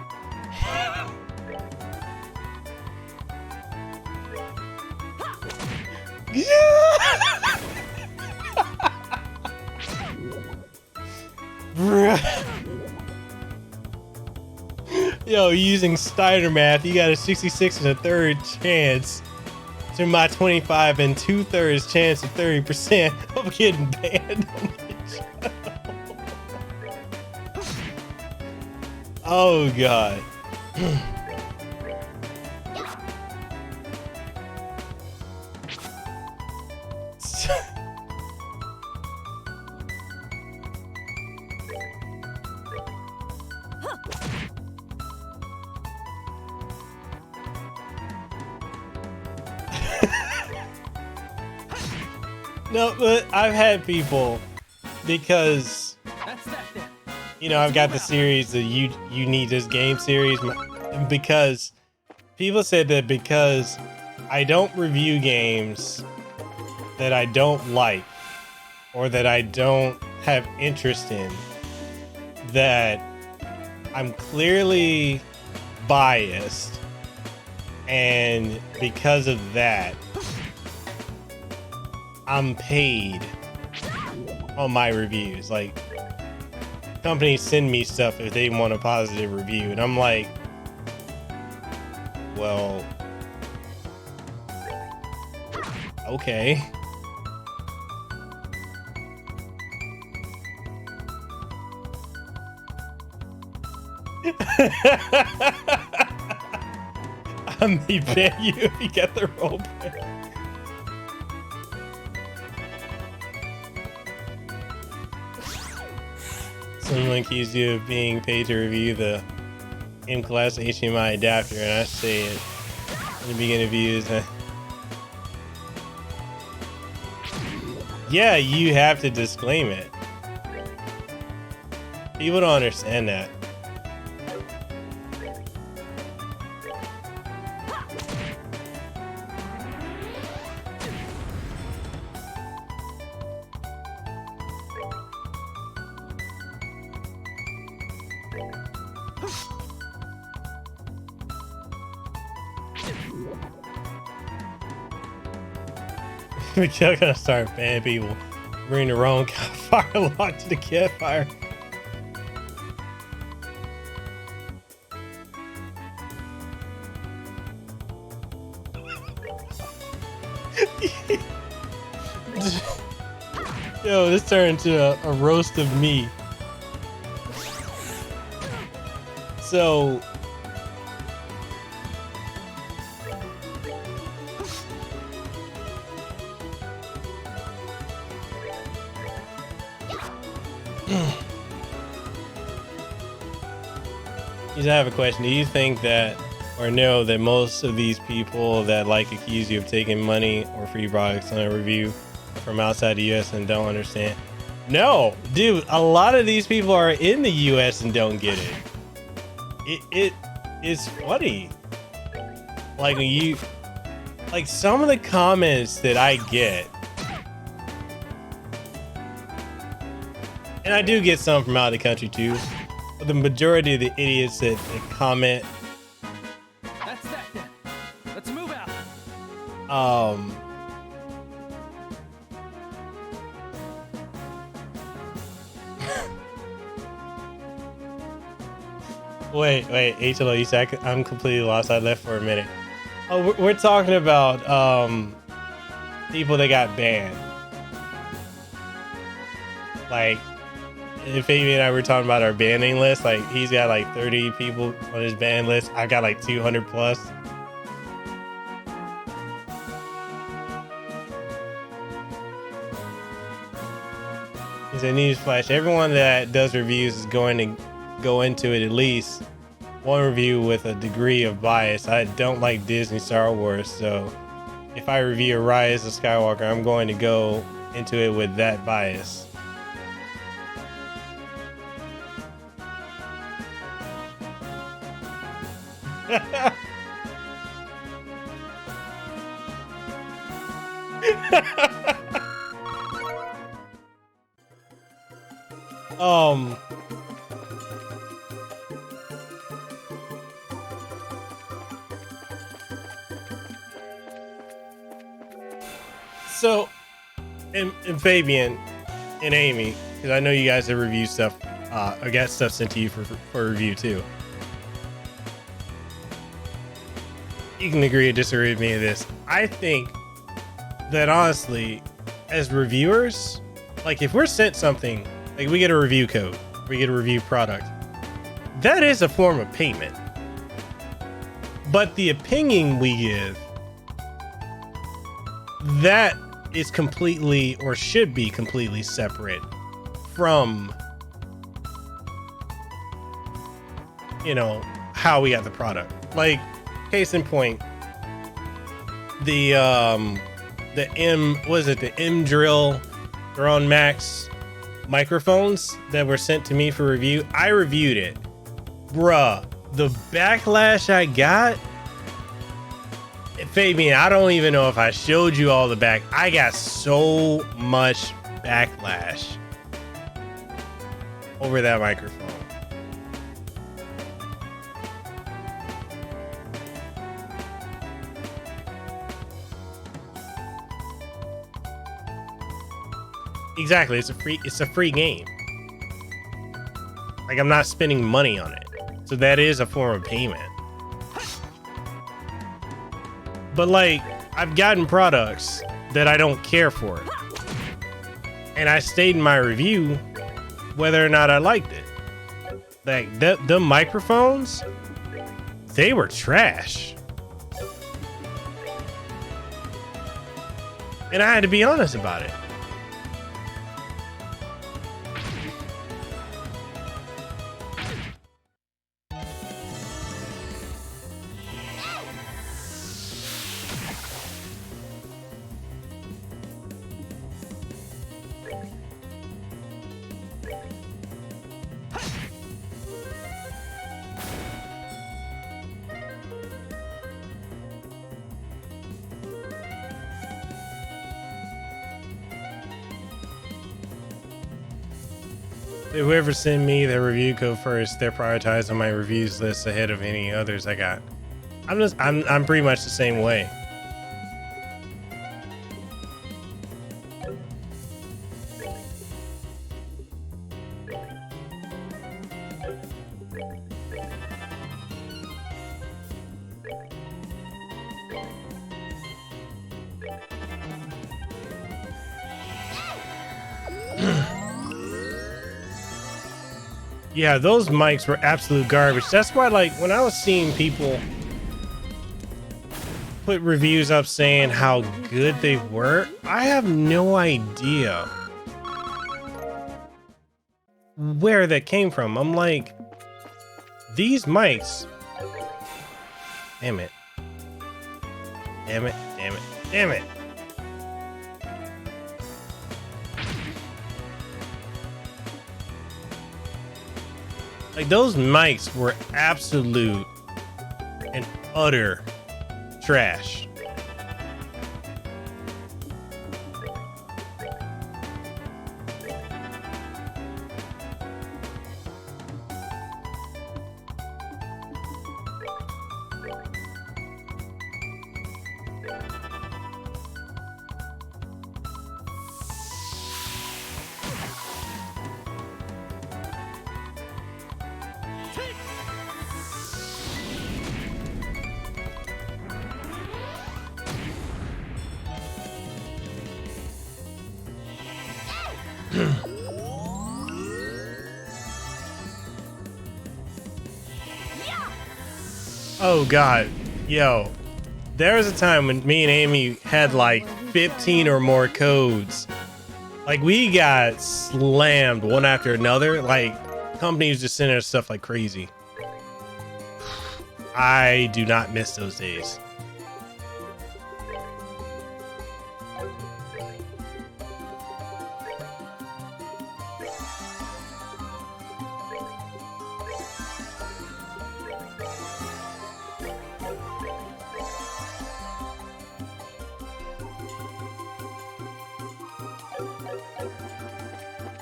A: yo, using Steiner math, you got a 66 and a third chance to my 25 and 2/3 chance of 30% of getting banned on my channel. Oh god. No, but I've had people because
E: That's that then.
A: you know I've got the series, the you need this game series, because people said that because I don't review games that I don't like or that I don't have interest in, that I'm clearly biased, and because of that I'm paid on my reviews. Like, companies send me stuff if they want a positive review, and I'm like, well, okay. I may pay you if you get the role play. Someone accused you of being paid to review the in-class HDMI adapter, and I say it in the beginning of views. Yeah, you have to disclaim it. People don't understand that. Miguela gonna start banning people. Bring the wrong fire lock to the campfire. Yo, this turned into a roast of me. So I have a question. Do you think that, or know that most of these people that like accuse you of taking money or free products on a review from outside the US and don't understand? No, dude, a lot of these people are in the US and don't get it. It is funny. Like when you, like some of the comments that I get, and I do get some from out of the country too, but the majority of the idiots that comment,
E: That's that then. Let's move out.
A: wait, HLO, you said I'm completely lost. I left for a minute. Oh, we're talking about people that got banned. Like, if Amy and I were talking about our banning list, like he's got like 30 people on his ban list. I've got like 200 plus. It's a newsflash. Everyone that does reviews is going to go into it at least one review with a degree of bias. I don't like Disney Star Wars, so if I review Rise of Skywalker, I'm going to go into it with that bias. So, and Fabian and Amy, because I know you guys have reviewed stuff, or got stuff sent to you for review too. You can agree or disagree with me on this. I think that honestly, as reviewers, like if we're sent something, like we get a review code, we get a review product, that is a form of payment. But the opinion we give, that is completely, or should be completely separate from, you know, how we got the product. Like, case in point, the the M Drill Drone Max microphones that were sent to me for review. I reviewed it. Bruh, the backlash I got, Fabian, I don't even know if I showed you all the back. I got so much backlash over that microphone. Exactly, it's a free game. Like, I'm not spending money on it. So that is a form of payment. But like, I've gotten products that I don't care for. And I stayed in my review whether or not I liked it. Like, the microphones, they were trash. And I had to be honest about it. Whoever sent me the review code first, they're prioritized on my reviews list ahead of any others I got. I'm pretty much the same way. Yeah, those mics were absolute garbage. That's why, like, when I was seeing people put reviews up saying how good they were, I have no idea where that came from. I'm like, these mics, damn it, damn it, damn it, damn it. Like, those mics were absolute and utter trash. Oh god, yo, there was a time when me and Amy had like 15 or more codes. Like, we got slammed one after another. Like, companies just sending us stuff like crazy. I do not miss those days.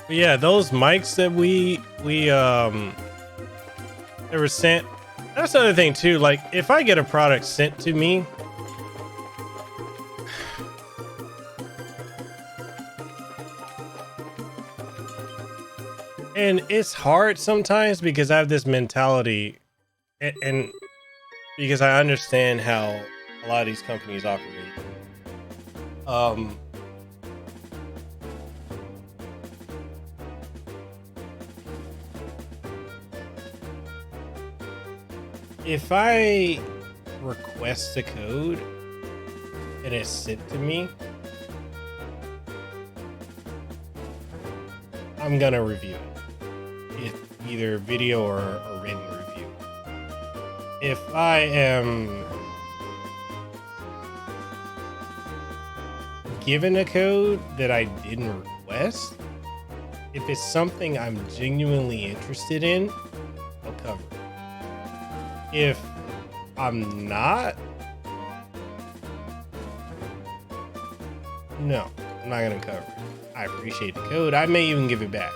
A: But yeah, those mics that we they were sent. That's the other thing too. Like, if I get a product sent to me, and it's hard sometimes because I have this mentality, and because I understand how a lot of these companies operate. If I request a code and it's sent to me, I'm gonna review it. Either video or a written review. If I am given a code that I didn't request, if it's something I'm genuinely interested in, I'll cover it. If I'm not, no, I'm not gonna cover it. I appreciate the code. I may even give it back.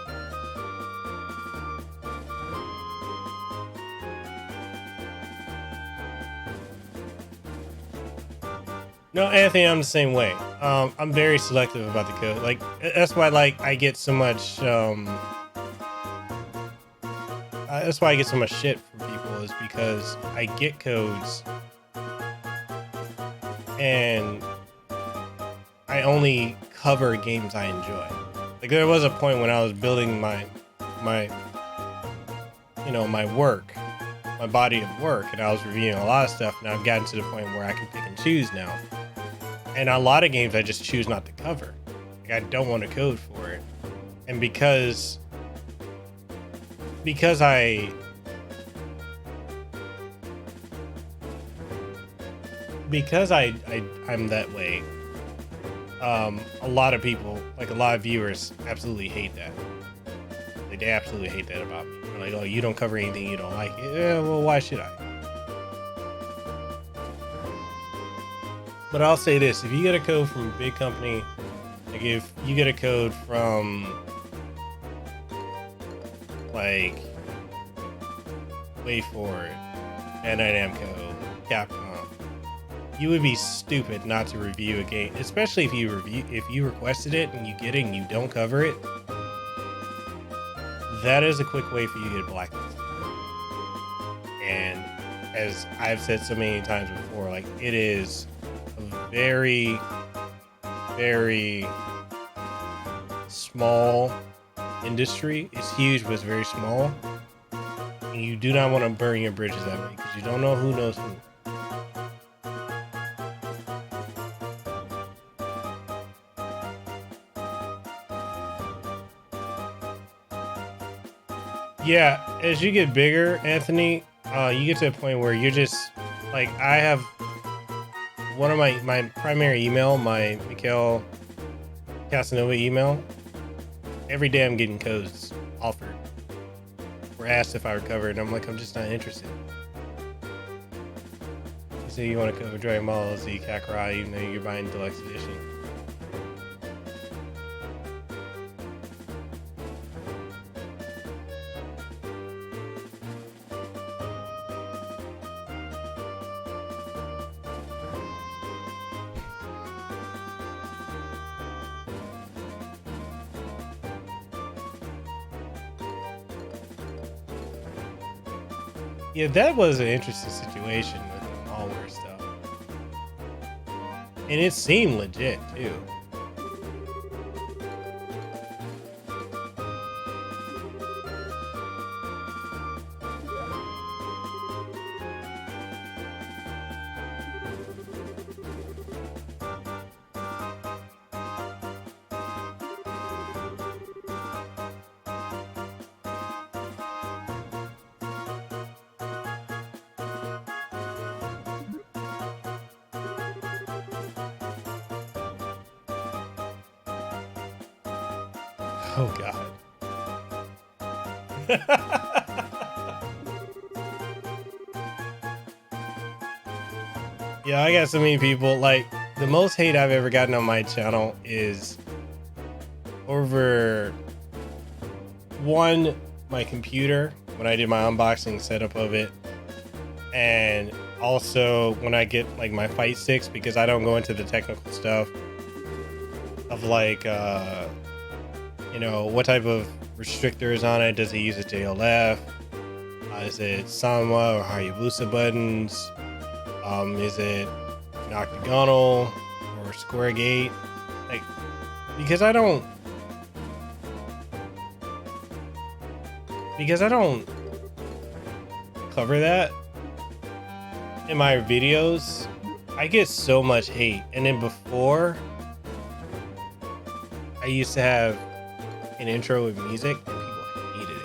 A: No, Anthony, I'm the same way. I'm very selective about the code. Like, that's why, like, I get so much, that's why I get so much shit from people, is because I get codes and I only cover games I enjoy. Like, there was a point when I was building my you know, my work, my body of work, and I was reviewing a lot of stuff, and I've gotten to the point where I can pick and choose now. And a lot of games I just choose not to cover. Like, I don't want to code for it. And because I'm that way, a lot of people, like a lot of viewers, absolutely hate that. Like, they absolutely hate that about me. They're like, oh, you don't cover anything you don't like. Yeah, well, why should I? But I'll say this, if you get a code from a big company, like if you get a code from, like, wait for it, Bandai Namco, Capcom, you would be stupid not to review a game, especially if you requested it and you get it and you don't cover it. That is a quick way for you to get blacklisted. And as I've said so many times before, like, it is a very, very small industry. It's huge, but it's very small. And you do not want to burn your bridges that way, because you don't know who knows who. Yeah, as you get bigger, Anthony, you get to a point where you're just, like, I have one of my primary email, my Miguel Casanova email. Every day I'm getting codes offered. Or asked if I would cover it, and I'm like, I'm just not interested. You say you want to cover Dragon Ball Z Kakarot, even though you're buying Deluxe Edition. Yeah, that was an interesting situation with the malware stuff. And it seemed legit, too. Oh god. Yeah, I got so many people. Like, the most hate I've ever gotten on my channel is over one, my computer, when I did my unboxing setup of it, and also when I get like my fight sticks, because I don't go into the technical stuff of like you know, what type of restrictor is on it. Does it use a JLF? Is it Sanwa or Hayabusa buttons? Is it an octagonal or square gate? Like, because I don't cover that in my videos, I get so much hate. And then before, I used to have an intro with music, and people hated it.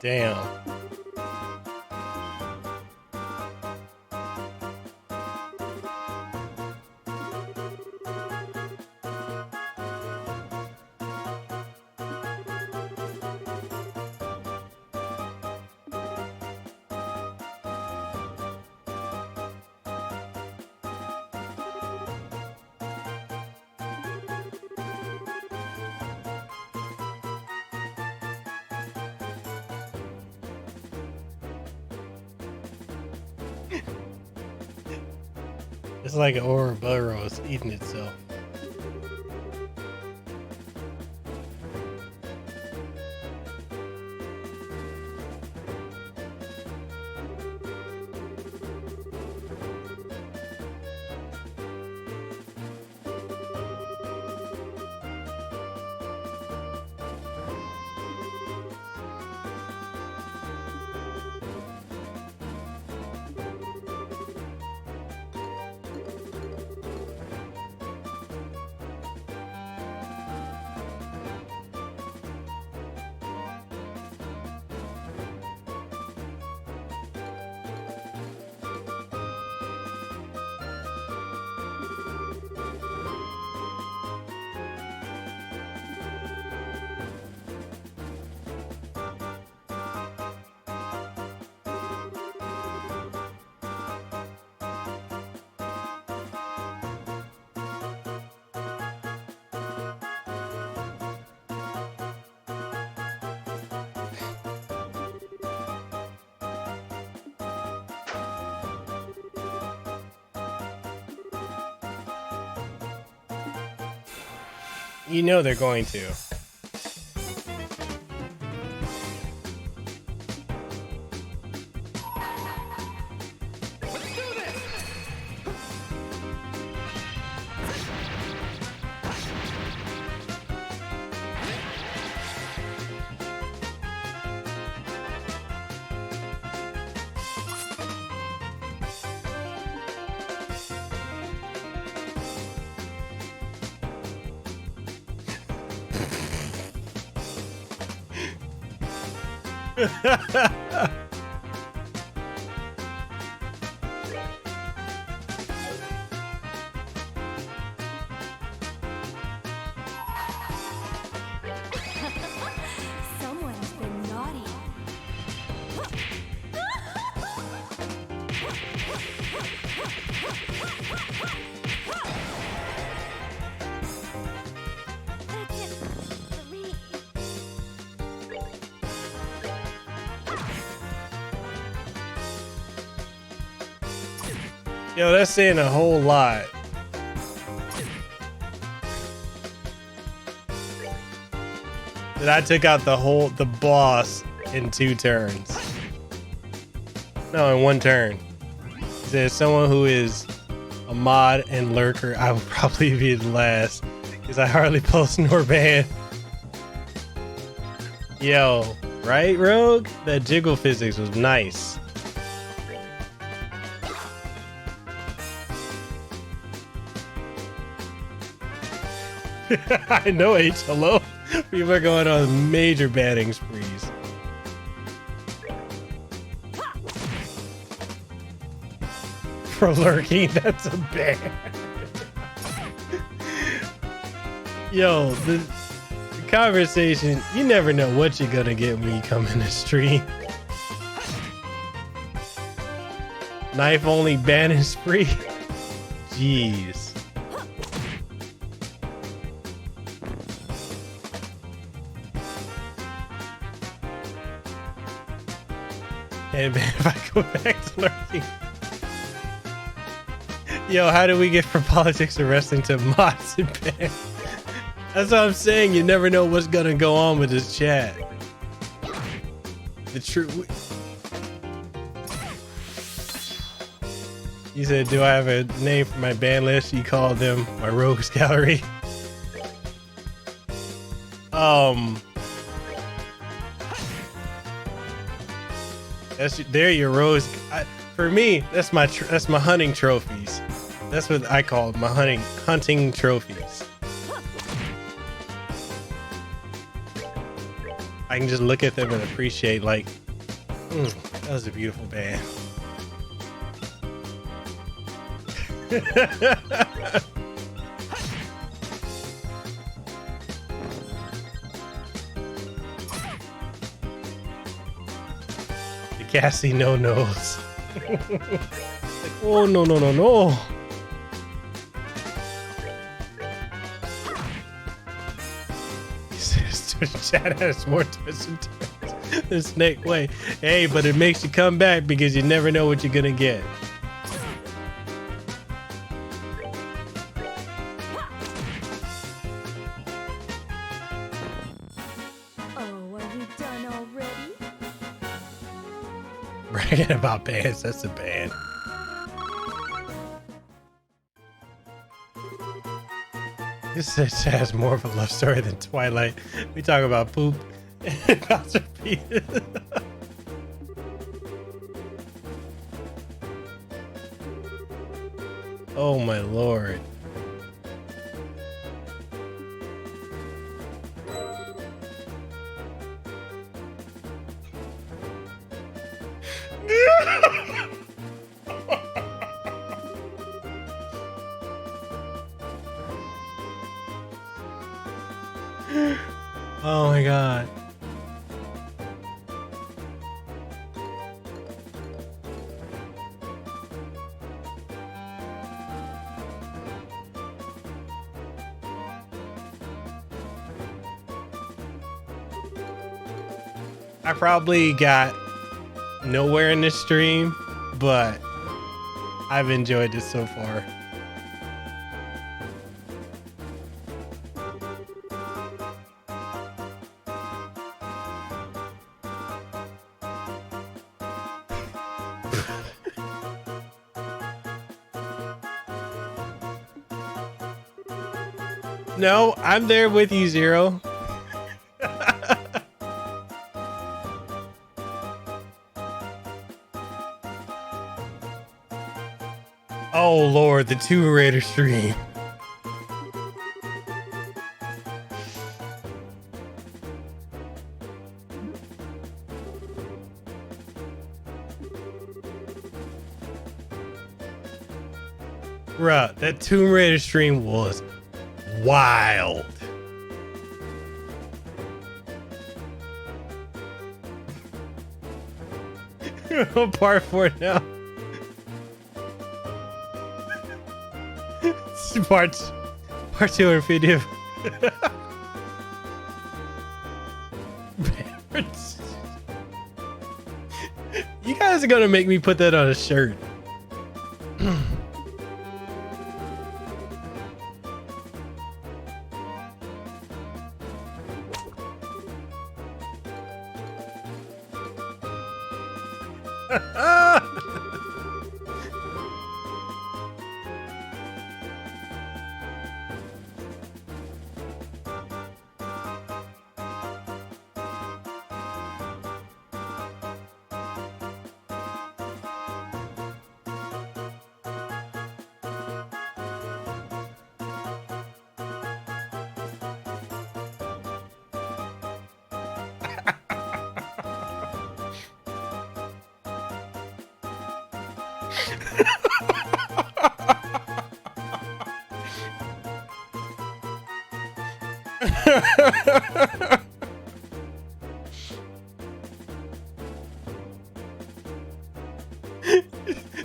A: Damn. It's like an Ouroboros eating itself. You know they're going to.
D: Someone's been naughty. That's it for me.
A: Yo, that's saying a whole lot. That I took out the boss in 2 turns. No, in 1 turn. He says someone who is a mod and lurker, I would probably be the last because I hardly post nor ban. Yo, right, Rogue? That jiggle physics was nice. I know, H. Hello. People are going on major batting sprees. For lurking, that's a ban. Yo, the conversation, you never know what you're gonna get when you come in the stream. Knife only banning spree? Jeez. And if I go back to lurking. Yo, how do we get from politics and wrestling to mods and ban? That's what I'm saying. You never know what's gonna go on with this chat. The truth. You said, do I have a name for my ban list? You call them my rogues gallery. They're your rogues. For me, that's my hunting trophies. That's what I call my hunting trophies. I can just look at them and appreciate, like, that was a beautiful band. The Cassie no-nos. Like, oh, no, no, no, no. He says, Chad has more twists and turns than Snake Way. Hey, but it makes you come back because you never know what you're gonna get.
D: Oh, are you done already?
A: Bragging about bands, that's a band. This has more of a love story than Twilight. We talk about poop and about to pee. Oh my lord. Oh my god. I probably got nowhere in this stream, but I've enjoyed this so far. No, I'm there with you, Zero. Oh Lord, the Tomb Raider stream. Bruh, that Tomb Raider stream was wild. Part 4 now. Part 250. You guys are gonna make me put that on a shirt.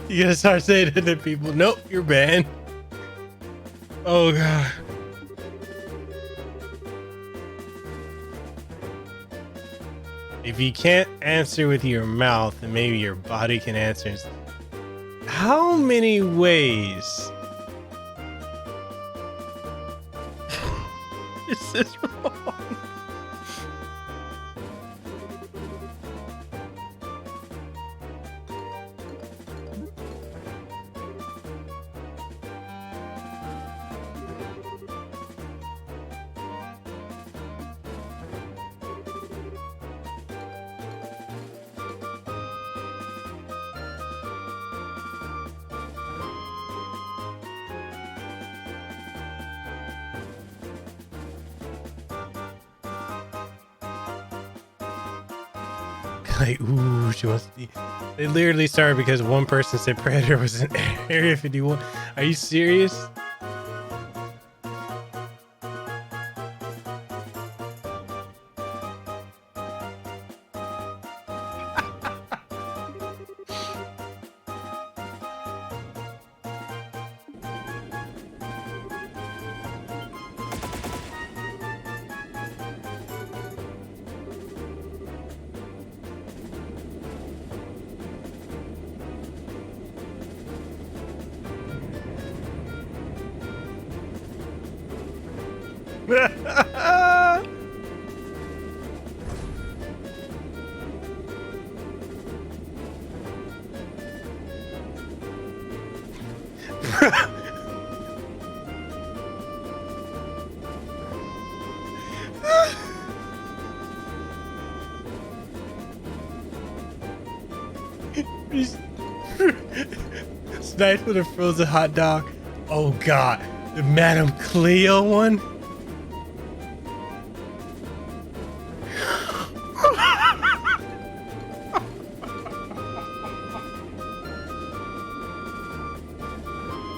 A: You gotta start saying it to people. Nope, you're banned. Oh god. If you can't answer with your mouth, then maybe your body can answer. How many ways is this wrong? Like, ooh, she wants to be. They literally started because one person said Predator was in Area 51. Are you serious? Sniped with a frozen hot dog. Oh god, the Madame Cleo one.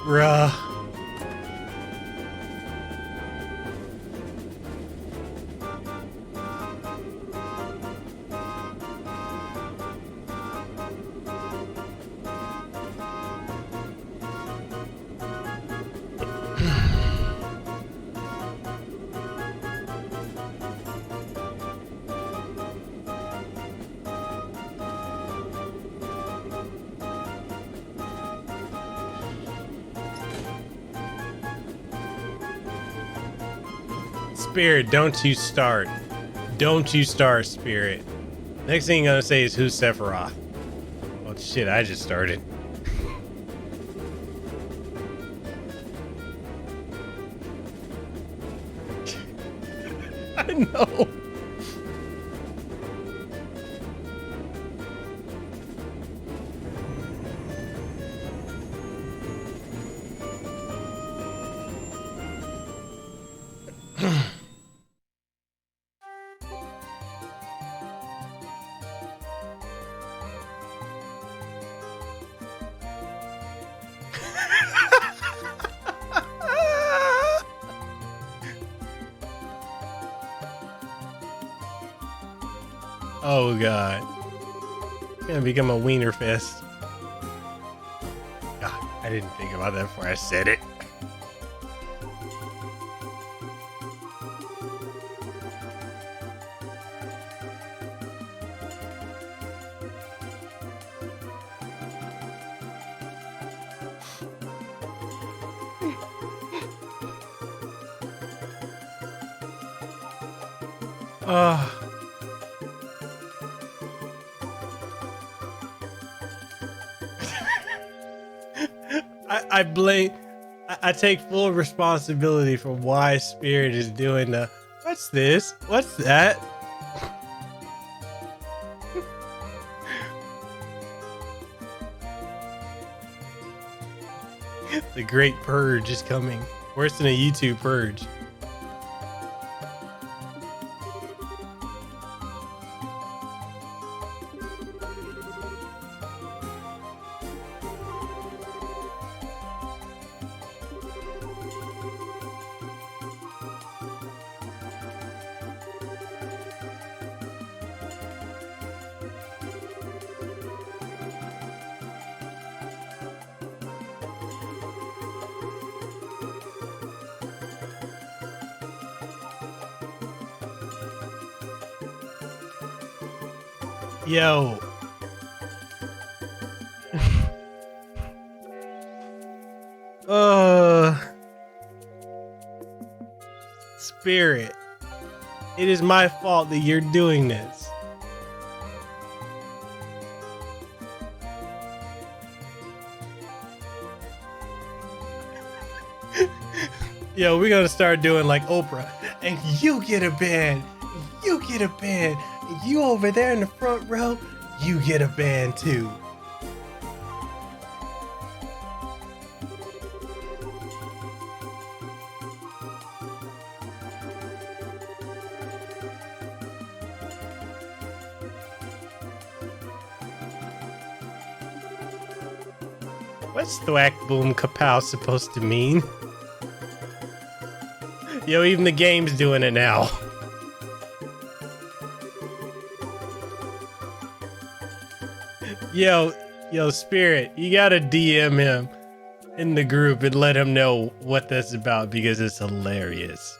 A: Bruh. Spirit, don't you start. Don't you start, Spirit. Next thing you're gonna say is who's Sephiroth. Oh shit, I just started. I know. Oh god. It's gonna become a wiener fest. God, I didn't think about that before I said it. I blame. I take full responsibility for why Spirit is doing the. What's this? What's that? The Great Purge is coming. Worse than a YouTube purge. Yo. Spirit. It is my fault that you're doing this. Yo, we're gonna start doing like Oprah. And you get a band. You get a band. You over there in the front row, you get a band too. What's thwack boom kapow supposed to mean? Yo, even the game's doing it now. Yo, Spirit, you gotta DM him in the group and let him know what that's about because it's hilarious.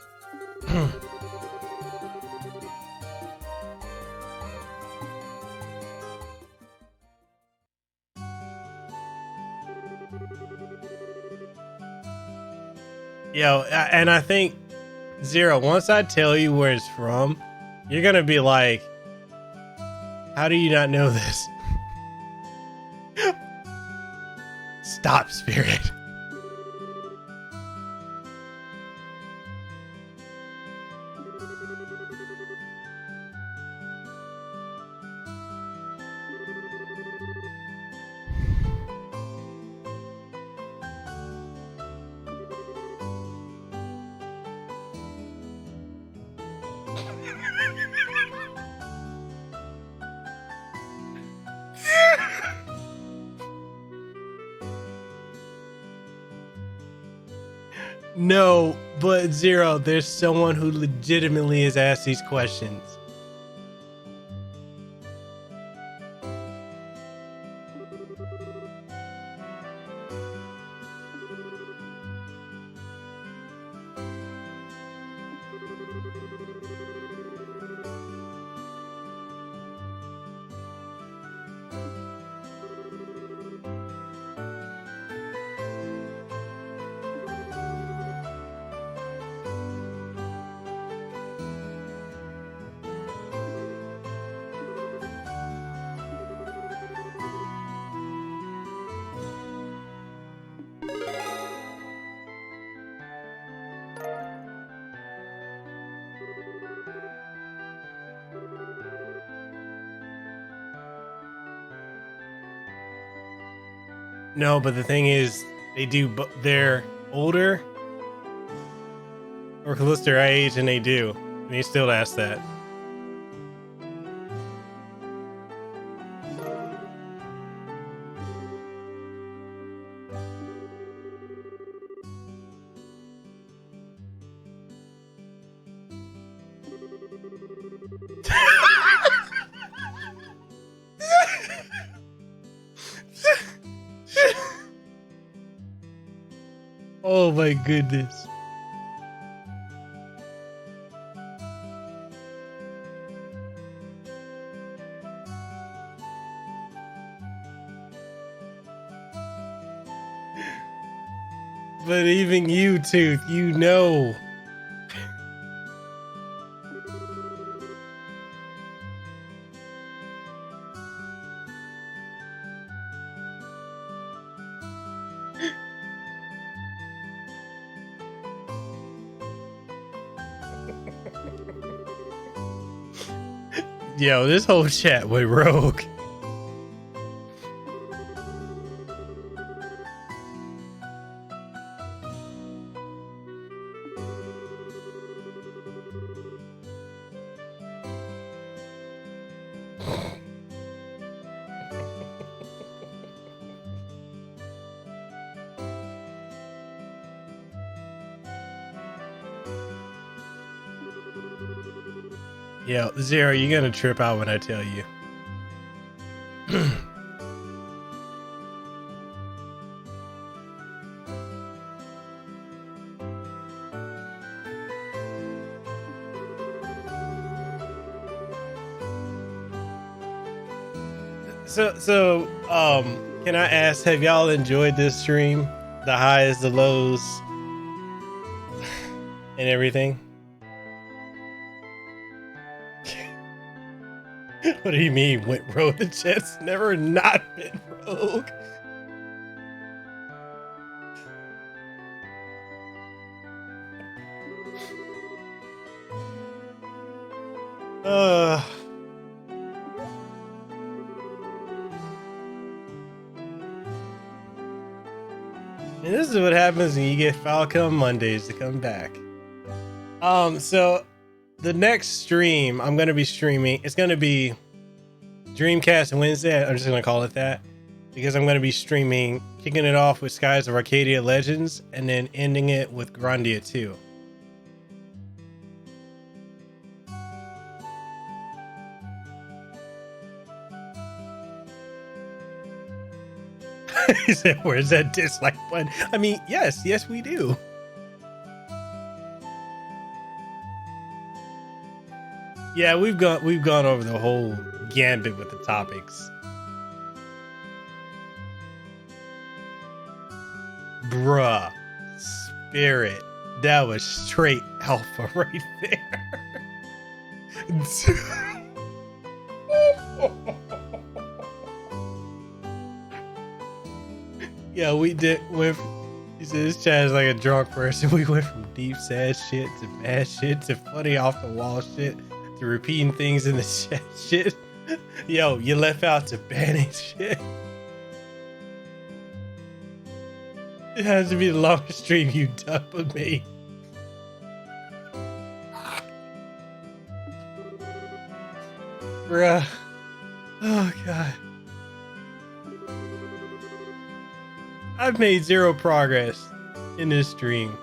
A: Yo, and I think, Zero, once I tell you where it's from, you're gonna be like, how do you not know this? Stop, Spirit. No, but Zero, there's someone who legitimately has asked these questions. No, but the thing is, they're older, or close to our age, and they do. And he still asks that. Oh my goodness. But even you, Tooth, you know. Yo, this whole chat went rogue. Yo, Zero, you're gonna trip out when I tell you. So, can I ask, have y'all enjoyed this stream? The highs, the lows, and everything? What do you mean went rogue? The chat's never not been rogue. And this is what happens when you get Falcon Mondays to come back. So the next stream I'm gonna be streaming, it's gonna be Dreamcast Wednesday. I'm just gonna call it that. because I'm going to be streaming, kicking it off with Skies of Arcadia Legends, and then ending it with Grandia 2. He said, "Where's that dislike button?" I mean, yes, we do. Yeah, we've gone over the whole gambit with the topics. Bruh, Spirit, that was straight alpha right there. Yeah, we did with. He said this chat is like a drunk person. We went from deep sad shit to bad shit to funny off the wall shit to repeating things in the chat shit. Yo, you left out to banning shit. It has to be the longest stream you've done with me. Bruh. Oh god. I've made zero progress in this stream.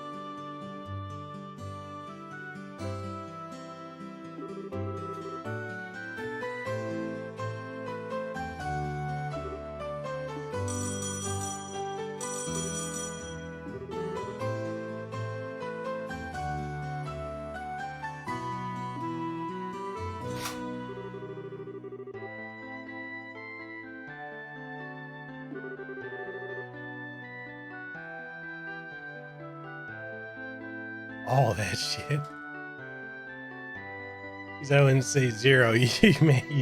A: All that shit. Because I wouldn't say zero. You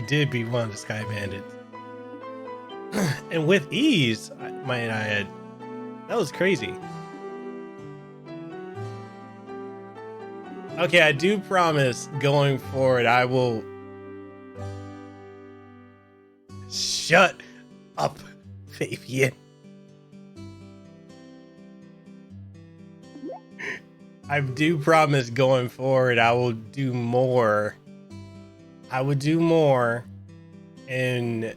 A: did beat one of the Sky Bandits. And with ease, might I add. That was crazy. Okay, I do promise going forward, I will. Shut up, Fabian. I do promise going forward, I will do more. I would do more in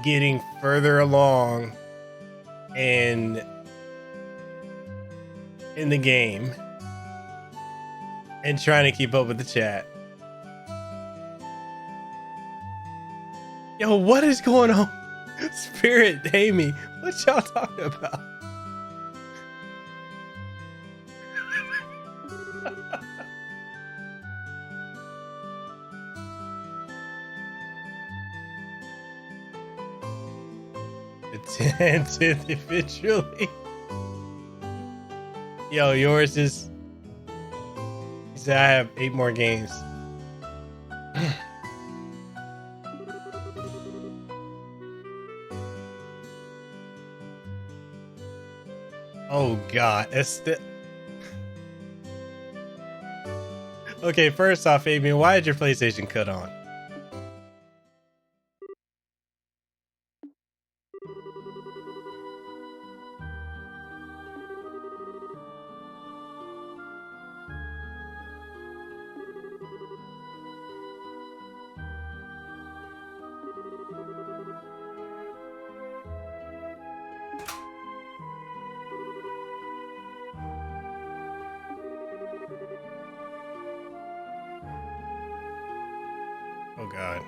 A: getting further along in the game and trying to keep up with the chat. Yo, what is going on? Spirit, Amy, what y'all talking about? The 10th eventually. Yo, yours is. He said I have 8 more games. Oh god, that's the. Okay, first off, Fabian, why did your PlayStation cut on? Oh god.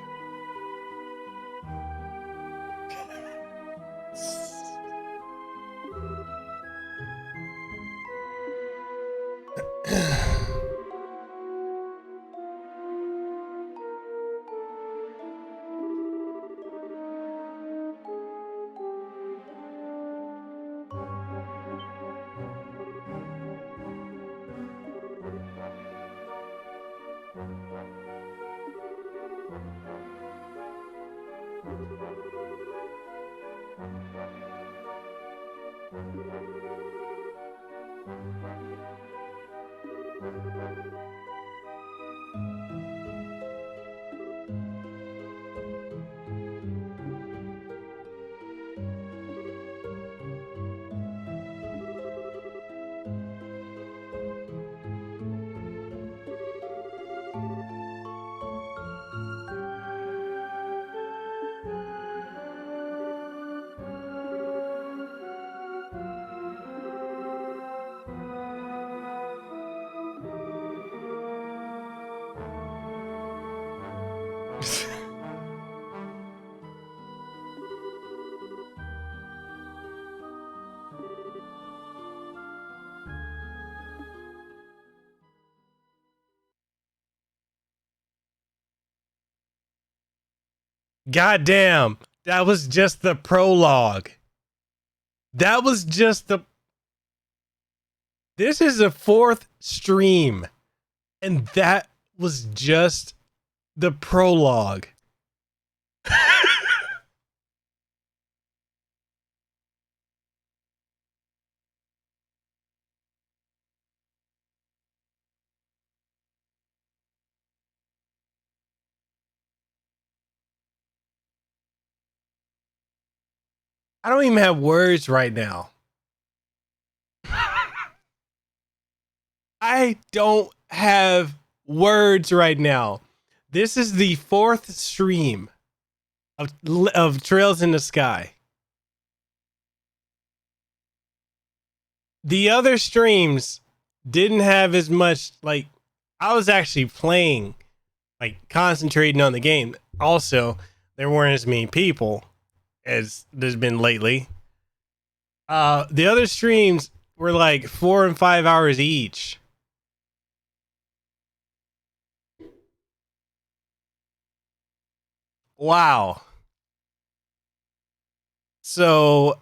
A: Goddamn, that was just the prologue. That was just the. This is the 4th stream, and that was just the prologue. I don't even have words right now. I don't have words right now. This is the 4th stream of Trails in the Sky. The other streams didn't have as much, like, I was actually playing, like, concentrating on the game. Also, there weren't as many people as there's been lately. The other streams were like 4 and 5 hours each. Wow. So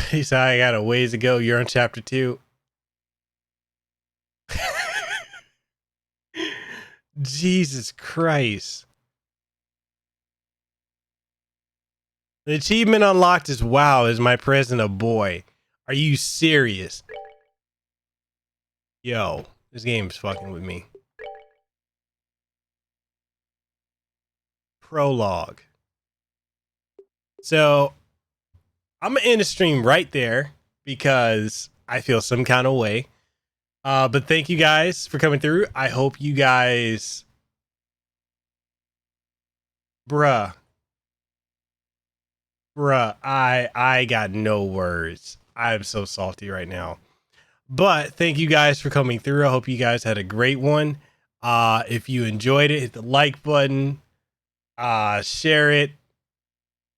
A: he said, I got a ways to go. You're on chapter 2. Jesus Christ. The achievement unlocked is wow, is my present a boy? Are you serious? Yo, this game's fucking with me. Prologue. So I'm gonna end the stream right there because I feel some kind of way. But thank you guys for coming through. I hope you guys, bruh, I got no words. I'm so salty right now. But thank you guys for coming through. I hope you guys had a great one. If you enjoyed it, hit the like button. Share it.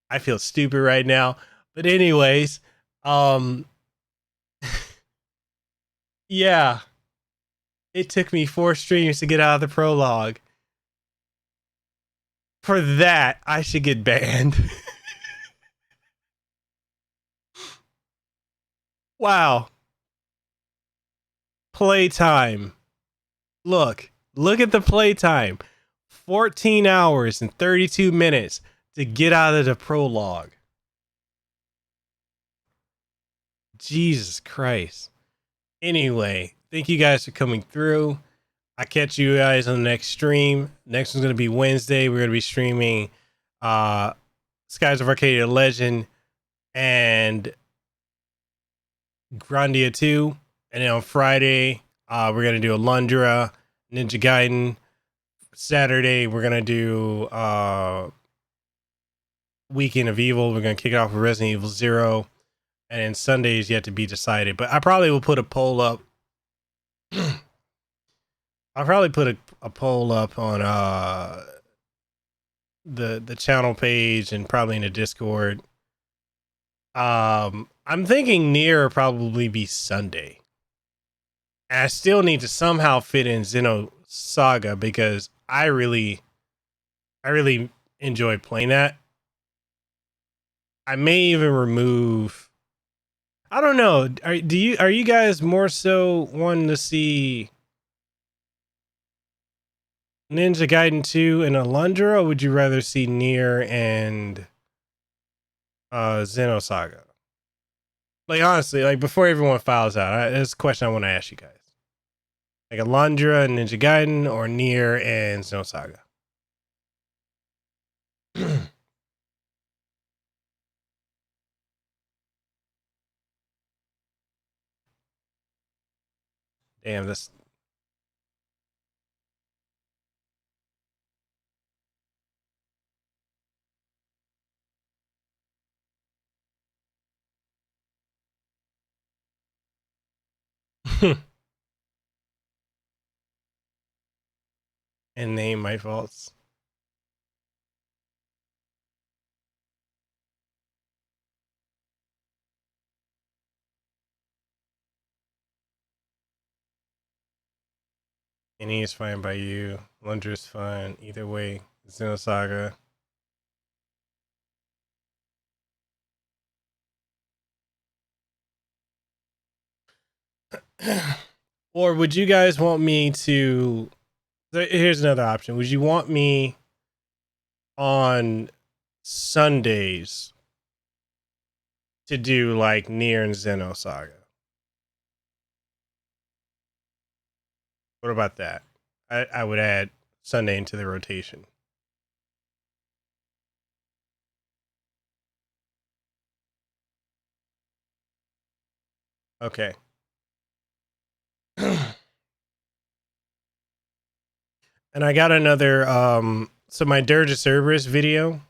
A: I feel stupid right now. But anyways, yeah. It took me 4 streams to get out of the prologue. For that, I should get banned. Wow. Playtime. Look at the playtime. 14 hours and 32 minutes to get out of the prologue. Jesus Christ. Anyway, thank you guys for coming through. I'll catch you guys on the next stream. Next one's going to be Wednesday. We're going to be streaming Skies of Arcadia Legend and Grandia 2. And then on Friday, we're going to do Alundra, Ninja Gaiden. Saturday, we're going to do Weekend of Evil. We're going to kick it off with Resident Evil 0. And then Sunday is yet to be decided. But I probably will put a poll up. I'll probably put a poll up on the channel page and probably in the Discord. I'm thinking Nier will probably be Sunday. And I still need to somehow fit in Xenosaga because I really enjoy playing that. I may even remove. I don't know. Are you guys more so wanting to see Ninja Gaiden 2 and Alundra, or would you rather see Nier and Xenosaga? Like, honestly, like, before everyone files out, there's a question I want to ask you guys. Like, Alundra and Ninja Gaiden, or Nier and Xenosaga? Damn, that's... and name my faults. Any is fine by you. Lunder is fine. Either way, Xenosaga. Or would you guys want me to... Here's another option. Would you want me on Sundays to do like Nier and Xenosaga? What about that? I would add Sunday into the rotation. Okay. And I got another so my Dirge of Cerberus video.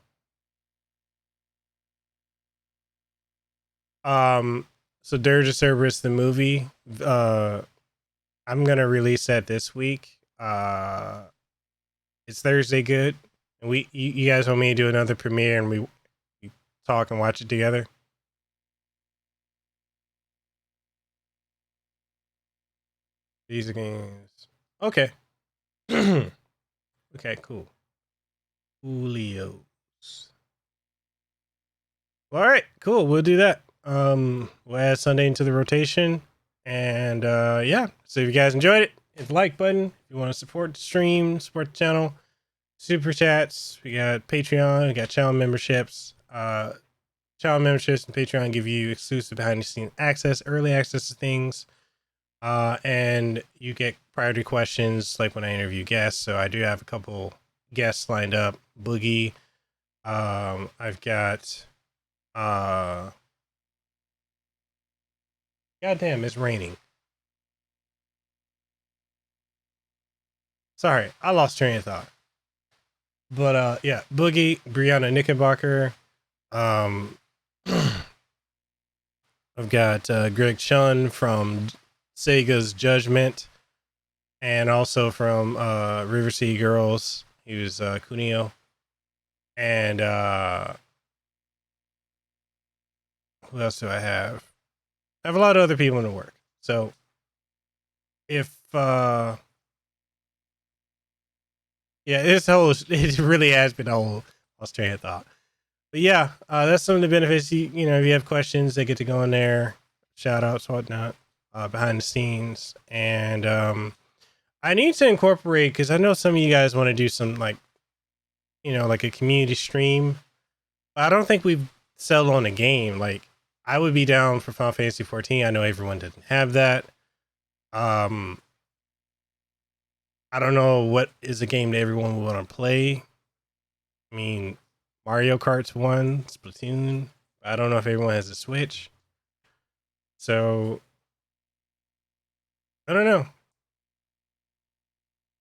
A: So Dirge of Cerberus the movie, I'm gonna release that this week. It's Thursday good. And you guys want me to do another premiere and we talk and watch it together? These are games. Okay. Okay, cool. Julio's. All right, cool. We'll do that. We'll add Sunday into the rotation. And yeah, so if you guys enjoyed it, hit the like button. If you want to support the stream, support the channel, super chats, we got Patreon, we got channel memberships. Channel memberships and Patreon give you exclusive behind the scenes access, early access to things. And you get priority questions like when I interview guests. So I do have a couple guests lined up. Boogie. I've got goddamn, it's raining. Sorry, I lost train of thought. But yeah, Boogie, Brianna Knickerbocker. I've got Greg Chun from Sega's Judgment, and also from River City Girls. He was Kunio. And who else do I have? I have a lot of other people in the work. So if yeah, it really has been a whole lost train of thought. But yeah, that's some of the benefits. You know, if you have questions, they get to go in there, shout outs, whatnot, behind the scenes. And I need to incorporate, because I know some of you guys want to do some like, you know, like a community stream. But I don't think we've settled on a game. Like, I would be down for Final Fantasy 14. I know everyone doesn't have that. I don't know what is a game that everyone would want to play. I mean, Mario Kart's one, Splatoon. I don't know if everyone has a Switch. So, I don't know.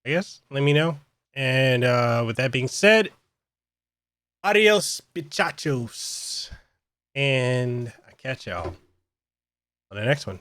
A: I guess, let me know. And with that being said, adios, bichachos. And I catch y'all on the next one.